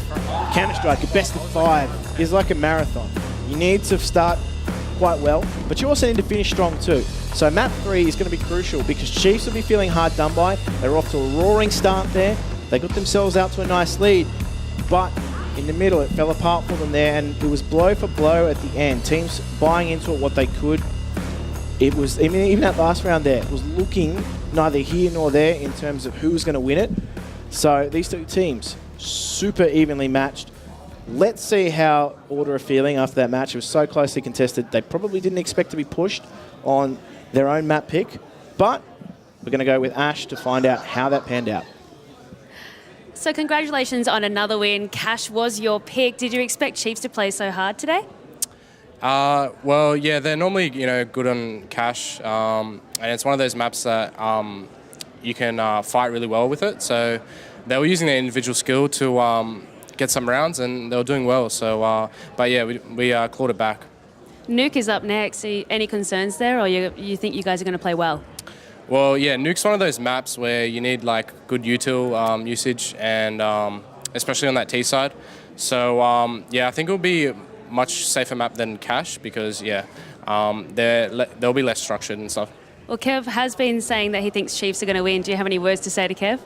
Counter-Strike, a best of 5 is like a marathon. You need to start quite well, but you also need to finish strong too. So map 3 is going to be crucial because Chiefs will be feeling hard done by. They're off to a roaring start there. They got themselves out to a nice lead, but in the middle it fell apart for them there, and it was blow for blow at the end. Teams buying into it what they could. It was, I mean, even that last round there, it was looking neither here nor there in terms of who was going to win it. So these 2 teams, super evenly matched. Let's see how Order are feeling after that match. It was so closely contested. They probably didn't expect to be pushed on their own map pick, but we're going to go with Ash to find out how that panned out. So congratulations on another win. Cash was your pick. Did you expect Chiefs to play so hard today? Well, yeah, they're normally, you know, good on Cash, and it's one of those maps that you can fight really well with it. So they were using their individual skill to get some rounds, and they were doing well. So, but yeah, we clawed it back. Nuke is up next. Any concerns there, or you think you guys are going to play well? Well, yeah, Nuke's one of those maps where you need like good util usage, and especially on that T side. So yeah, I think it'll be a much safer map than Cash because yeah, they'll be less structured and stuff. Well, Kev has been saying that he thinks Chiefs are going to win. Do you have any words to say to Kev?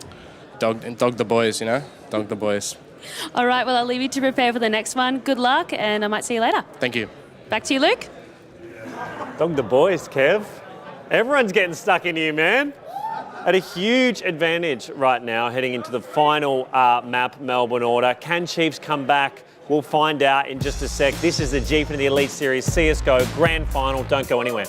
Dog the boys, you know, dog the boys. All right, well, I'll leave you to prepare for the next one. Good luck, and I might see you later. Thank you. Back to you, Luke. Dog the boys, Kev. Everyone's getting stuck into you, man. At a huge advantage right now, heading into the final map, Melbourne Order. Can Chiefs come back? We'll find out in just a sec. This is the Gfinity Elite Series CSGO Grand Final. Don't go anywhere.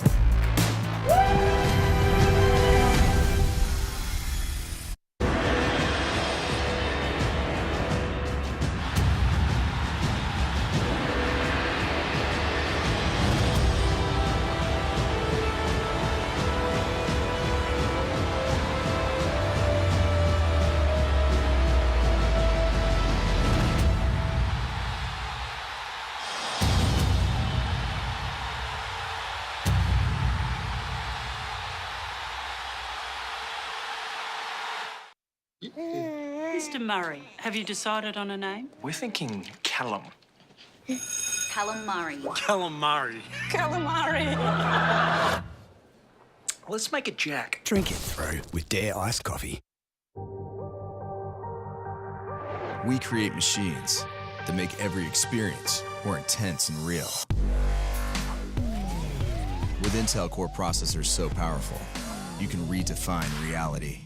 Mr. Murray, have you decided on a name? We're thinking Callum. Calamari. Calamari. Calamari. Let's make it Jack. Drink it through with Dare iced coffee. We create machines that make every experience more intense and real. With Intel Core processors so powerful, you can redefine reality.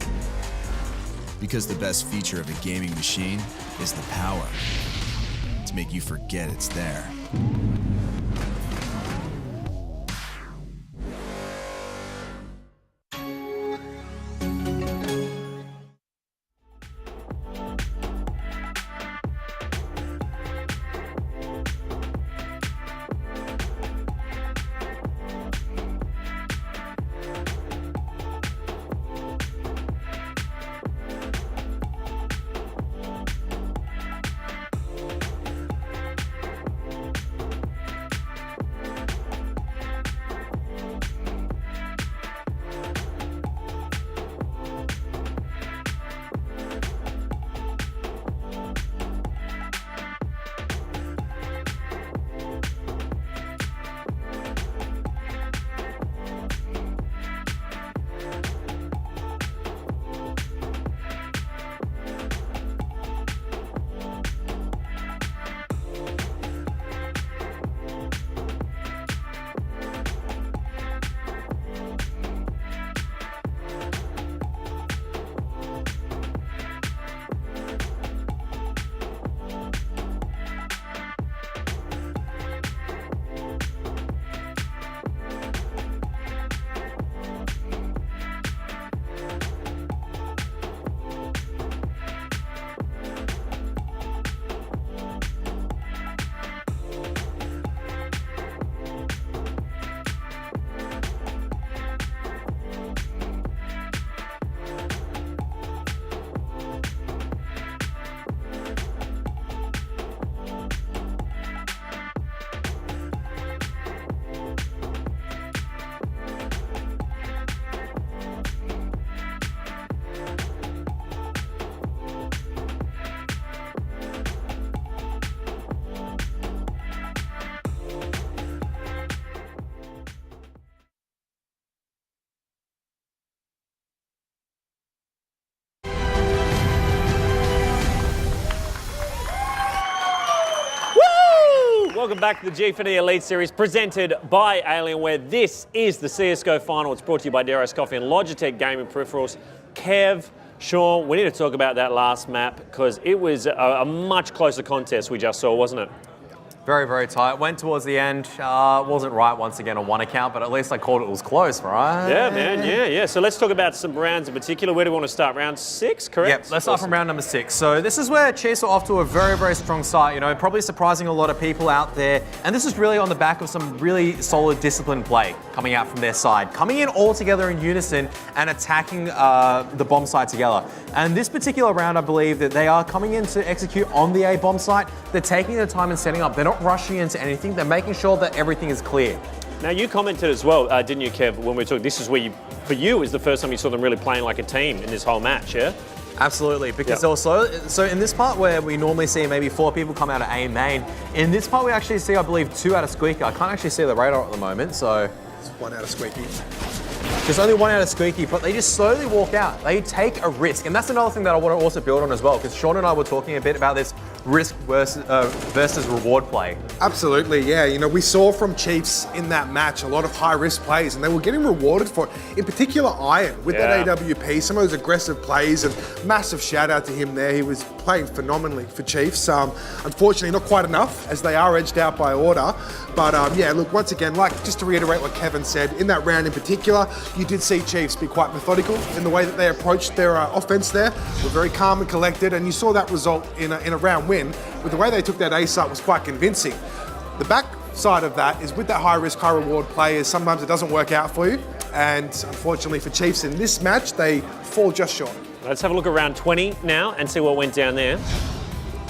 Because the best feature of a gaming machine is the power to make you forget it's there. welcome back to the Gfinity Elite Series presented by Alienware. This is the CSGO final. It's brought to you by Dare Ice Coffee and Logitech Gaming Peripherals. Kev, Sean, we need to talk about that last map because it was a much closer contest we just saw, wasn't it? Very, very tight. Went towards the end. Wasn't right once again on one account, but at least I called it was close, right? Yeah, man. Yeah. So let's talk about some rounds in particular. Where do we want to start? Round 6, correct? Yep, let's start from round number 6. So this is where Chiefs are off to a very, very strong start. You know, probably surprising a lot of people out there. And this is really on the back of some really solid disciplined play coming out from their side. Coming in all together in unison and attacking the bomb site together. And this particular round, I believe that they are coming in to execute on the A bomb site. They're taking their time and setting up. They're not rushing into anything. They're making sure that everything is clear. Now, you commented as well, didn't you, Kev, when we were talking, this is where for you, is the first time you saw them really playing like a team in this whole match, yeah? Absolutely, because also, so in this part where we normally see maybe 4 people come out of A main, in this part we actually see, I believe, 2 out of Squeaker. I can't actually see the radar at the moment, so... It's 1 out of Squeaky. There's only 1 out of Squeaky, but they just slowly walk out. They take a risk, and that's another thing that I want to also build on as well, because Sean and I were talking a bit about this risk versus reward play. Absolutely, yeah. You know, we saw from Chiefs in that match a lot of high-risk plays, and they were getting rewarded for it. In particular, Iron, with that AWP, some of those aggressive plays, and massive shout-out to him there. He was playing phenomenally for Chiefs. Unfortunately, not quite enough, as they are edged out by Order. But yeah, look, once again, just to reiterate what Kevin said, in that round in particular, you did see Chiefs be quite methodical in the way that they approached their offense there. Were very calm and collected, and you saw that result in a round win. With the way they took that A site was quite convincing. The back side of that is with that high risk, high reward players, sometimes it doesn't work out for you. And unfortunately for Chiefs in this match, they fall just short. Let's have a look at round 20 now and see what went down there.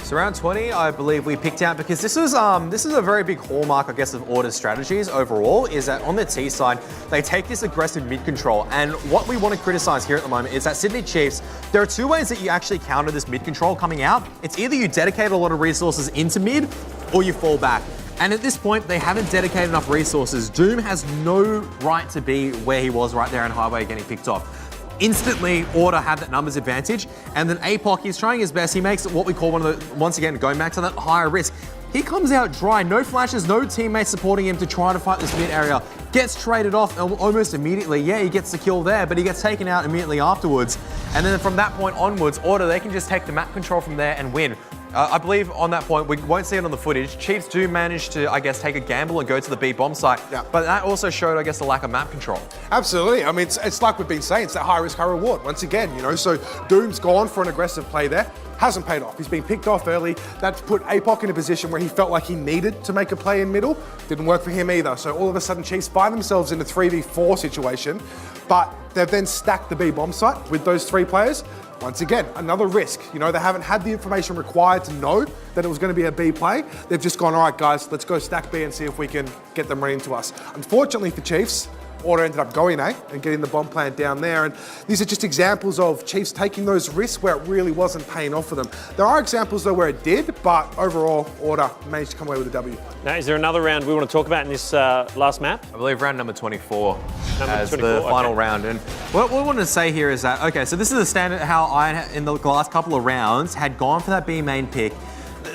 So round 20, I believe we picked out, because this is a very big hallmark, I guess, of Order's strategies overall, is that on the T side, they take this aggressive mid control. And what we want to criticize here at the moment is that Sydney Chiefs, there are 2 ways that you actually counter this mid control coming out. It's either you dedicate a lot of resources into mid, or you fall back. And at this point, they haven't dedicated enough resources. Doom has no right to be where he was right there in Highway getting picked off. Instantly, Order had that numbers advantage, and then APOC, he's trying his best. He makes what we call once again, going back to that higher risk. He comes out dry, no flashes, no teammates supporting him to try to fight this mid area. Gets traded off almost immediately. Yeah, he gets the kill there, but he gets taken out immediately afterwards. And then from that point onwards, Order, they can just take the map control from there and win. I believe on that point, we won't see it on the footage. Chiefs do manage to, I guess, take a gamble and go to the B bomb site, but that also showed, I guess, the lack of map control. Absolutely. I mean, it's like we've been saying, it's that high risk, high reward. Once again, you know, so Doom's gone for an aggressive play there. Hasn't paid off. He's been picked off early. That's put APOC in a position where he felt like he needed to make a play in middle. Didn't work for him either. So all of a sudden, Chiefs find themselves in a 3v4 situation, but they've then stacked the B bomb site with those 3 players. Once again, another risk. You know, they haven't had the information required to know that it was going to be a B play. They've just gone, all right, guys, let's go stack B and see if we can get them running to us. Unfortunately for Chiefs, Order ended up going A and getting the bomb plant down there. And these are just examples of Chiefs taking those risks where it really wasn't paying off for them. There are examples, though, where it did, but overall, Order managed to come away with a W. Now, is there another round we want to talk about in this last map? I believe round number 24 as the final round. And what we wanted to say here is that, okay, so this is the standard how Iron in the last couple of rounds had gone for that B main pick.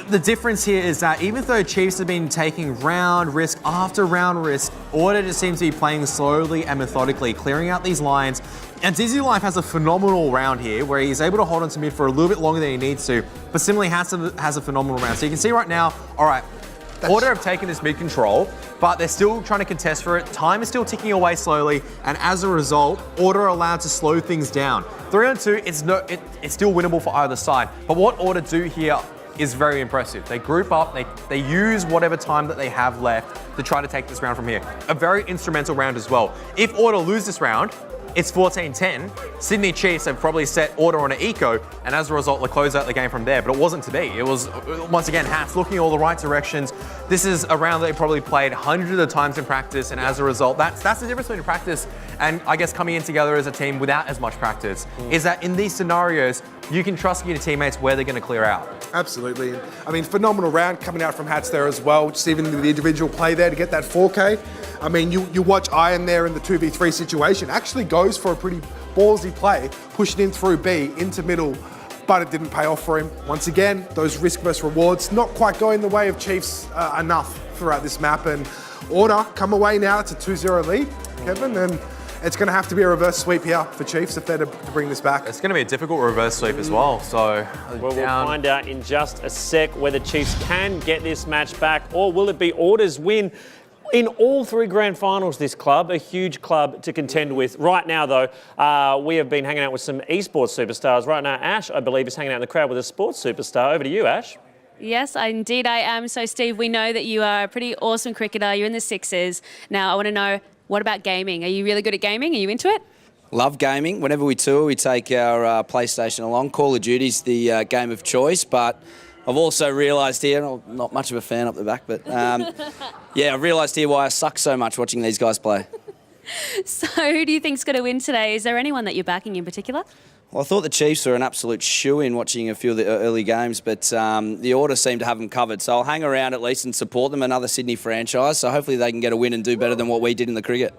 The difference here is that even though Chiefs have been taking round risk after round risk, Order just seems to be playing slowly and methodically, clearing out these lines. And Dizzy Life has a phenomenal round here where he's able to hold on to mid for a little bit longer than he needs to, but similarly has a phenomenal round. So you can see right now, all right, Order have taken this mid control, but they're still trying to contest for it. Time is still ticking away slowly, and as a result, Order are allowed to slow things down. 3-on-2, it's still winnable for either side. But what Order do here is very impressive. They group up, they use whatever time that they have left to try to take this round from here. A very instrumental round as well. If Order lose this round, it's 14-10. Sydney Chiefs have probably set Order on an eco, and as a result, they close out the game from there. But it wasn't to be. It was, once again, Hats looking all the right directions. This is a round that they probably played hundreds of times in practice, and as a result, that's the difference between practice and, I guess, coming in together as a team without as much practice, is that in these scenarios, you can trust your teammates where they're going to clear out. Absolutely. I mean, phenomenal round coming out from Hats there as well. Just even the individual play there to get that 4K. I mean, you watch Iron there in the 2v3 situation. Actually goes for a pretty ballsy play, pushing in through B, into middle, but it didn't pay off for him. Once again, those risk versus rewards not quite going the way of Chiefs enough throughout this map, and Order come away now. It's a 2-0 lead, Kevin, and it's going to have to be a reverse sweep here for Chiefs if they're to bring this back. It's going to be a difficult reverse sweep as well, so... Well, we'll find out in just a sec whether Chiefs can get this match back, or will it be Order's win in all 3 grand finals, this club, a huge club to contend with. Right now, though, we have been hanging out with some esports superstars. Right now, Ash, I believe, is hanging out in the crowd with a sports superstar. Over to you, Ash. Yes, indeed I am. So, Steve, we know that you are a pretty awesome cricketer. You're in the Sixers. Now, I want to know, what about gaming? Are you really good at gaming? Are you into it? Love gaming. Whenever we tour, we take our PlayStation along. Call of Duty's the game of choice, but I've also realised here, I'm not much of a fan up the back, but yeah, I've realised here why I suck so much watching these guys play. So who do you think's going to win today? Is there anyone that you're backing in particular? Well, I thought the Chiefs were an absolute shoo-in watching a few of the early games, but the Order seem to have them covered. So I'll hang around at least and support them, another Sydney franchise. So hopefully they can get a win and do better than what we did in the cricket.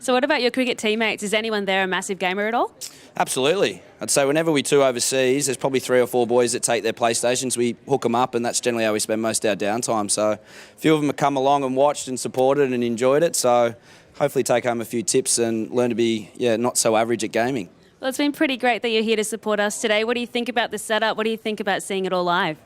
So what about your cricket teammates? Is anyone there a massive gamer at all? Absolutely. I'd say whenever we tour overseas, there's probably 3 or 4 boys that take their PlayStations. We hook them up, and that's generally how we spend most of our downtime. So a few of them have come along and watched and supported and enjoyed it. So hopefully take home a few tips and learn to be not so average at gaming. Well, it's been pretty great that you're here to support us today. What do you think about the setup? What do you think about seeing it all live?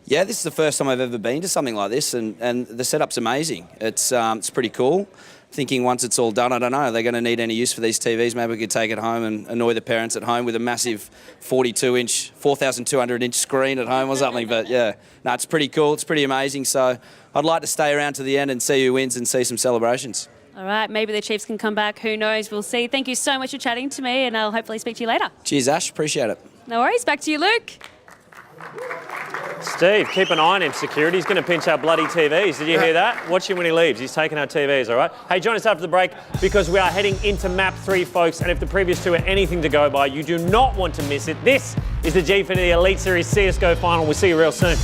Yeah, this is the first time I've ever been to something like this, and the setup's amazing. It's pretty cool. Thinking once it's all done, I don't know, are they going to need any use for these TVs? Maybe we could take it home and annoy the parents at home with a massive 42-inch, 4,200-inch screen at home or something. But yeah, no, it's pretty cool. It's pretty amazing. So I'd like to stay around to the end and see who wins and see some celebrations. All right, maybe the Chiefs can come back. Who knows? We'll see. Thank you so much for chatting to me, and I'll hopefully speak to you later. Cheers, Ash. Appreciate it. No worries. Back to you, Luke. Steve, keep an eye on him. Security's going to pinch our bloody TVs. Did you hear that? Watch him when he leaves. He's taking our TVs, all right? Hey, join us after the break because we are heading into Map 3, folks. And if the previous 2 are anything to go by, you do not want to miss it. This is the Gfinity Elite Series CSGO Final. We'll see you real soon.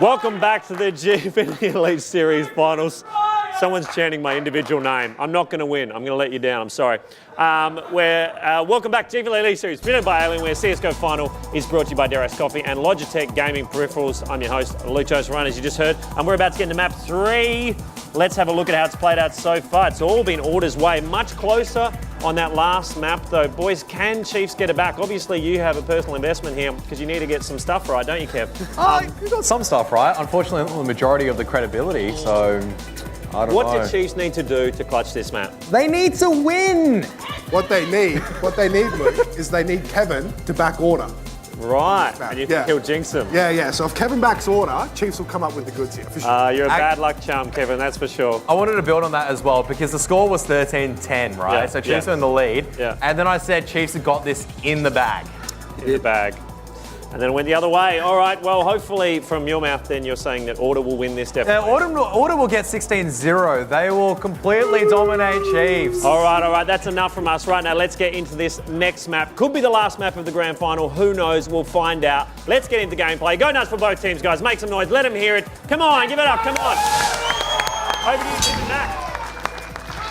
Welcome back to the Gfinity Elite Series Finals. Someone's chanting my individual name. I'm not going to win. I'm going to let you down. I'm sorry. Welcome back to Gfinity Elite Series, presented by Alienware. CSGO Final is brought to you by Dare Ice Coffee and Logitech Gaming Peripherals. I'm your host, Luke Ryan, as you just heard. And we're about to get into map 3. Let's have a look at how it's played out so far. It's all been Order's way. Much closer on that last map, though. Boys, can Chiefs get it back? Obviously, you have a personal investment here because you need to get some stuff right, don't you, Kev? We got some stuff right. Unfortunately, not the majority of the credibility, so I don't know. What do Chiefs need to do to clutch this map? They need to win! What they need, Luke, is they need Kevin to back Order. Right, and you think he'll jinx them? Yeah. So if Kevin backs Order, Chiefs will come up with the goods here, for sure. You're a bad luck charm, Kevin, that's for sure. I wanted to build on that as well because the score was 13-10, right? Yeah, So Chiefs are in the lead. Yeah. And then I said Chiefs have got this in the bag. In the bag. And then it went the other way. All right, well, hopefully from your mouth then you're saying that Order will win this definitely. Order will get 16-0. They will completely dominate Chiefs. All right, that's enough from us right now. Let's get into this next map. Could be the last map of the grand final. Who knows? We'll find out. Let's get into gameplay. Go nuts for both teams, guys. Make some noise. Let them hear it. Come on, give it up. Come on. Over to you, Tim and Mac.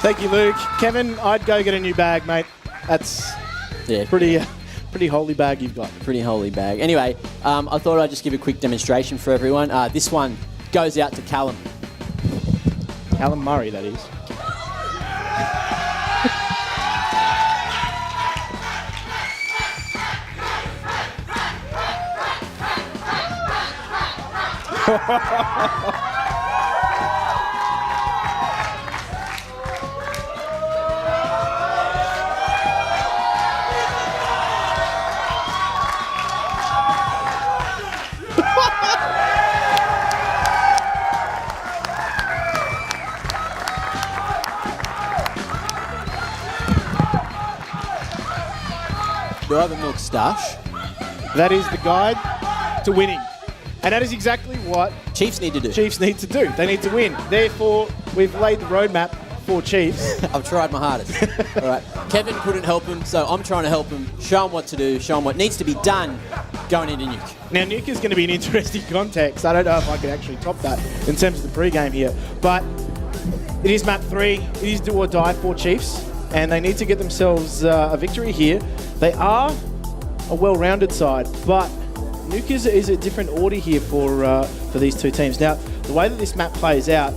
Thank you, Luke. Kevin, I'd go get a new bag, mate. That's pretty holy bag you've got. Pretty holy bag. Anyway, I thought I'd just give a quick demonstration for everyone. This one goes out to Callum. Callum Murray, that is. Driver milk stash. That is the guide to winning. And that is exactly what Chiefs need to do. Chiefs need to do. They need to win. Therefore, we've laid the roadmap for Chiefs. I've tried my hardest. All right. Kevin couldn't help him, so I'm trying to help him, show him what to do, show him what needs to be done going into Nuke. Now, Nuke is going to be an interesting context. I don't know if I can actually top that in terms of the pre-game here. But it is map 3. It is do or die for Chiefs. And they need to get themselves a victory here. They are a well-rounded side, but Nuke is a different order here for these two teams. Now, the way that this map plays out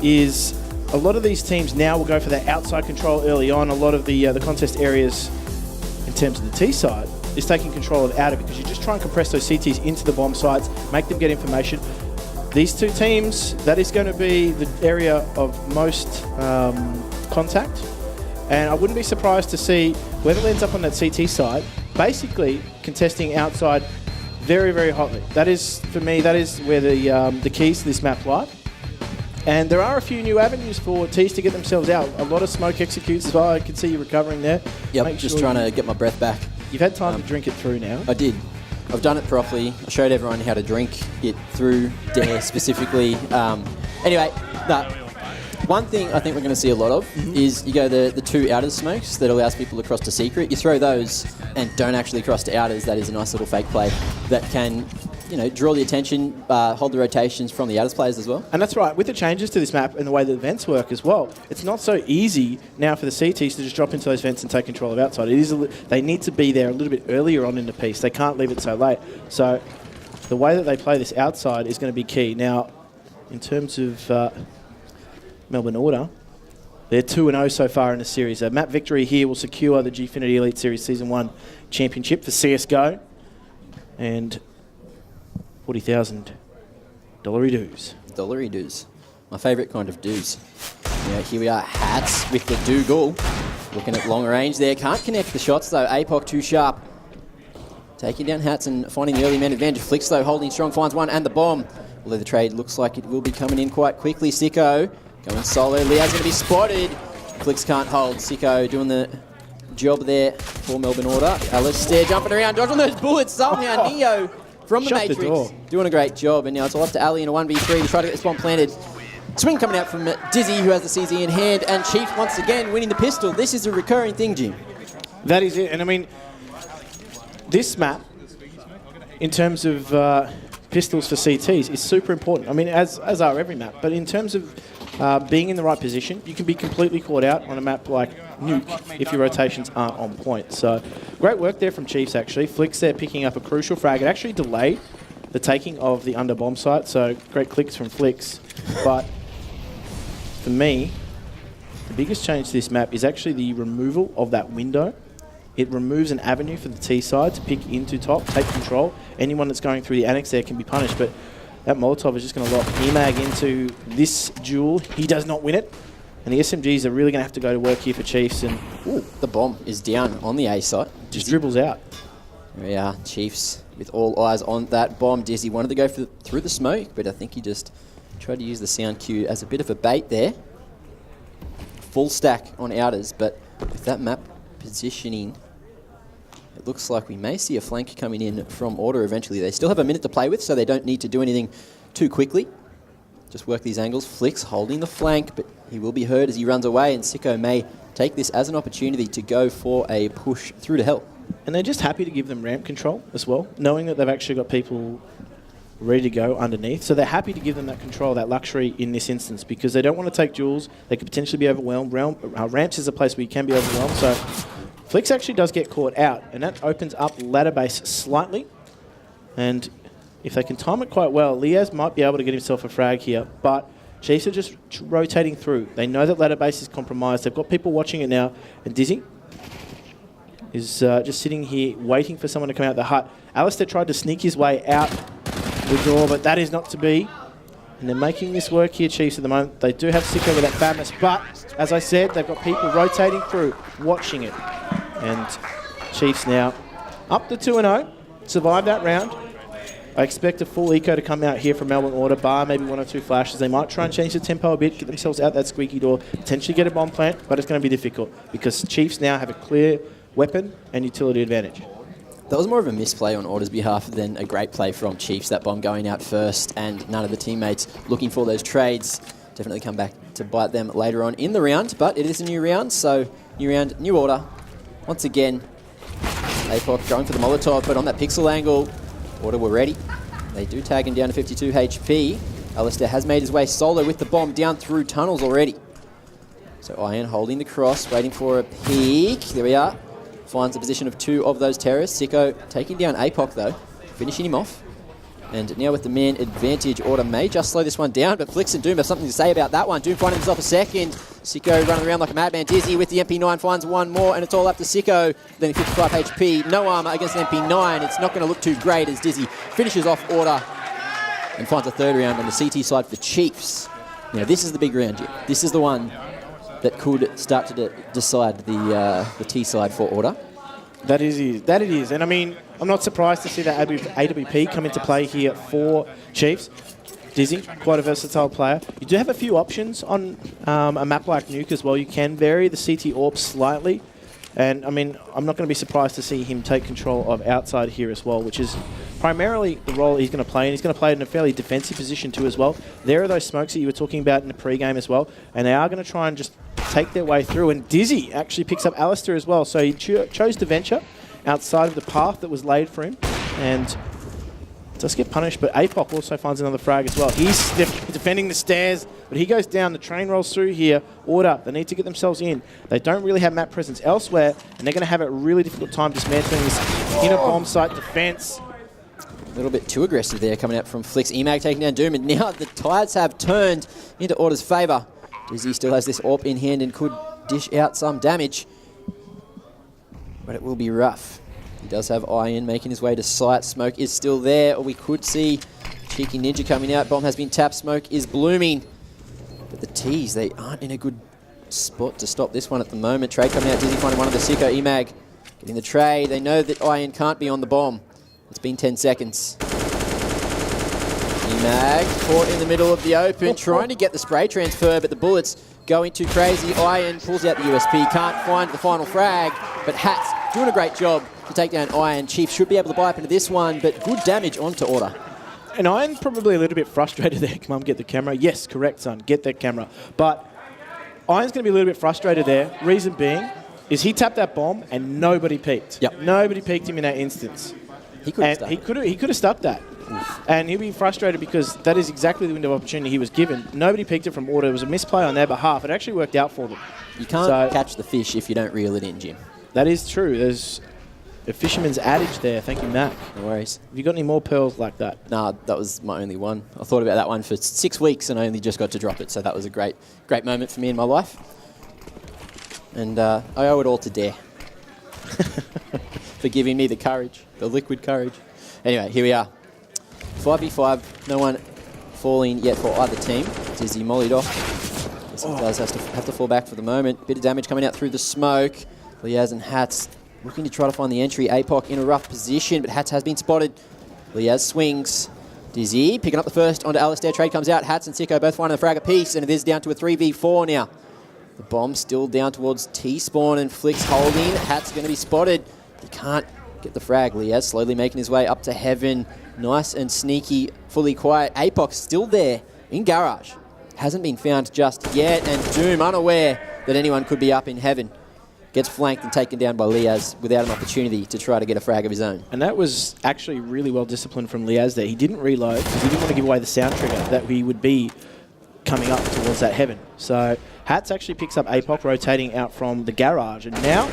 is a lot of these teams now will go for their outside control early on. A lot of the contest areas in terms of the T side is taking control of outer because you just try and compress those CTs into the bomb sites, make them get information. These two teams, that is going to be the area of most contact. And I wouldn't be surprised to see whoever ends up on that CT side basically contesting outside very, very hotly. That is, for me, that is where the keys to this map lie. And there are a few new avenues for Tees to get themselves out. A lot of smoke executes as well. I can see you recovering there. Yep, just trying to get my breath back. You've had time to drink it through now. I did. I've done it properly. I showed everyone how to drink it through Dare specifically. Anyway, one thing I think we're going to see a lot of is you go the two outer smokes that allows people to cross to secret. You throw those and don't actually cross to outers. That is a nice little fake play that can, draw the attention, hold the rotations from the outers players as well. And that's right. With the changes to this map and the way the vents work as well, it's not so easy now for the CTs to just drop into those vents and take control of outside. They need to be there a little bit earlier on in the piece. They can't leave it so late. So the way that they play this outside is going to be key. Now, in terms of Melbourne Order, they're 2-0 so far in the series. A map victory here will secure the Gfinity Elite Series Season 1 Championship for CSGO and $40,000 dues. Dollary dues. My favourite kind of dues. Yeah, here we are, Hats with the Dougal. Looking at long range there. Can't connect the shots though. APOC too sharp. Taking down Hats and finding the early man advantage. Flicks though, holding strong, finds one and the bomb. Although the trade looks like it will be coming in quite quickly. Sicko going solo. Leo's going to be spotted. Flicks can't hold. Sicko doing the job there for Melbourne Order. Alistair jumping around, dodging those bullets. Somehow Neo from the Shut the Matrix door. doing a great job. And now it's all up to Ali in a 1v3 to try to get this bomb planted. Swing coming out from Dizzy, who has the CZ in hand. And Chief once again winning the pistol. This is a recurring thing, Jim. That is it. And I mean, this map, in terms of pistols for CTs is super important. I mean, as are every map. But in terms of being in the right position, you can be completely caught out on a map like Nuke if your rotations aren't on point. So great work there from Chiefs, actually. Flicks there picking up a crucial frag. It actually delayed the taking of the under bomb site, so great clicks from Flicks. But for me, the biggest change to this map is actually the removal of that window. It removes an avenue for the T side to pick into top, take control. Anyone that's going through the annex there can be punished, but that Molotov is just going to lock EMAG into this duel. He does not win it, and the SMGs are really going to have to go to work here for Chiefs. And ooh, the bomb is down on the A site. Just dribbles out. There we are, Chiefs with all eyes on that bomb. Dizzy wanted to go through the smoke, but I think he just tried to use the sound cue as a bit of a bait there. Full stack on outers, but with that map positioning, it looks like we may see a flank coming in from Order eventually. They still have a minute to play with, so they don't need to do anything too quickly. Just work these angles. Flicks holding the flank, but he will be hurt as he runs away, and Sicko may take this as an opportunity to go for a push through to hell. And they're just happy to give them ramp control as well, knowing that they've actually got people ready to go underneath. So they're happy to give them that control, that luxury in this instance, because they don't want to take duels. They could potentially be overwhelmed. Ramps is a place where you can be overwhelmed. So Flicks actually does get caught out, and that opens up ladder base slightly. And if they can time it quite well, Liaz might be able to get himself a frag here, but Chiefs are just rotating through. They know that ladder base is compromised. They've got people watching it now, and Dizzy is just sitting here waiting for someone to come out the hut. Alistair tried to sneak his way out the door, but that is not to be. And they're making this work here, Chiefs, at the moment. They do have Sicko with that Fatness, but as I said, they've got people rotating through, watching it. And Chiefs now up to 2-0, survive that round. I expect a full eco to come out here from Melbourne Order, bar maybe one or two flashes. They might try and change the tempo a bit, get themselves out that squeaky door, potentially get a bomb plant, but it's going to be difficult because Chiefs now have a clear weapon and utility advantage. That was more of a misplay on Order's behalf than a great play from Chiefs. That bomb going out first and none of the teammates looking for those trades. Definitely come back to bite them later on in the round, but it is a new round, so new round, new Order. Once again, APOC going for the Molotov, but on that pixel angle, Order were ready. They do tag him down to 52 HP. Alistair has made his way solo with the bomb down through tunnels already. So Iron holding the cross, waiting for a peek. There we are. Finds the position of two of those terrorists. Sicko taking down APOC though, finishing him off. And now with the man advantage, Order may just slow this one down, but Flicks and Doom have something to say about that one. Doom finding himself a second. Sicko running around like a madman. Dizzy with the MP9 finds one more, and it's all up to Sicko. Then 55 HP, no armor against an MP9. It's not going to look too great as Dizzy finishes off Order and finds a third round on the CT side for Chiefs. Now this is the big round here. This is the one that could start to decide the T side for Order. That it is. And I mean, I'm not surprised to see that AWP come into play here for Chiefs. Dizzy, quite a versatile player. You do have a few options on a map like Nuke as well. You can vary the CT AWP slightly. And I mean, I'm not going to be surprised to see him take control of outside here as well, which is primarily the role he's going to play. And he's going to play it in a fairly defensive position too as well. There are those smokes that you were talking about in the pre-game as well. And they are going to try and just take their way through. And Dizzy actually picks up Alistair as well. So he chose to venture outside of the path that was laid for him. And does get punished, but APOC also finds another frag as well. He's defending the stairs, but he goes down. The train rolls through here. Order, they need to get themselves in. They don't really have map presence elsewhere, and they're going to have a really difficult time dismantling this inner bomb site defense. A little bit too aggressive there coming out from Flicks. EMAG taking down Doom, and now the tides have turned into Order's favour. Dizzy still has this AWP in hand and could dish out some damage, but it will be rough. He does have Iron making his way to site. Smoke is still there, or we could see Cheeky Ninja coming out. Bomb has been tapped. Smoke is blooming. But the T's, they aren't in a good spot to stop this one at the moment. Trade coming out. Dizzy finding one of the Sicko. EMAG getting the trade. They know that Iron can't be on the bomb. It's been 10 seconds. EMAG caught in the middle of the open, trying to get the spray transfer, but the bullets going too crazy. Iron pulls out the USP. Can't find the final frag, but Hats doing a great job to take down Iron. Chiefs should be able to buy up into this one, but good damage onto Order. And Iron's probably a little bit frustrated there. Come on, get the camera. Yes, correct, son. Get that camera. But Iron's going to be a little bit frustrated there. Reason being is he tapped that bomb and nobody peeked. Yep. Nobody peeked him in that instance. He could have stuck that. And he'll be frustrated because that is exactly the window of opportunity he was given. Nobody picked it from order. It was a misplay on their behalf. It actually worked out for them. You can't catch the fish if you don't reel it in, Jim. That is true. There's a fisherman's adage there. Thank you, Matt. No worries. Have you got any more pearls like that? Nah, that was my only one. I thought about that one for 6 weeks and I only just got to drop it. So that was a great moment for me in my life. And I owe it all to Dare for giving me the courage, the liquid courage. Anyway, here we are. 5v5, no one falling yet for either team. Dizzy mollied off. Yes, he does have to fall back for the moment. Bit of damage coming out through the smoke. Liaz and Hats looking to try to find the entry. APOC in a rough position, but Hats has been spotted. Liaz swings. Dizzy picking up the first onto Alistair. Trade comes out. Hats and Sicko both finding the frag apiece, and it is down to a 3v4 now. The bomb still down towards T-Spawn and Flicks holding. Hat's going to be spotted. He can't get the frag. Liaz slowly making his way up to heaven. Nice and sneaky, fully quiet. APOC still there in garage. Hasn't been found just yet, and Doom unaware that anyone could be up in heaven. Gets flanked and taken down by Liaz without an opportunity to try to get a frag of his own. And that was actually really well disciplined from Liaz there. He didn't reload because he didn't want to give away the sound trigger that he would be coming up towards that heaven. So Hats actually picks up APOC rotating out from the garage, and now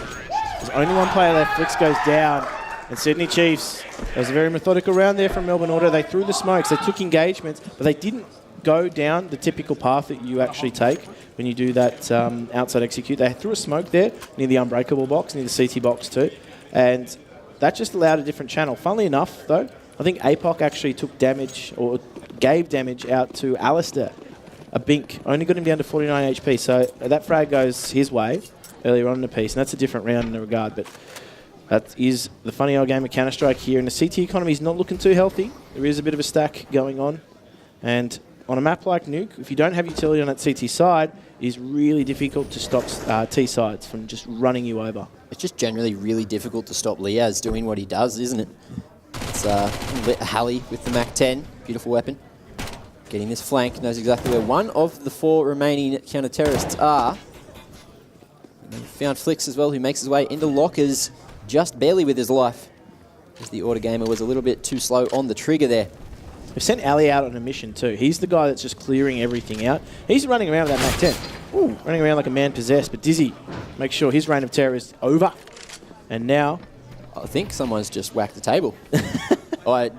there's only one player left. Flicks goes down, and Sydney Chiefs, it was a very methodical round there from Melbourne Order. They threw the smokes, they took engagements, but they didn't go down the typical path that you actually take when you do that outside execute. They threw a smoke there near the Unbreakable box, near the CT box too, and that just allowed a different channel. Funnily enough, though, I think APOC actually took damage, or gave damage out to Alistair. A bink, only got him down to 49 HP, so that frag goes his way earlier on in the piece, and that's a different round in the regard, but that is the funny old game of Counter-Strike here, and the CT economy is not looking too healthy. There is a bit of a stack going on, and on a map like Nuke, if you don't have utility on that CT side, it is really difficult to stop T-sides from just running you over. It's just generally really difficult to stop Liaz doing what he does, isn't it? It's Halley with the Mac-10, beautiful weapon. Getting this flank, knows exactly where one of the 4 remaining counter-terrorists are. And they found Flicks as well, who makes his way into lockers just barely with his life, as the Order Gamer was a little bit too slow on the trigger there. They've sent Ali out on a mission too. He's the guy that's just clearing everything out. He's running around with that Mac-10. Ooh, running around like a man possessed, but Dizzy makes sure his reign of terror is over. And now... I think someone's just whacked the table. I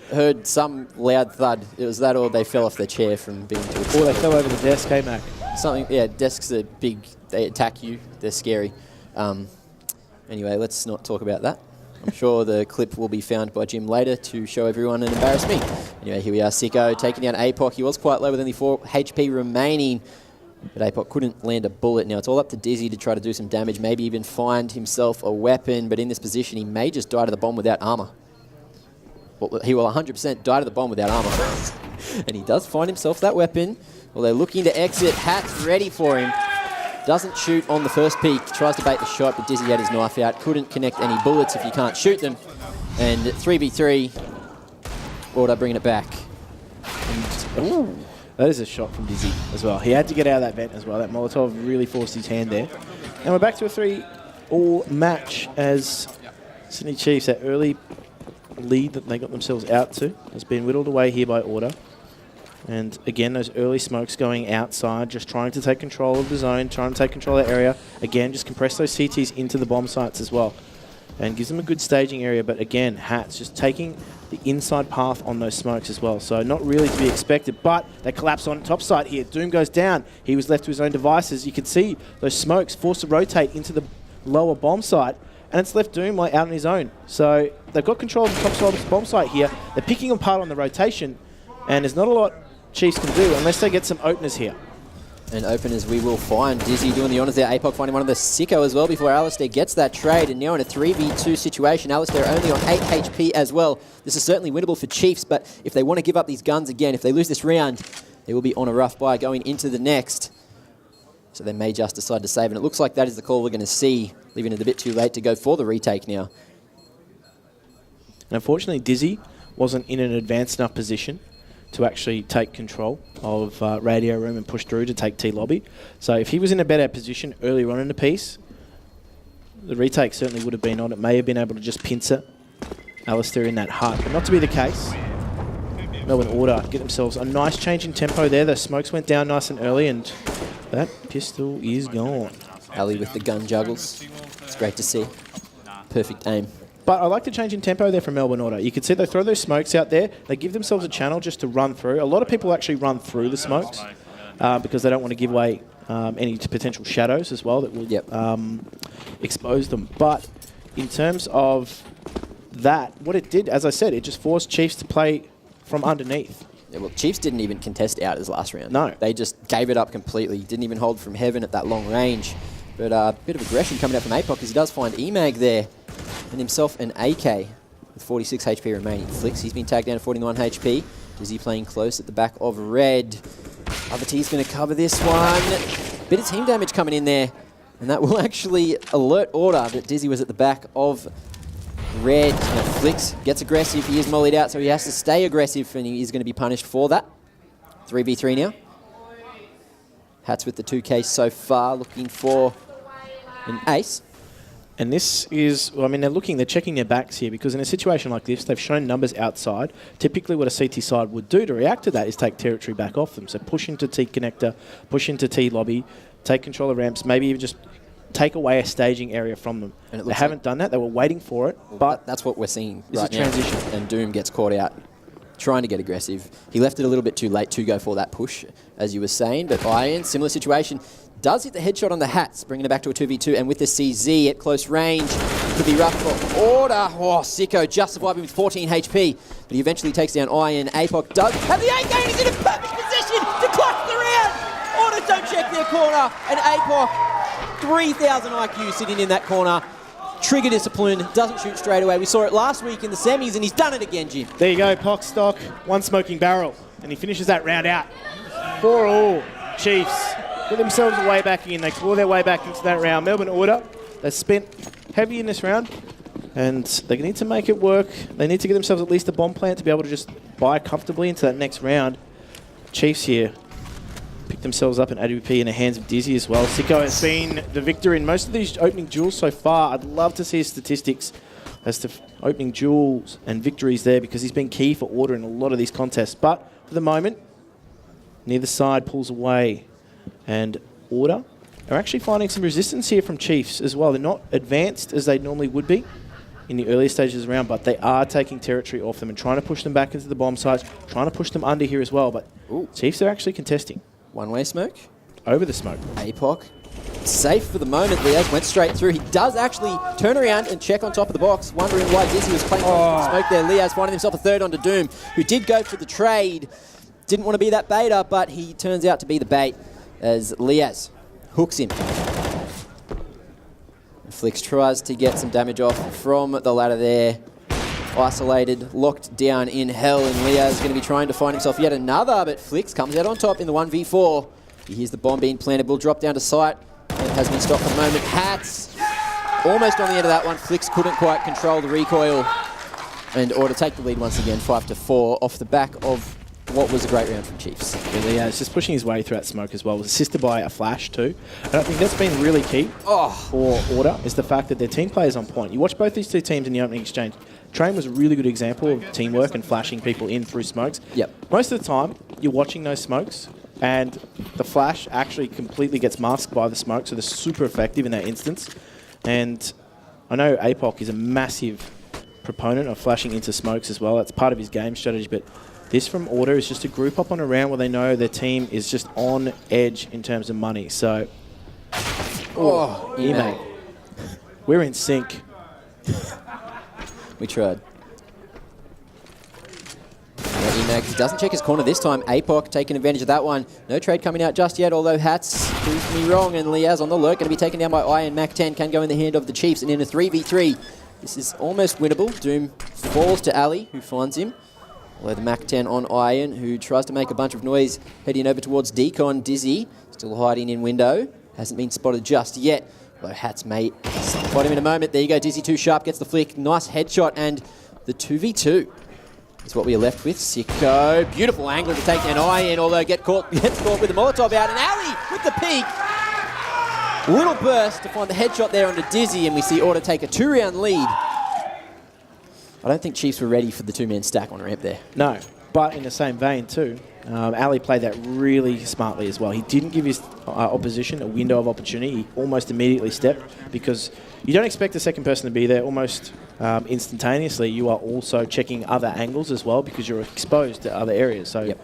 heard some loud thud. It was that, or they fell off their chair from being too excited. Or they fell over the desk, hey, Mac? Something, yeah, desks are big. They attack you. They're scary. Anyway, let's not talk about that. I'm sure the clip will be found by Jim later to show everyone and embarrass me. Anyway, here we are, Sicko taking down APOC. He was quite low with only 4 HP remaining, but APOC couldn't land a bullet. Now it's all up to Dizzy to try to do some damage, maybe even find himself a weapon, but in this position he may just die to the bomb without armor. Well, he will 100% die to the bomb without armor. And he does find himself that weapon. Well, they're looking to exit. Hat's ready for him. Doesn't shoot on the first peek. Tries to bait the shot, but Dizzy had his knife out. Couldn't connect any bullets if you can't shoot them. And 3v3, Order bringing it back. Ooh. That is a shot from Dizzy as well. He had to get out of that vent as well. That Molotov really forced his hand there. And we're back to a 3-all match as Sydney Chiefs, that early lead that they got themselves out to, has been whittled away here by Order. And again, those early smokes going outside, just trying to take control of the zone, trying to take control of that area. Again, just compress those CTs into the bomb sites as well. And gives them a good staging area, but again, Hats just taking the inside path on those smokes as well. So not really to be expected, but they collapse on top side here. Doom goes down. He was left to his own devices. You can see those smokes forced to rotate into the lower bomb site, and it's left Doom out on his own. So they've got control of the top side bomb site here. They're picking them apart on the rotation, and there's not a lot Chiefs can do unless they get some openers here. And openers we will find. Dizzy doing the honours there. APOC finding one of the Sicko as well before Alistair gets that trade. And now in a 3v2 situation, Alistair only on 8 HP as well. This is certainly winnable for Chiefs, but if they want to give up these guns again, if they lose this round, they will be on a rough bye going into the next. So they may just decide to save. And it looks like that is the call we're going to see, leaving it a bit too late to go for the retake now. And unfortunately, Dizzy wasn't in an advanced enough position to actually take control of Radio Room and push through to take T-Lobby. So if he was in a better position earlier on in the piece, the retake certainly would have been on. It may have been able to just pincer Alistair in that hut, but not to be the case. Melbourne Order get themselves a nice change in tempo there. The smokes went down nice and early, and that pistol is gone. Ali with the gun juggles. It's great to see. Perfect aim. But I like the change in tempo there from Melbourne Order. You can see they throw those smokes out there. They give themselves a channel just to run through. A lot of people actually run through the smokes because they don't want to give away any potential shadows as well that will expose them. But in terms of that, what it did, as I said, it just forced Chiefs to play from underneath. Yeah, well, Chiefs didn't even contest out as last round. No. They just gave it up completely. Didn't even hold from heaven at that long range. But a bit of aggression coming out from APOC because he does find EMAG there. And himself an AK with 46 HP remaining. Flicks, he's been tagged down to 49 HP. Dizzy playing close at the back of red. Other T's going to cover this one. Bit of team damage coming in there. And that will actually alert Order that Dizzy was at the back of red. Now Flicks gets aggressive. He is mollied out, so he has to stay aggressive, and he is going to be punished for that. 3v3 now. Hats with the 2K so far, looking for an ace. And this is, well, I mean, they're checking their backs here because in a situation like this, they've shown numbers outside. Typically what a CT side would do to react to that is take territory back off them. So push into T connector, push into T lobby, take control of ramps, maybe even just take away a staging area from them. And they haven't done that. They were waiting for it, but that's what we're seeing right right now. Transition. And Doom gets caught out trying to get aggressive. He left it a little bit too late to go for that push, as you were saying, but Iron, similar situation, does hit the headshot on the hats, bringing it back to a 2v2, and with the CZ at close range, it could be rough for Order. Oh, Sicko just surviving with 14 HP, but he eventually takes down Iron. APOC does have the AK, and he's in a perfect position to clutch the round. Order don't check their corner, and APOC, 3,000 IQ sitting in that corner. Trigger discipline, doesn't shoot straight away. We saw it last week in the semis, and he's done it again, Jim. There you go, Pock stock, one smoking barrel, and he finishes that round out. 4-all, Chiefs. Get themselves way back in. They claw their way back into that round. Melbourne Order, they spent heavy in this round, and they need to make it work. They need to get themselves at least a bomb plant to be able to just buy comfortably into that next round. Chiefs here pick themselves up an AWP in the hands of Dizzy as well. Sicko has been the victor in most of these opening duels so far. I'd love to see his statistics as to opening duels and victories there because he's been key for Order in a lot of these contests. But for the moment, neither side pulls away. And Order are actually finding some resistance here from Chiefs as well. They're not advanced as they normally would be in the earlier stages of the round, but they are taking territory off them and trying to push them back into the bomb sites, trying to push them under here as well. But Chiefs are actually contesting. One-way smoke. Over the smoke. APOC safe for the moment. Liaz went straight through. He does actually turn around and check on top of the box, wondering why Dizzy was playing smoke there. Liaz finding himself a third onto Doom, who did go for the trade. Didn't want to be that beta, but he turns out to be the bait as Liaz hooks him. Flicks tries to get some damage off from the ladder there. Isolated, locked down in hell, and Liaz is going to be trying to find himself yet another, but Flicks comes out on top in the 1v4. He hears the bomb being planted, will drop down to sight, and has been stopped for the moment. Hats almost on the end of that one. Flicks couldn't quite control the recoil, and Order take the lead once again, 5-4, off the back of what was a great round from Chiefs. Really, he's just pushing his way through that smoke as well. Was assisted by a flash too. And I think that's been really key for Order, is the fact that their team play is on point. You watch both these two teams in the opening exchange. Train was a really good example of teamwork and flashing people in through smokes. Yep. Most of the time, you're watching those smokes, and the flash actually completely gets masked by the smoke, so they're super effective in that instance. And I know APOC is a massive proponent of flashing into smokes as well. That's part of his game strategy, but this from Order is just a group up on a round where they know their team is just on edge in terms of money. So, EMAG. We're in sync. We tried. EMAG doesn't check his corner this time. APOC taking advantage of that one. No trade coming out just yet, although Hats proved me wrong, and Liaz on the lurk, going to be taken down by Iron. Mac 10 can go in the hand of the Chiefs, and in a 3v3, this is almost winnable. Doom falls to Ali, who finds him. Although the Mac 10 on Iron, who tries to make a bunch of noise, heading over towards Decon. Dizzy, still hiding in window. Hasn't been spotted just yet. Although Hats may spot him in a moment. There you go, Dizzy too sharp, gets the flick. Nice headshot, and the 2v2 is what we are left with. Sicko, beautiful angle to take down Iron, although gets caught with the Molotov out. And Ali with the peek. Little burst to find the headshot there onto Dizzy, and we see Order take a 2-round lead. I don't think Chiefs were ready for the two-man stack on ramp there. No. But in the same vein too, Ali played that really smartly as well. He didn't give his opposition a window of opportunity. He almost immediately stepped, because you don't expect the second person to be there almost instantaneously. You are also checking other angles as well, because you're exposed to other areas. So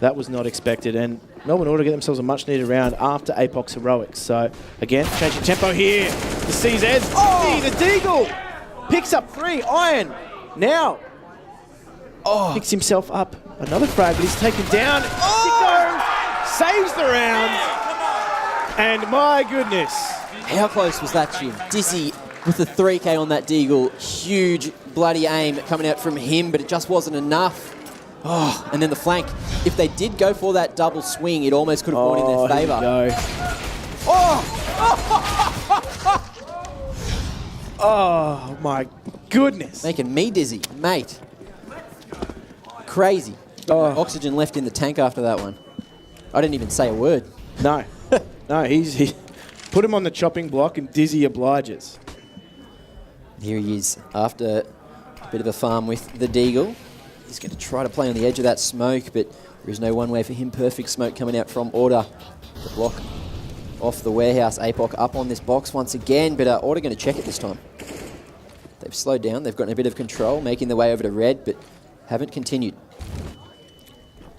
that was not expected. And Melbourne Order get themselves a much needed round after APOC's heroics. So again, changing tempo here. The CZs. Oh, the Deagle picks up 3. Iron now picks himself up another frag, but he's taken down. Sicko saves the round. And my goodness. How close was that, Jim? Dizzy with the 3K on that Deagle. Huge bloody aim coming out from him, but it just wasn't enough. Oh, and then the flank. If they did go for that double swing, it almost could have gone in their favour. Oh, my goodness. Making me dizzy, mate. Crazy. Oxygen left in the tank after that one. I didn't even say a word. No. No, he put him on the chopping block and Dizzy obliges. Here he is after a bit of a farm with the Deagle. He's going to try to play on the edge of that smoke, but there is no one way for him. Perfect smoke coming out from Order. The block off the warehouse. APOC up on this box once again, but Order going to check it this time. They've slowed down. They've gotten a bit of control, making their way over to red, but haven't continued.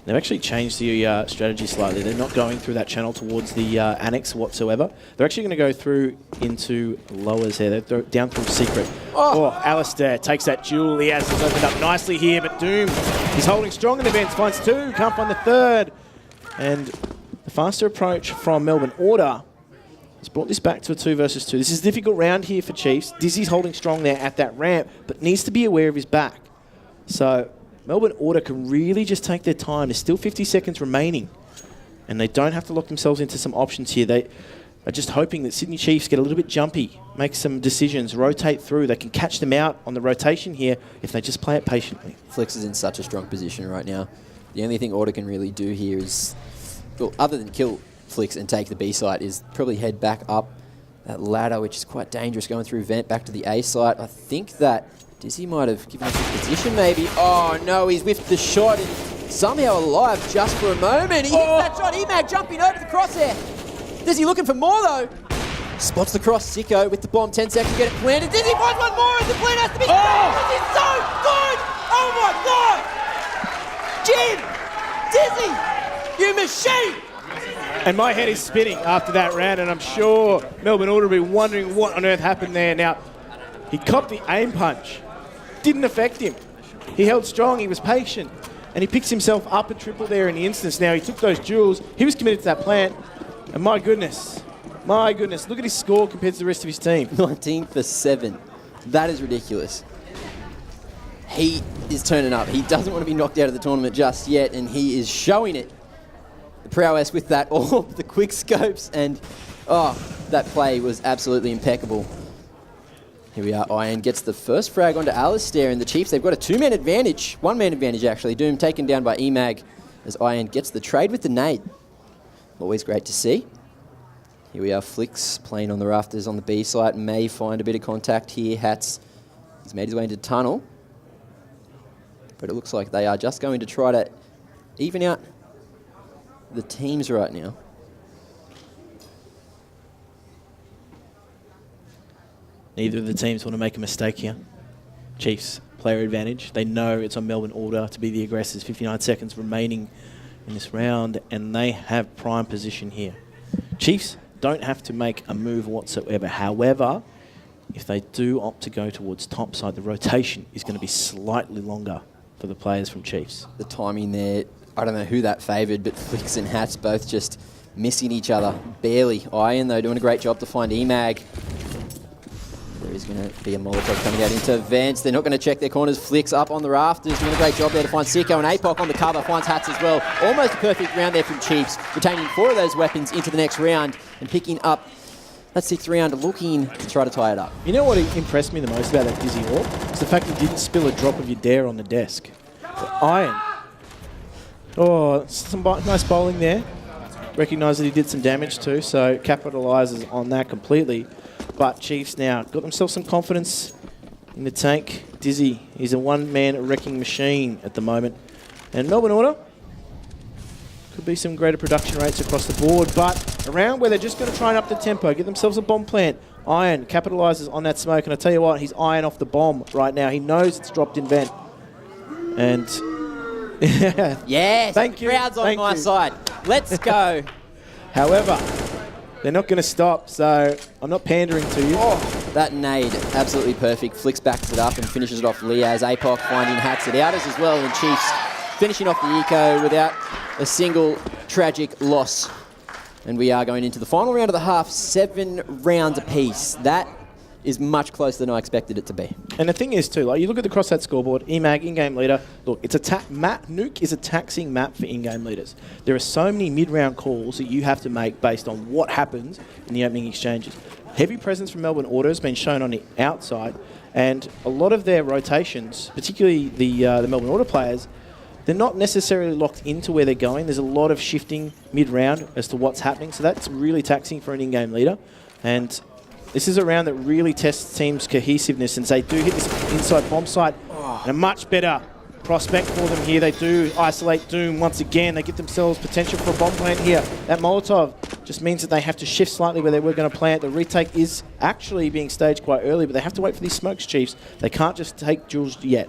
They've actually changed the strategy slightly. They're not going through that channel towards the annex whatsoever. They're actually going to go through into lowers here. They're down through secret. Alistair takes that duel. He has opened up nicely here, but Doom, he's holding strong in the vents. Finds 2, can't find the 3rd. And the faster approach from Melbourne Order has brought this back to a 2 versus 2. This is a difficult round here for Chiefs. Dizzy's holding strong there at that ramp, but needs to be aware of his back. So Melbourne Order can really just take their time. There's still 50 seconds remaining, and they don't have to lock themselves into some options here. They are just hoping that Sydney Chiefs get a little bit jumpy, make some decisions, rotate through. They can catch them out on the rotation here if they just play it patiently. Flex is in such a strong position right now. The only thing Order can really do here is, well, other than kill Flix and take the B site, is probably head back up that ladder, which is quite dangerous, going through vent back to the A site. I think that Dizzy might have given us his position, maybe. Oh, no, he's whiffed the shot and somehow alive just for a moment. He hits that shot. Emag jumping over the crosshair. Dizzy looking for more, though. Spots the cross. Sicko with the bomb. 10 seconds to get it planted. Dizzy finds one more, and the plan has to be... This is so good! Oh, my God! Jim! Dizzy! You machine! And my head is spinning after that round, and I'm sure Melbourne Order will be wondering what on earth happened there. Now, he copped the aim punch. Didn't affect him. He held strong, he was patient, and he picks himself up a triple there in the instance. Now, he took those duels, he was committed to that plant, and my goodness, look at his score compared to the rest of his team. 19 for 7. That is ridiculous. He is turning up. He doesn't want to be knocked out of the tournament just yet, and he is showing it. The prowess with that orb, the quick scopes, and that play was absolutely impeccable. Here we are. Iron gets the first frag onto Alistair, and the Chiefs, they've got a 2-man advantage. 1-man advantage, actually. Doom taken down by Emag as Iron gets the trade with the nade. Always great to see. Here we are. Flix playing on the rafters on the B site. May find a bit of contact here. Hats, he's made his way into tunnel. But it looks like they are just going to try to even out the teams right now. Neither of the teams want to make a mistake here. Chiefs, player advantage. They know it's on Melbourne Order to be the aggressors. 59 seconds remaining in this round, and they have prime position here. Chiefs don't have to make a move whatsoever. However, if they do opt to go towards top side, the rotation is going to be slightly longer for the players from Chiefs. The timing there, I don't know who that favoured, but Flix and Hats both just missing each other. Barely. Iron, though, doing a great job to find Emag. There is going to be a Molotov coming out into Vance. They're not going to check their corners. Flix up on the rafters, doing a great job there to find Sicko, and APOC on the cover, finds Hats as well. Almost a perfect round there from Chiefs, retaining 4 of those weapons into the next round and picking up that 6th round, looking to try to tie it up. You know what impressed me the most about that Dizzy Orb? It's the fact he didn't spill a drop of your dare on the desk. Iron. Oh, some nice bowling there. Recognise that he did some damage too, so capitalises on that completely. But Chiefs now got themselves some confidence in the tank. Dizzy, he's a one-man wrecking machine at the moment. And Melbourne Order could be some greater production rates across the board, but around where they're just going to try and up the tempo, get themselves a bomb plant. Iron capitalises on that smoke, and I tell you what, he's eyeing off the bomb right now. He knows it's dropped in vent. And yes, thank you. Crowd's on my side. Let's go. However, they're not going to stop, so I'm not pandering to you. That nade, absolutely perfect. Flicks backs it up and finishes it off Liaz. APOC finding hacks it out as well, and Chiefs finishing off the eco without a single tragic loss. And we are going into the final round of the half, 7 rounds apiece. That is much closer than I expected it to be. And the thing is too, like you look at the cross-hat scoreboard, EMAG, in-game leader, look, it's a map. Nuke is a taxing map for in-game leaders. There are so many mid-round calls that you have to make based on what happens in the opening exchanges. Heavy presence from Melbourne Auto has been shown on the outside, and a lot of their rotations, particularly the Melbourne Auto players, they're not necessarily locked into where they're going. There's a lot of shifting mid-round as to what's happening, so that's really taxing for an in-game leader. And this is a round that really tests teams' cohesiveness, and they do hit this inside bomb site, and a much better prospect for them here. They do isolate Doom once again. They get themselves potential for a bomb plant here. That Molotov just means that they have to shift slightly where they were going to plant. The retake is actually being staged quite early, but they have to wait for these smokes, Chiefs. They can't just take Jules yet.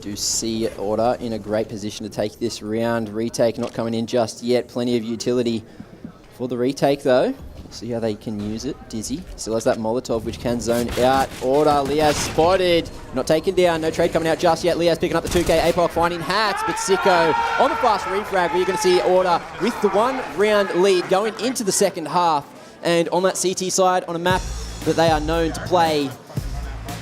Do see Order in a great position to take this round. Retake not coming in just yet. Plenty of utility for the retake though. See how they can use it. Dizzy still has that Molotov which can zone out. Order, Liaz spotted. Not taken down. No trade coming out just yet. Liaz picking up the 2K. APOC finding hats, but Sicko on the fast refrag where you're going to see Order with the 1 round lead going into the second half. And on that CT side, on a map that they are known to play,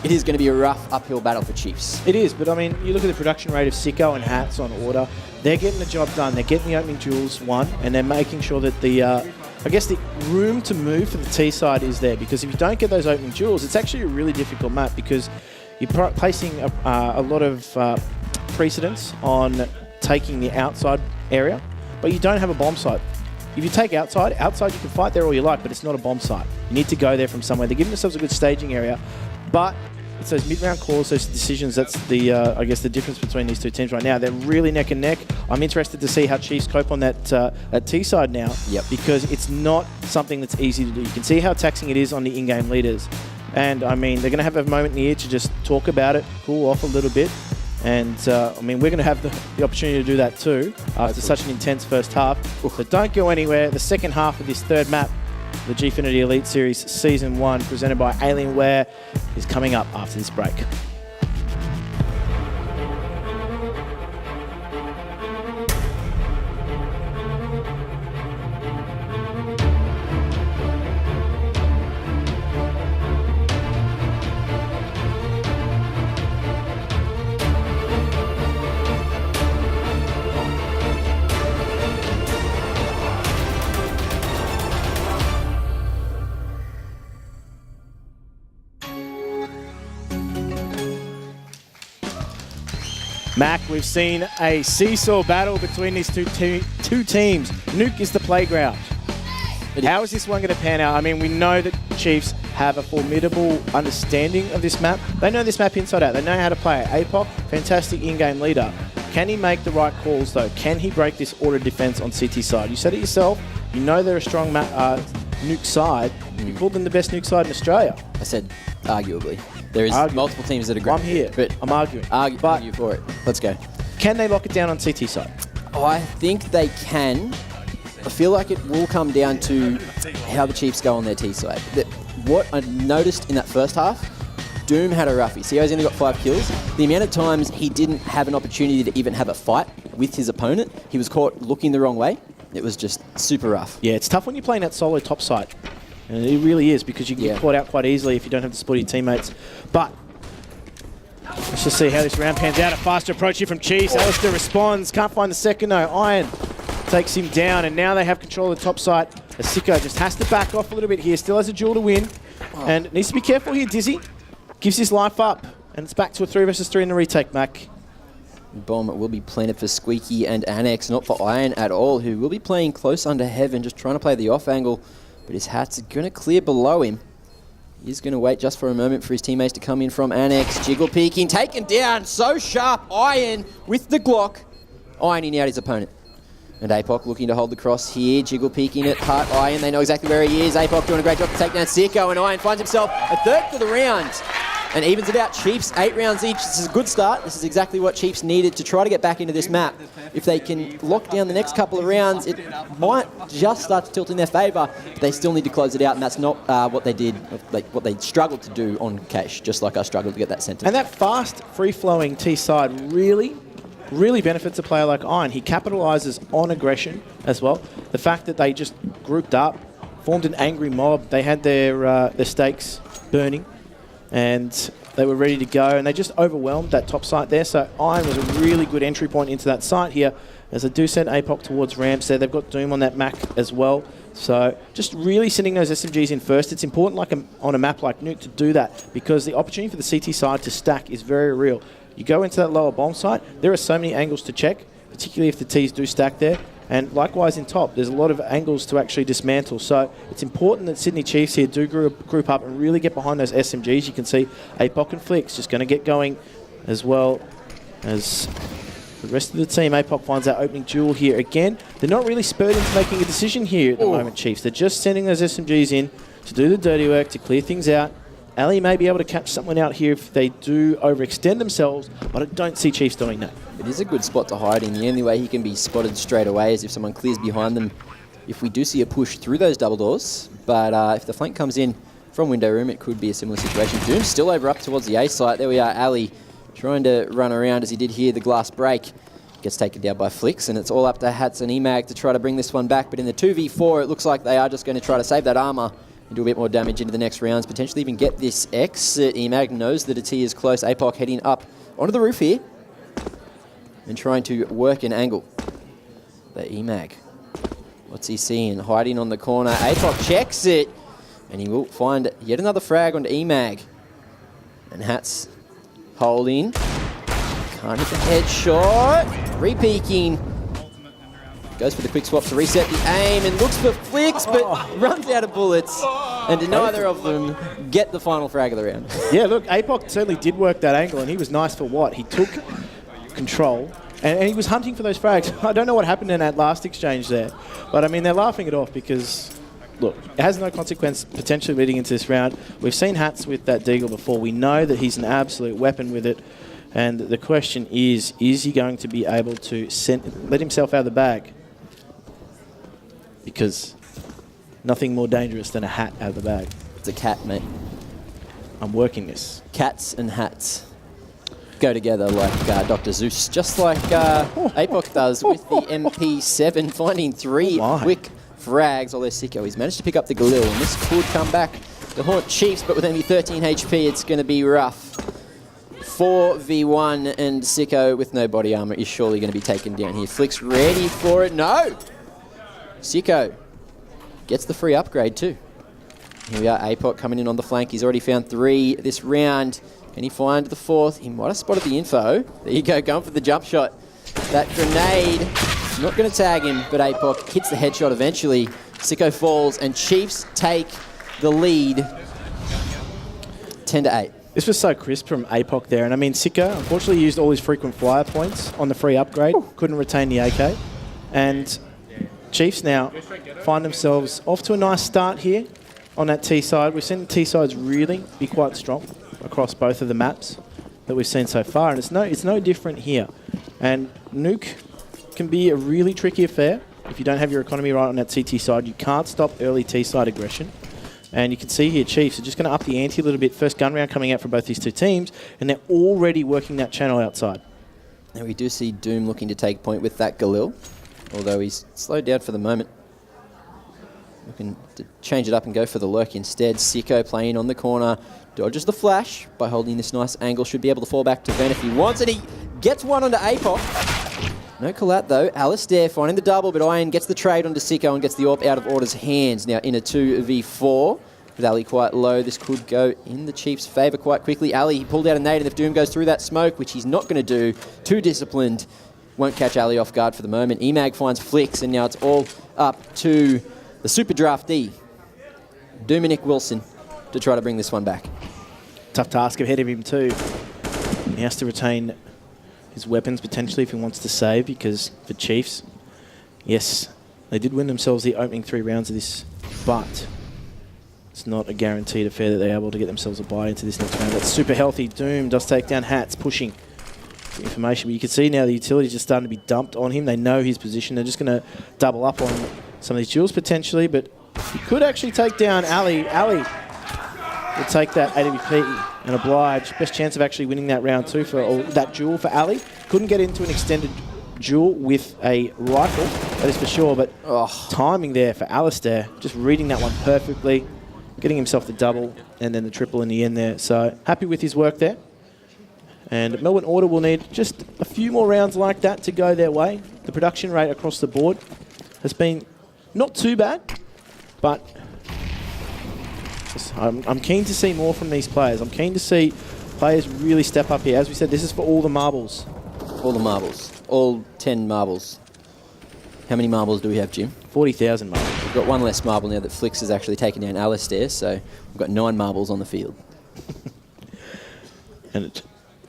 it is going to be a rough uphill battle for Chiefs. It is, but I mean, you look at the production rate of Sicko and Hats on Order. They're getting the job done. They're getting the opening duels won, and they're making sure that the, I guess the room to move for the T side is there, because if you don't get those opening duels, it's actually a really difficult map because you're placing a lot of precedence on taking the outside area, but you don't have a bomb site. If you take outside you can fight there all you like, but it's not a bomb site. You need to go there from somewhere. They're giving themselves a good staging area, but it's those mid-round calls, those decisions, that's the, I guess, the difference between these two teams right now. They're really neck and neck. I'm interested to see how Chiefs cope on that T side now, because it's not something that's easy to do. You can see how taxing it is on the in-game leaders. And, I mean, they're going to have a moment in the year to just talk about it, cool off a little bit. And, I mean, we're going to have the opportunity to do that too after such an intense first half. So don't go anywhere. The second half of this third map, the Gfinity Elite Series Season 1, presented by Alienware, is coming up after this break. Mac, we've seen a seesaw battle between these two teams. Nuke is the playground. How is this one going to pan out? I mean, we know that Chiefs have a formidable understanding of this map. They know this map inside out. They know how to play it. APOC, fantastic in-game leader. Can he make the right calls, though? Can he break this order defense on CT side? You said it yourself. You know they're a strong Nuke side. You called them the best Nuke side in Australia. I said arguably. There is multiple teams that agree. I'm here, but I'm arguing. Argue for it. Let's go. Can they lock it down on CT side? Oh, I think they can. I feel like it will come down to how the Chiefs go on their T side. What I noticed in that first half, Doom had a roughie. See how he's only got 5 kills? The amount of times he didn't have an opportunity to even have a fight with his opponent, he was caught looking the wrong way. It was just super rough. Yeah, it's tough when you're playing that solo top side. And it really is, because you can get caught out quite easily if you don't have the support of your teammates. But let's just see how this round pans out. A faster approach here from Chiefs. Alistair responds. Can't find the second though. Iron takes him down, and now they have control of the top side. Sicko just has to back off a little bit here. Still has a duel to win. And needs to be careful here, Dizzy. Gives his life up. And it's back to a 3 versus 3 in the retake, Mac. Bomb will be planted for Squeaky and Annex, not for Iron at all, who will be playing close under heaven, just trying to play the off angle. But his hats are going to clear below him. He's going to wait just for a moment for his teammates to come in from Annex. Jiggle peeking, taken down, so sharp. Iron with the Glock, ironing out his opponent. And APOC looking to hold the cross here. Jiggle peeking at Hart. Iron, they know exactly where he is. APOC doing a great job to take down Sicko, and Iron finds himself a third for the round. And evens it out. Chiefs, 8 rounds each. This is a good start. This is exactly what Chiefs needed to try to get back into this map. If they can lock down the next couple of rounds, it might just start to tilt in their favour. They still need to close it out, and that's not what they did, like what they struggled to do on Cache, just like I struggled to get that centre. And that fast, free-flowing T-side really benefits a player like Iron. He capitalises on aggression as well. The fact that they just grouped up, formed an angry mob, they had their stakes burning, and they were ready to go, and they just overwhelmed that top site there. So Iron was a really good entry point into that site here, as they do send APOC towards ramps there. They've got Doom on that Mac as well. So just really sending those SMGs in first. It's important, like on a map like Nuke, to do that, because the opportunity for the CT side to stack is very real. You go into that lower bomb site, there are so many angles to check, particularly if the Ts do stack there. And likewise in top, there's a lot of angles to actually dismantle. So it's important that Sydney Chiefs here do group up and really get behind those SMGs. You can see APOC and Flicks just going to get going, as well as the rest of the team. APOC finds that opening duel here again. They're not really spurred into making a decision here at the moment, Chiefs. They're just sending those SMGs in to do the dirty work, to clear things out. Ali may be able to catch someone out here if they do overextend themselves, but I don't see Chiefs doing that. It is a good spot to hide in. The only way he can be spotted straight away is if someone clears behind them, if we do see a push through those double doors. But if the flank comes in from window room, it could be a similar situation. Doom's still over up towards the A site. There we are, Ali trying to run around as he did here. The glass break gets taken down by Flicks, and it's all up to Hats and Emag to try to bring this one back. But in the 2v4, it looks like they are just going to try to save that armour and do a bit more damage into the next rounds, potentially even get this exit. Emag knows that a T is close. APOC heading up onto the roof here and trying to work an angle. But Emag, what's he seeing? Hiding on the corner. APOC checks it, and he will find yet another frag onto Emag. And Hats holding. Can't hit the headshot. Re-peeking. Goes for the quick swap to reset the aim and looks for Flicks, but runs out of bullets. And neither of them get the final frag of the round. Yeah, look, APOC certainly did work that angle, and he was nice for what? He took control, and he was hunting for those frags. I don't know what happened in that last exchange there, but I mean, they're laughing it off because, look, it has no consequence potentially leading into this round. We've seen Hats with that Deagle before. We know that he's an absolute weapon with it. And the question is he going to be able to let himself out of the bag? Because nothing more dangerous than a hat out of the bag. It's a cat, mate. I'm working this. Cats and hats go together like Dr. Zeus, just like APOC does with the MP7, finding 3 quick frags. Although Sicko, he's managed to pick up the Galil, and this could come back to haunt Chiefs, but with only 13 HP, it's going to be rough. 4v1, and Sicko with no body armor is surely going to be taken down here. Flick's ready for it. No! Sicko gets the free upgrade too. Here we are, APOC coming in on the flank. He's already found 3 this round. Can he find the 4th? He might have spotted the info. There you go, going for the jump shot. That grenade, not going to tag him, but APOC hits the headshot eventually. Sicko falls, and Chiefs take the lead 10-8. This was so crisp from APOC there, and I mean, Sicko unfortunately used all his frequent fire points on the free upgrade, couldn't retain the AK, and Chiefs now find themselves off to a nice start here on that T side. We've seen the T sides really be quite strong across both of the maps that we've seen so far, and it's no different here. And Nuke can be a really tricky affair if you don't have your economy right on that CT side. You can't stop early T side aggression. And you can see here, Chiefs are just going to up the ante a little bit. First gun round coming out from both these two teams, and they're already working that channel outside. Now we do see Doom looking to take point with that Galil, although he's slowed down for the moment. Looking to change it up and go for the lurk instead. Sicko playing on the corner, dodges the flash by holding this nice angle. Should be able to fall back to Ven if he wants it. He gets one onto APOC. No collat though. Alistair finding the double, but Iron gets the trade onto Sicko and gets the AWP out of Order's hands. Now in a 2v4. With Ali quite low, this could go in the Chiefs' favour quite quickly. Ali, he pulled out a nade, and if Doom goes through that smoke, which he's not going to do, too disciplined, won't catch Ali off guard for the moment. Emag finds Flicks, and now it's all up to the super draftee, Dominic Wilson. to try to bring this one back. Tough task ahead of him too. He has to retain his weapons potentially if he wants to save, because for Chiefs, yes, they did win themselves the opening 3 rounds of this, but it's not a guaranteed affair that they're able to get themselves a bye into this next round. That's super healthy. Doom does take down Hats, pushing for information, but you can see now the utility's just starting to be dumped on him. They know his position. They're just going to double up on some of these duels potentially, but he could actually take down Ali. Ali will take that AWP and oblige. Best chance of actually winning that round too, or that duel for Ali. Couldn't get into an extended duel with a rifle, that is for sure, but timing there for Alistair, just reading that one perfectly, getting himself the double and then the triple in the end there. So happy with his work there. And Melbourne Order will need just a few more rounds like that to go their way. The production rate across the board has been not too bad, but I'm keen to see more from these players. I'm keen to see players really step up here. As we said, this is for all the marbles. All the marbles. All 10 marbles. How many marbles do we have, Jim? 40,000 marbles. We've got one less marble now that Flix has actually taken down Alistair, so we've got 9 marbles on the field. And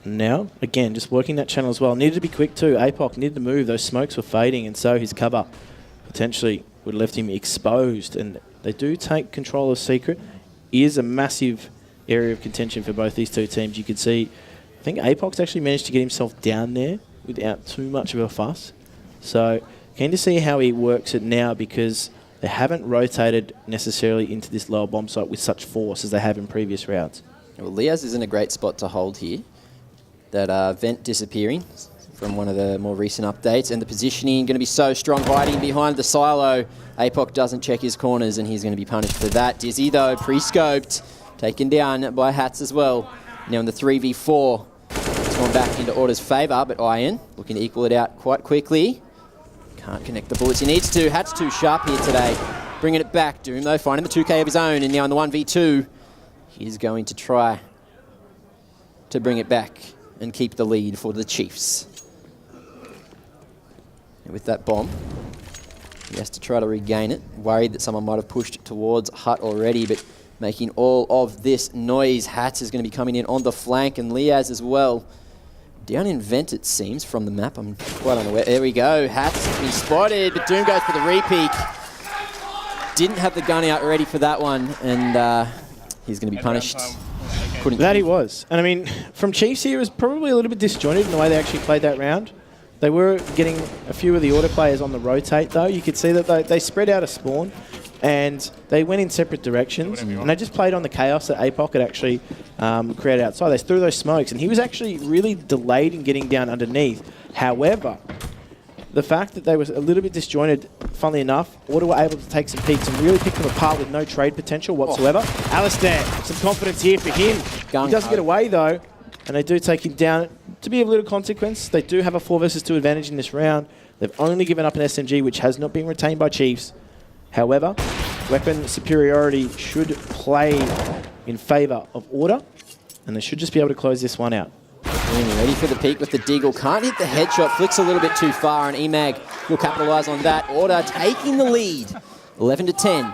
now, again, just working that channel as well. Needed to be quick too. APOC needed to move. Those smokes were fading, and so his cover potentially would have left him exposed. And they do take control of Secret. Is a massive area of contention for both these two teams. You could see, I think APOC's actually managed to get himself down there without too much of a fuss. So keen to see how he works it now, because they haven't rotated necessarily into this lower bomb site with such force as they have in previous rounds. Well, Liaz is in a great spot to hold here. That vent disappearing from one of the more recent updates, and the positioning going to be so strong, hiding behind the silo. APOC doesn't check his corners, and he's going to be punished for that. Dizzy, though, pre-scoped, taken down by Hats as well. Now in the 3v4, it's gone back into Order's favour, but Iron looking to equal it out quite quickly. Can't connect the bullets he needs to. Hats too sharp here today. Bringing it back. Doom, though, finding the 2k of his own, and now in the 1v2, he's going to try to bring it back and keep the lead for the Chiefs. And with that bomb, he has to try to regain it. Worried that someone might have pushed towards Hut already, but making all of this noise. Hats is going to be coming in on the flank, and Liaz as well. Down in Vent, it seems, from the map. I'm quite unaware. There we go. Hats has been spotted, but Doom goes for the repeat. Didn't have the gun out ready for that one, and he's going to be punished. That he was. And I mean, from Chiefs here, it was probably a little bit disjointed in the way they actually played that round. They were getting a few of the Order players on the rotate, though. You could see that they spread out a spawn, and they went in separate directions, and they just played on the chaos that APOC had actually created outside. They threw those smokes, and he was actually really delayed in getting down underneath. However, the fact that they were a little bit disjointed, funnily enough, Order were able to take some peeks and really pick them apart with no trade potential whatsoever. Alistair, some confidence here for him. He does get away, though, and they do take him down. To be of little consequence, they do have a 4 versus 2 advantage in this round. They've only given up an SMG, which has not been retained by Chiefs. However, weapon superiority should play in favour of Order, and they should just be able to close this one out. Ready for the peak with the Deagle. Can't hit the headshot. Flicks a little bit too far, and Emag will capitalise on that. Order taking the lead. 11 to 10.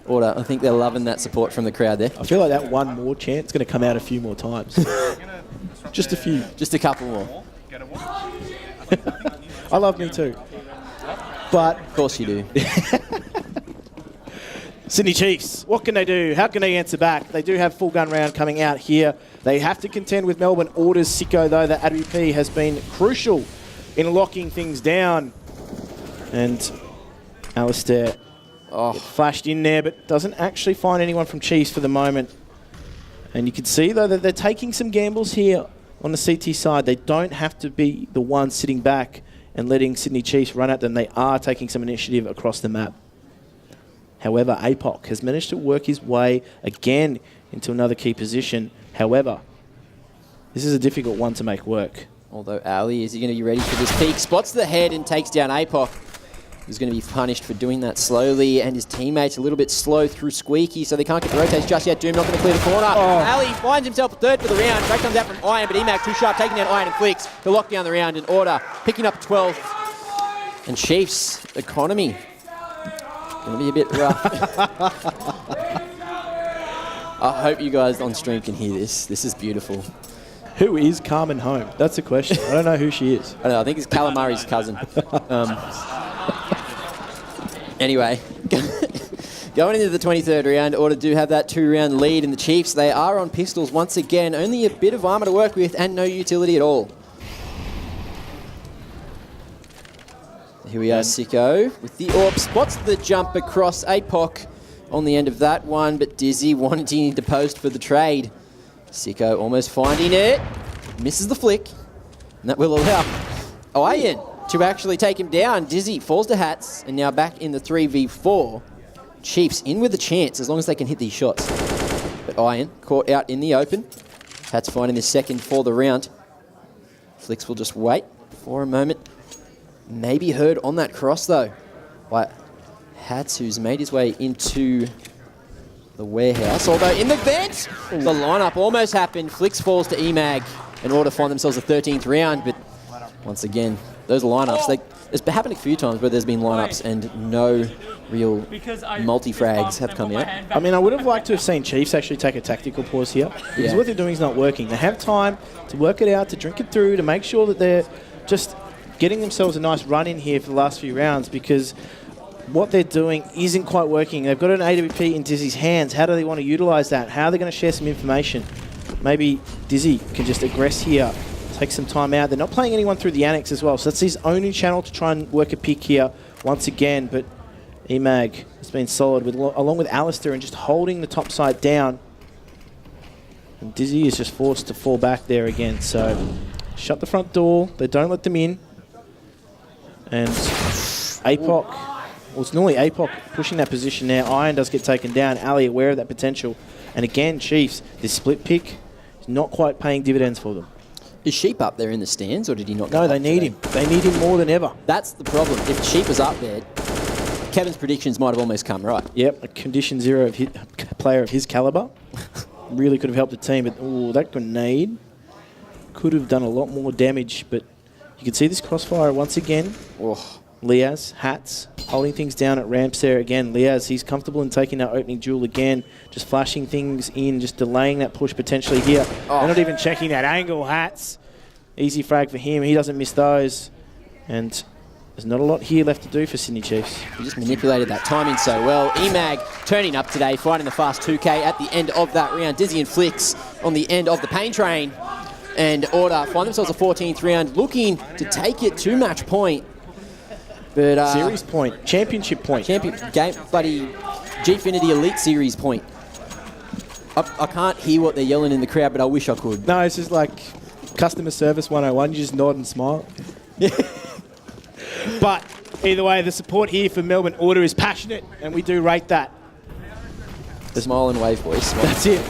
Order, I think they're loving that support from the crowd there. I feel like that one more chance is going to come out a few more times. Just a few. Just a couple more. I love me too. But of course you do. Sydney Chiefs, what can they do? How can they answer back? They do have full gun round coming out here. They have to contend with Melbourne Order's sicko, though. The AWP has been crucial in locking things down. And Alistair flashed in there, but doesn't actually find anyone from Chiefs for the moment. And you can see, though, that they're taking some gambles here on the CT side. They don't have to be the ones sitting back and letting Sydney Chiefs run at them. They are taking some initiative across the map. However, APOC has managed to work his way again into another key position. However, this is a difficult one to make work. Although Ali, is he going to be ready for this peak? Spots the head and takes down APOC. He's going to be punished for doing that slowly, and his teammates a little bit slow through Squeaky, so they can't get the rotates just yet. Doom not going to clear the corner. Ali finds himself third for the round. Drake comes out from Iron, but Emac too sharp, taking down Iron and Flicks to lock down the round in Order, picking up 12th. And Chiefs' economy going to be a bit rough. I hope you guys on stream can hear this. This is beautiful. Who is Carmen Home? That's the question. I don't know who she is. I don't know. I think it's Calamari's cousin. Anyway, going into the 23rd round, Order do have that 2-round lead in the Chiefs. They are on pistols once again. Only a bit of armor to work with and no utility at all. Here we are, Sicko with the AWP. Spots the jump across APOC on the end of that one, but Dizzy wanting to post for the trade. Sicko almost finding it. Misses the flick. And that will allow Iron to actually take him down. Dizzy falls to Hats, and now back in the 3v4. Chiefs in with a chance as long as they can hit these shots. But Iron caught out in the open. Hats finding the second for the round. Flicks will just wait for a moment. Maybe heard on that cross though by Hats, who's made his way into the warehouse. Although in the vent, the lineup almost happened. Flicks falls to EMAG in order to find themselves a 13th round. But once again, those lineups, it's happened a few times where there's been lineups and no real multi-frags have come out. I mean, I would have liked to have seen Chiefs actually take a tactical pause here, because what they're doing is not working. They have time to work it out, to drink it through, to make sure that they're just getting themselves a nice run in here for the last few rounds, because what they're doing isn't quite working. They've got an AWP in Dizzy's hands. How do they want to utilise that? How are they going to share some information? Maybe Dizzy can just aggress here, take some time out. They're not playing anyone through the annex as well, so that's his only channel to try and work a pick here once again. But EMAG has been solid along with Alistair and just holding the top side down. And Dizzy is just forced to fall back there again. So shut the front door. They don't let them in. And APOC, well, it's normally APOC pushing that position now. Iron does get taken down. Ali aware of that potential. And again, Chiefs, this split pick is not quite paying dividends for them. Is Sheep up there in the stands, or did he not go No, they need him. They need him more than ever. That's the problem. If Sheep was up there, Kevin's predictions might have almost come right. Yep, a condition 0 of player of his caliber. Really could have helped the team, but that grenade could have done a lot more damage. But you can see this crossfire once again. Oh. Liaz, Hats, holding things down at ramps there again. Liaz, he's comfortable in taking that opening duel again, just flashing things in, just delaying that push potentially here. Oh. They're not even checking that angle. Hats, easy frag for him. He doesn't miss those. And there's not a lot here left to do for Sydney Chiefs. He just manipulated that timing so well. EMAG turning up today, finding the fast 2K at the end of that round. Dizzy and Flicks on the end of the pain train. And Order find themselves a 14th round, looking to take it to match point. But, series point, championship point. Bloody Gfinity Elite Series point. I can't hear what they're yelling in the crowd, but I wish I could. No, it's just like customer service 101. You just nod and smile. But either way, the support here for Melbourne Order is passionate, and we do rate that. The smile and wave, boys. Smile. That's it.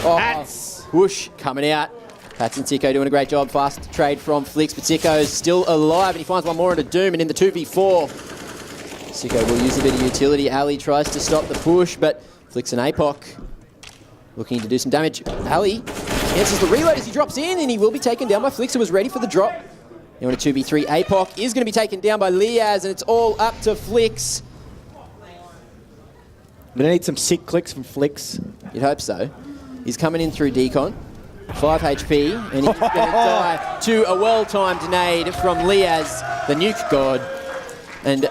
Hats. Whoosh coming out. Hats and Sicko doing a great job. Fast trade from Flicks, but Sicko's still alive, and he finds one more into Doom, and in the 2v4, Sicko will use a bit of utility. Ali tries to stop the push, but Flicks and APOC looking to do some damage. Ali answers the reload as he drops in, and he will be taken down by Flicks, who was ready for the drop. Now in a 2v3, APOC is going to be taken down by Liaz, and it's all up to Flicks. We're going to need some sick clicks from Flicks. You'd hope so. He's coming in through decon. 5 HP, and he's going to die to a well-timed nade from Liaz, the nuke god. And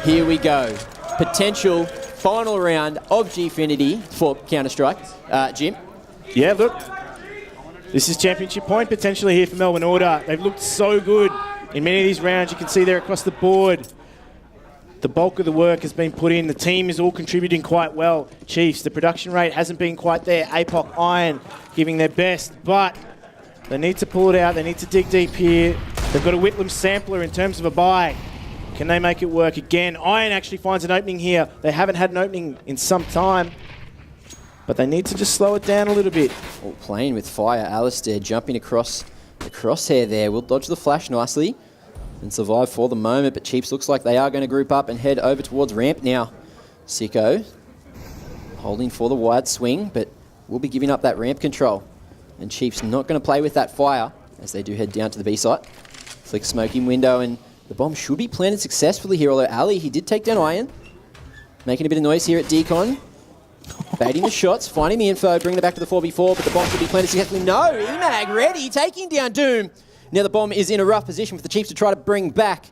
here we go. Potential final round of Gfinity for Counter-Strike. Jim? Yeah, look. This is championship point potentially here for Melbourne Order. They've looked so good in many of these rounds. You can see there across the board. The bulk of the work has been put in. The team is all contributing quite well. Chiefs, the production rate hasn't been quite there. APOC, Iron giving their best, but they need to pull it out. They need to dig deep here. They've got a Whitlam sampler in terms of a buy. Can they make it work again? Iron actually finds an opening here. They haven't had an opening in some time, but they need to just slow it down a little bit. All playing with fire. Alistair jumping across the crosshair there. Will dodge the flash nicely and survive for the moment, but Chiefs looks like they are going to group up and head over towards ramp now. Sicko holding for the wide swing, but will be giving up that ramp control. And Chiefs not going to play with that fire as they do head down to the B site. Flick smoking window, and the bomb should be planted successfully here, although Ali, he did take down Iron. Making a bit of noise here at decon. Baiting the shots, finding the info, bringing it back to the 4v4, but the bomb should be planted successfully. No, Emag ready, taking down Doom. Now the bomb is in a rough position for the Chiefs to try to bring back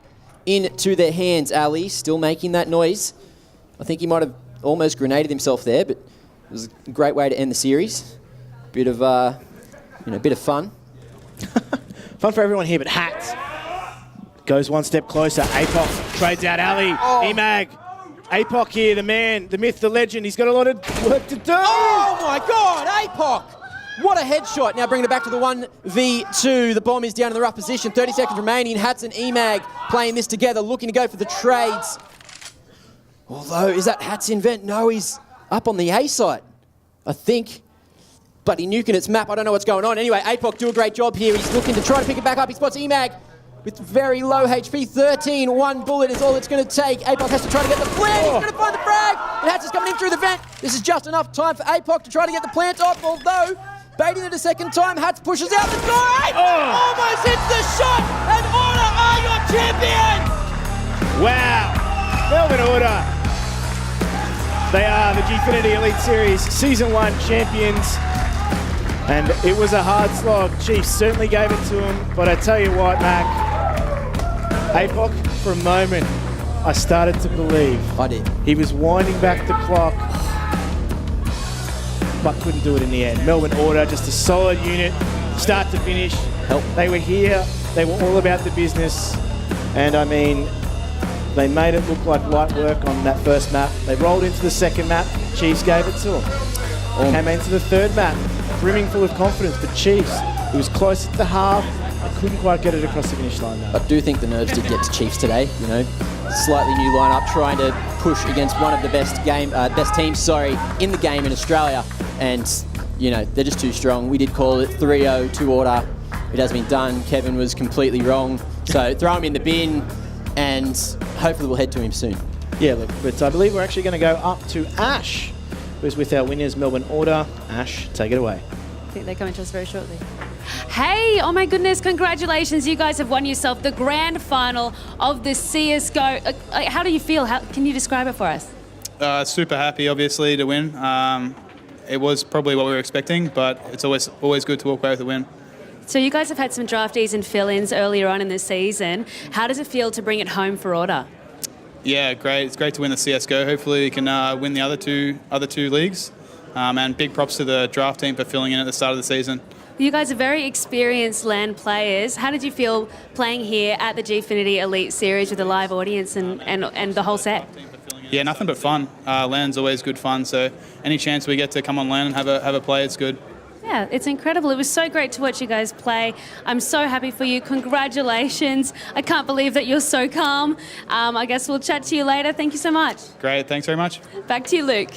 into their hands. Ali still making that noise. I think he might have almost grenaded himself there, but it was a great way to end the series. Bit of, bit of fun. Fun for everyone here, but Hats goes one step closer. APOC trades out Ali. Emag. APOC here, the man, the myth, the legend. He's got a lot of work to do. Oh my God, APOC! What a headshot. Now bringing it back to the 1v2. The bomb is down in the rough position. 30 seconds remaining. Hats and Emag playing this together, looking to go for the trades. Although, is that Hats invent? No, he's up on the A site, I think. Bloody nuking its map. I don't know what's going on. Anyway, APOC do a great job here. He's looking to try to pick it back up. He spots Emag with very low HP. 13, one bullet is all it's going to take. APOC has to try to get the plant. He's going to find the frag. And Hats is coming in through the vent. This is just enough time for APOC to try to get the plant off, although baiting it a second time, Hats pushes out the score. Almost hits the shot, and Order are your champions! Wow. Melbourne Order. They are the Gfinity Elite Series Season 1 champions. And it was a hard slog. Chiefs certainly gave it to him. But I tell you what, Mac, APOC, for a moment, I started to believe. I did. He was winding back the clock, but couldn't do it in the end. Melbourne Order, just a solid unit, start to finish. They were here. They were all about the business. And I mean, they made it look like light work on that first map. They rolled into the second map. Chiefs gave it to them. Came into the third map, brimming full of confidence. But Chiefs, it was close at the half. They couldn't quite get it across the finish line, though. I do think the nerves did get to Chiefs today. You know, slightly new lineup, trying to push against one of the best teams in the game in Australia. And, you know, they're just too strong. We did call it 3-0 to Order. It has been done. Kevin was completely wrong. So throw him in the bin, and hopefully we'll head to him soon. Yeah, look, but I believe we're actually going to go up to Ash, who's with our winners, Melbourne Order. Ash, take it away. I think they're coming to us very shortly. Hey, oh my goodness, congratulations. You guys have won yourself the grand final of the CSGO. How do you feel? Can you describe it for us? Super happy, obviously, to win. It was probably what we were expecting, but it's always good to walk away with a win. So you guys have had some draftees and fill-ins earlier on in the season. How does it feel to bring it home for Order? Yeah, great. It's great to win the CSGO. Hopefully we can win the other two leagues. And big props to the draft team for filling in at the start of the season. You guys are very experienced LAN players. How did you feel playing here at the Gfinity Elite Series with a live audience and the whole set? Yeah, nothing but fun. LAN's always good fun, so any chance we get to come on LAN and have a play, it's good. Yeah, it's incredible. It was so great to watch you guys play. I'm so happy for you. Congratulations. I can't believe that you're so calm. I guess we'll chat to you later. Thank you so much. Great, thanks very much. Back to you, Luke.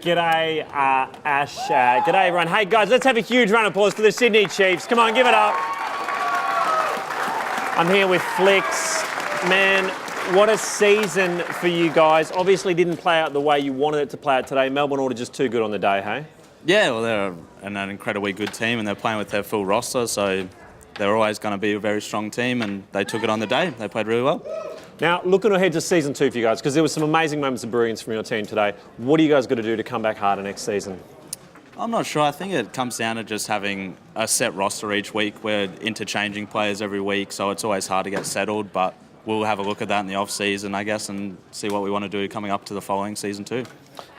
G'day, Ash. G'day, everyone. Hey, guys, let's have a huge round of applause for the Sydney Chiefs. Come on, give it up. I'm here with Flix. Man, what a season for you guys. Obviously didn't play out the way you wanted it to play out today. Melbourne Order just too good on the day, hey? Yeah, well, they're an incredibly good team and they're playing with their full roster, so they're always going to be a very strong team, and they took it on the day. They played really well. Now, looking ahead to season 2 for you guys, because there were some amazing moments of brilliance from your team today. What are you guys going to do to come back harder next season? I'm not sure. I think it comes down to just having a set roster each week. We're interchanging players every week, so it's always hard to get settled, but we'll have a look at that in the off-season, I guess, and see what we want to do coming up to the following season too.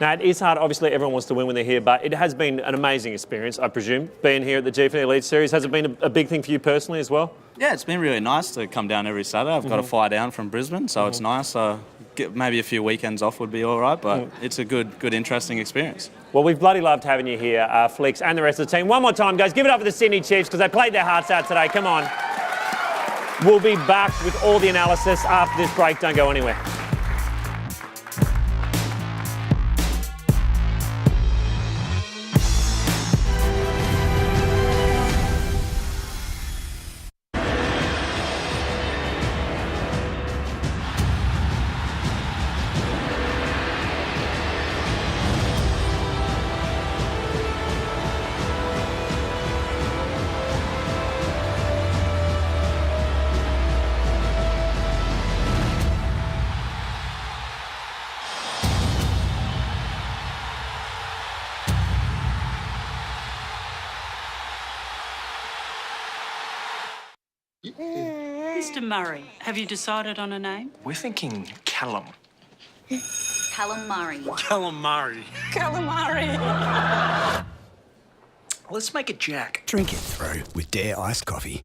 Now, it is hard. Obviously, everyone wants to win when they're here, but it has been an amazing experience, I presume, being here at the Gfinity Elite Series. Has it been a big thing for you personally as well? Yeah, it's been really nice to come down every Saturday. I've got to fly down from Brisbane, so it's nice. Maybe a few weekends off would be all right, but it's a good, interesting experience. Well, we've bloody loved having you here, Flix, and the rest of the team. One more time, guys. Give it up for the Sydney Chiefs, because they played their hearts out today. Come on. We'll be back with all the analysis after this break. Don't go anywhere. Mr. Murray, have you decided on a name? We're thinking Callum. Calamari. Calamari. Calamari. Let's make it Jack. Drink it through with Dare iced coffee.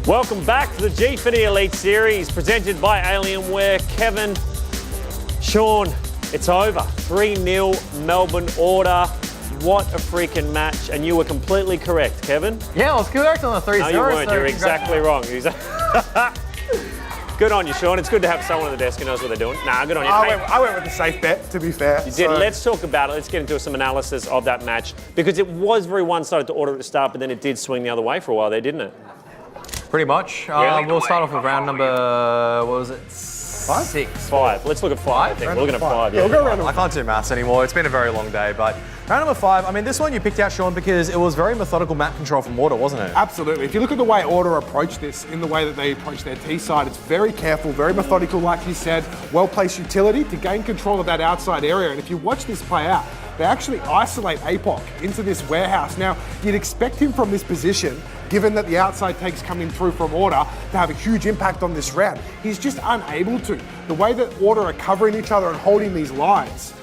Welcome back to the Gfinity Elite Series, presented by Alienware. Kevin, Sean, it's over. 3-0 Melbourne Order. What a freaking match. And you were completely correct, Kevin. Yeah, I was correct on the 3-0. No, you weren't. You're exactly wrong. Good on you, Sean. It's good to have someone at the desk who knows what they're doing. Nah, good on you. I went with the safe bet, to be fair. You did. Let's talk about it. Let's get into some analysis of that match, because it was very one-sided to Order at the start, but then it did swing the other way for a while there, didn't it? Pretty much. We'll start off with round number, what was it? 5? 6. 5. Let's look at 5, I think. We're looking at 5, yeah. We'll go around. I can't do maths anymore. It's been a very long day, but round number 5, I mean, this one you picked out, Sean, because it was very methodical map control from Order, wasn't it? Absolutely. If you look at the way Order approach this, in the way that they approach their T side, it's very careful, very methodical, like you said, well-placed utility to gain control of that outside area. And if you watch this play out, they actually isolate APOC into this warehouse. Now, you'd expect him from this position, given that the outside takes coming through from Order, to have a huge impact on this round. He's just unable to. The way that Order are covering each other and holding these lines,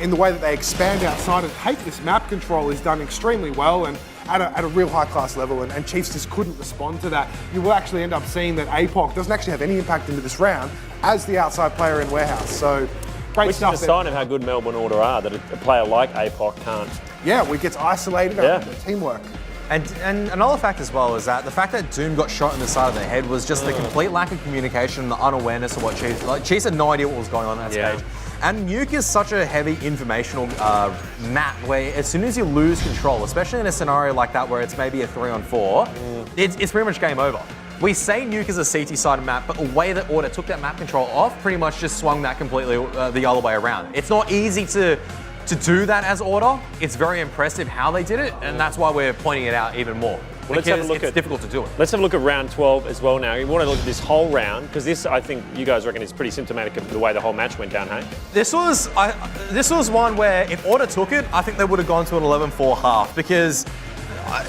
in the way that they expand outside and take this map control, is done extremely well and at a real high-class level, and Chiefs just couldn't respond to that. You will actually end up seeing that APOC doesn't actually have any impact into this round as the outside player in warehouse. So, great stuff. Which is a sign of how good Melbourne Order are, that a player like APOC can't. Yeah, we get isolated and teamwork. And another fact as well is that the fact that Doom got shot in the side of the head was just the complete lack of communication and the unawareness of what Chiefs... Like, Chiefs had no idea what was going on at that stage. And Nuke is such a heavy informational map where as soon as you lose control, especially in a scenario like that where it's maybe a 3-on-4, it's pretty much game over. We say Nuke is a CT-sided map, but the way that Order took that map control off pretty much just swung that completely the other way around. It's not easy to do that as Order. It's very impressive how they did it, and that's why we're pointing it out even more. Well, because it's difficult to do it. Let's have a look at round 12 as well now. You want to look at this whole round, because this, I think, you guys reckon is pretty symptomatic of the way the whole match went down, hey? This was one where if Order took it, I think they would have gone to an 11-4 half, because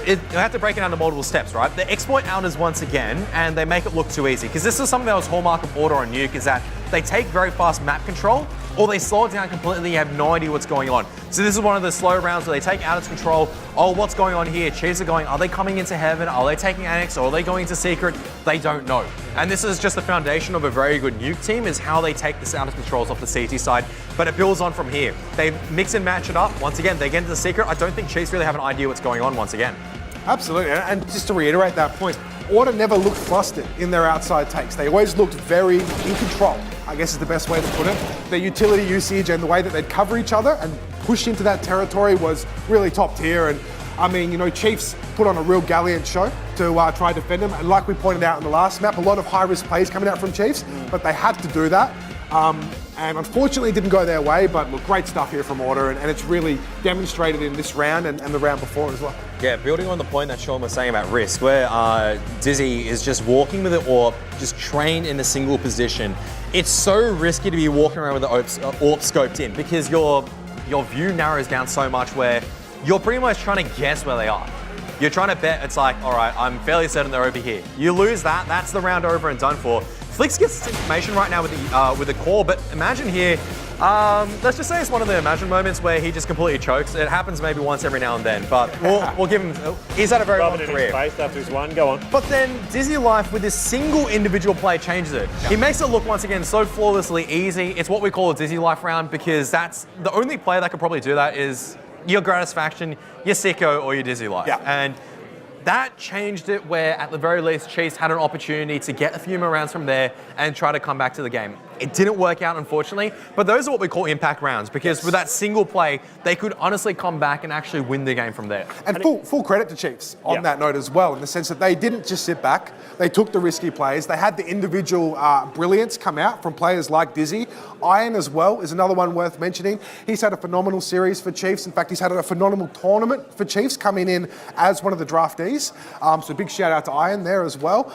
you have to break it down to multiple steps, right? They exploit outers once again, and they make it look too easy. Because this is something that was hallmark of Order on Nuke, is that they take very fast map control, or they slow it down completely, you have no idea what's going on. So this is one of the slow rounds where they take outers control. Oh, what's going on here? Chiefs are going, are they coming into Heaven? Are they taking Annex? Or are they going to Secret? They don't know. And this is just the foundation of a very good Nuke team, is how they take the outers controls off the CT side. But it builds on from here. They mix and match it up. Once again, they get into the Secret. I don't think Chiefs really have an idea what's going on once again. Absolutely, and just to reiterate that point, Order never looked flustered in their outside takes. They always looked very in control, I guess is the best way to put it. Their utility usage and the way that they'd cover each other and push into that territory was really top tier. And I mean, you know, Chiefs put on a real gallant show to try to defend them. And like we pointed out in the last map, a lot of high-risk plays coming out from Chiefs, but they had to do that. And unfortunately, it didn't go their way, but look, great stuff here from Order, and it's really demonstrated in this round and the round before as well. Yeah, building on the point that Sean was saying about risk, where Dizzy is just walking with the AWP, just trained in a single position. It's so risky to be walking around with the AWP scoped in, because your view narrows down so much where you're pretty much trying to guess where they are. You're trying to bet, it's like, all right, I'm fairly certain they're over here. You lose that, that's the round over and done for. Flix gets this information right now with the core, but Imagine here, let's just say it's one of the Imagine moments where he just completely chokes. It happens maybe once every now and then, but we'll give him, he's had a very long career. Face after his one, go on. But then Dizzy Life with this single individual play changes it. He makes it look once again so flawlessly easy. It's what we call a Dizzy Life round, because that's the only player that could probably do that is your Gratisfaction, your Sicko, or your Dizzy Life. Yeah. And that changed it where, at the very least, Chiefs had an opportunity to get a few more rounds from there and try to come back to the game. It didn't work out, unfortunately, but those are what we call impact rounds, because with that single play, they could honestly come back and actually win the game from there. And full credit to Chiefs on that note as well, in the sense that they didn't just sit back. They took the risky plays. They had the individual brilliance come out from players like Dizzy. Iron as well is another one worth mentioning. He's had a phenomenal series for Chiefs. In fact, he's had a phenomenal tournament for Chiefs, coming in as one of the draftees. So big shout out to Iron there as well.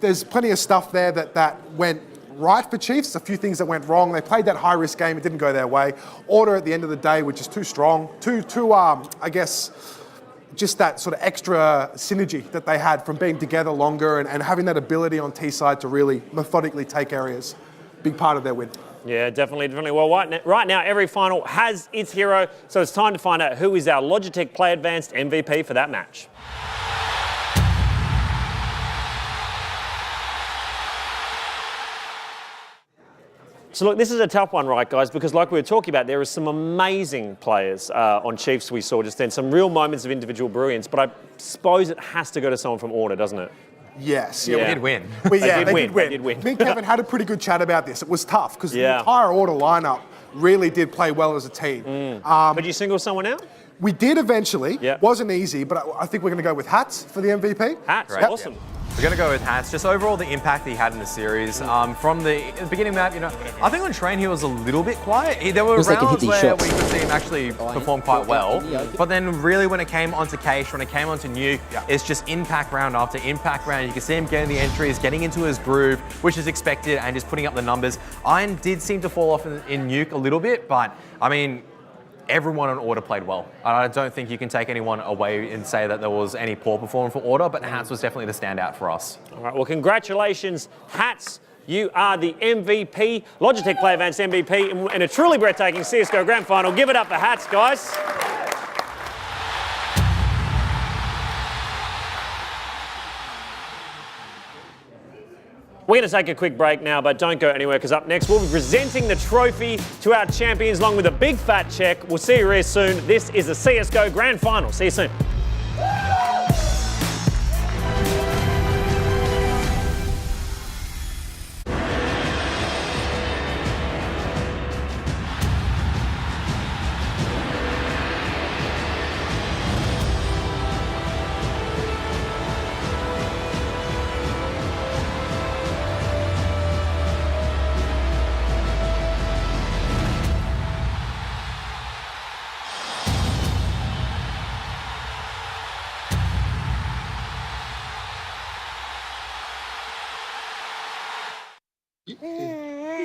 There's plenty of stuff there that went right for Chiefs, a few things that went wrong. They played that high-risk game, it didn't go their way. Order at the end of the day, which is too strong, I guess, just that sort of extra synergy that they had from being together longer and having that ability on T-side to really methodically take areas. Big part of their win. Yeah, definitely. Well, right now, every final has its hero, so it's time to find out who is our Logitech Play Advanced MVP for that match. So look, this is a tough one, right, guys, because like we were talking about, there are some amazing players on Chiefs we saw just then, some real moments of individual brilliance, but I suppose it has to go to someone from Order, doesn't it? Yes. Yeah, we did win. They did win. Me and Kevin had a pretty good chat about this. It was tough, because the entire Order lineup really did play well as a team. But you single someone out? We did eventually. Wasn't easy, but I think we're going to go with Hats for the MVP. Hats, awesome. We're going to go with Hats. Just overall, the impact he had in the series. From the beginning of that, I think on Train he was a little bit quiet. There were rounds where we could see him actually perform quite well. But then really when it came onto Cache, when it came onto Nuke, it's just impact round after impact round. You can see him getting the entries, getting into his groove, which is expected, and just putting up the numbers. Iron did seem to fall off in Nuke a little bit, but I mean, everyone on Order played well. I don't think you can take anyone away and say that there was any poor performance for Order, but Hats was definitely the standout for us. All right, well, congratulations, Hats. You are the MVP, Logitech Play Advanced MVP, in a truly breathtaking CSGO Grand Final. Give it up for Hats, guys. We're going to take a quick break now, but don't go anywhere, because up next we'll be presenting the trophy to our champions along with a big fat check. We'll see you real soon. This is the CSGO Grand Final. See you soon.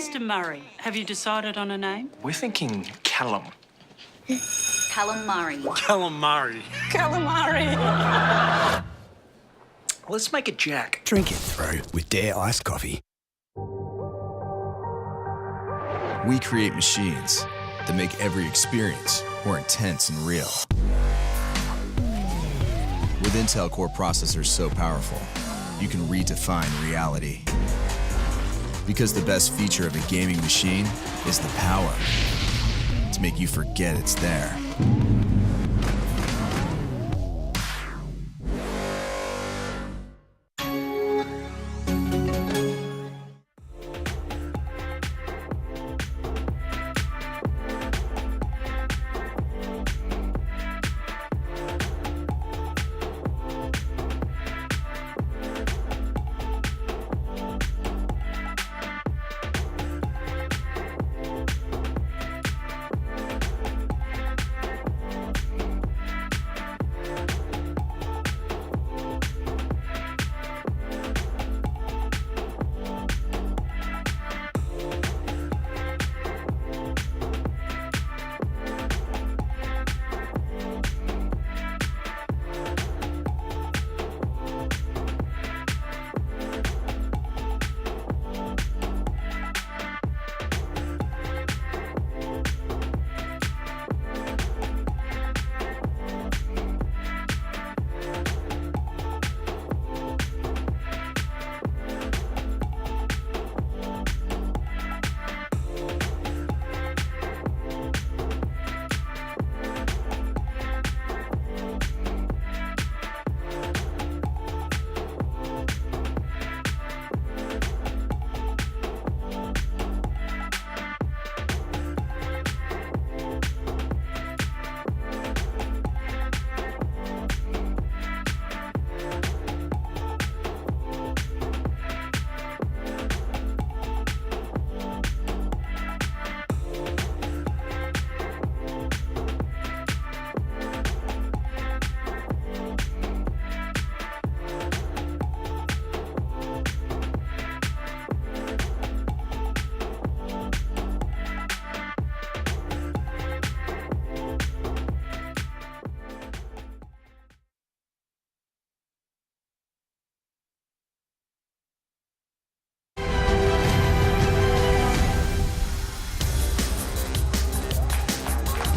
Mr. Murray, have you decided on a name? We're thinking Callum. Callum Murray. Callum Murray. Calamari. Let's make it Jack. Drink it through with Dare iced coffee. We create machines that make every experience more intense and real. With Intel Core processors so powerful, you can redefine reality. Because the best feature of a gaming machine is the power to make you forget it's there.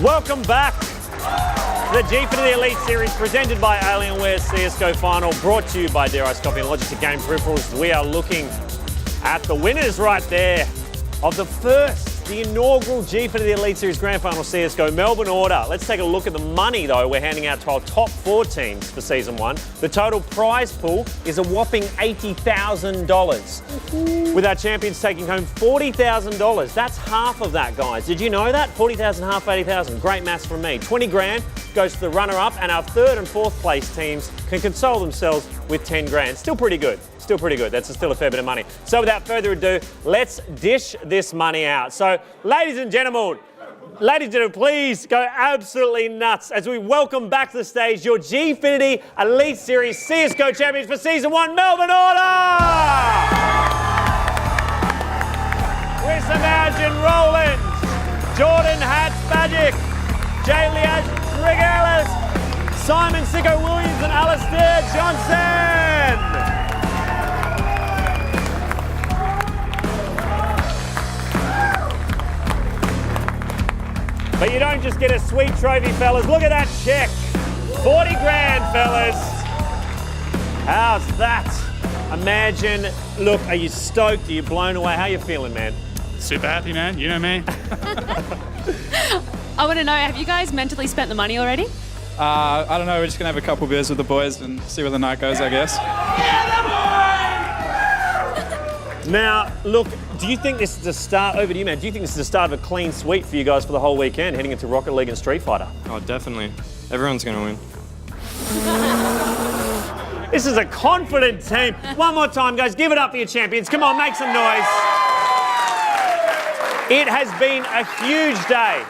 Welcome back to the Gfinity Elite Series presented by Alienware CSGO Final, brought to you by Dare Iced Coffee and Logitech Game Peripherals. We are looking at the winners right there of the inaugural Gfinity Elite Series Grand Final CSGO Melbourne Order. Let's take a look at the money, though, we're handing out to our top 4 teams for Season 1. The total prize pool is a whopping $80,000, with our champions taking home $40,000. That's half of that, guys. Did you know that? 40,000, half 80,000. Great maths from me. 20 grand goes to the runner-up, and our 3rd and 4th place teams can console themselves with 10 grand. Still pretty good. Still pretty good. That's still a fair bit of money. So without further ado, let's dish this money out. So, ladies and gentlemen, please go absolutely nuts as we welcome back to the stage your Gfinity Elite Series CSGO champions for Season 1, Melbourne Order! With some Arjun Rowlands, Jordan Hatzmagic, Jaylias Regalis, Simon Sicko Williams and Alistair Johnson! But you don't just get a sweet trophy, fellas. Look at that check. 40 grand, fellas. How's that? Imagine. Look, are you stoked? Are you blown away? How are you feeling, man? Super happy, man. You know me. I want to know, have you guys mentally spent the money already? I don't know. We're just going to have a couple beers with the boys and see where the night goes, I guess. Now, look, do you think this is the start, over to you, man, do you think this is the start of a clean sweep for you guys for the whole weekend, heading into Rocket League and Street Fighter? Oh, definitely. Everyone's going to win. This is a confident team. One more time, guys. Give it up for your champions. Come on, make some noise. It has been a huge day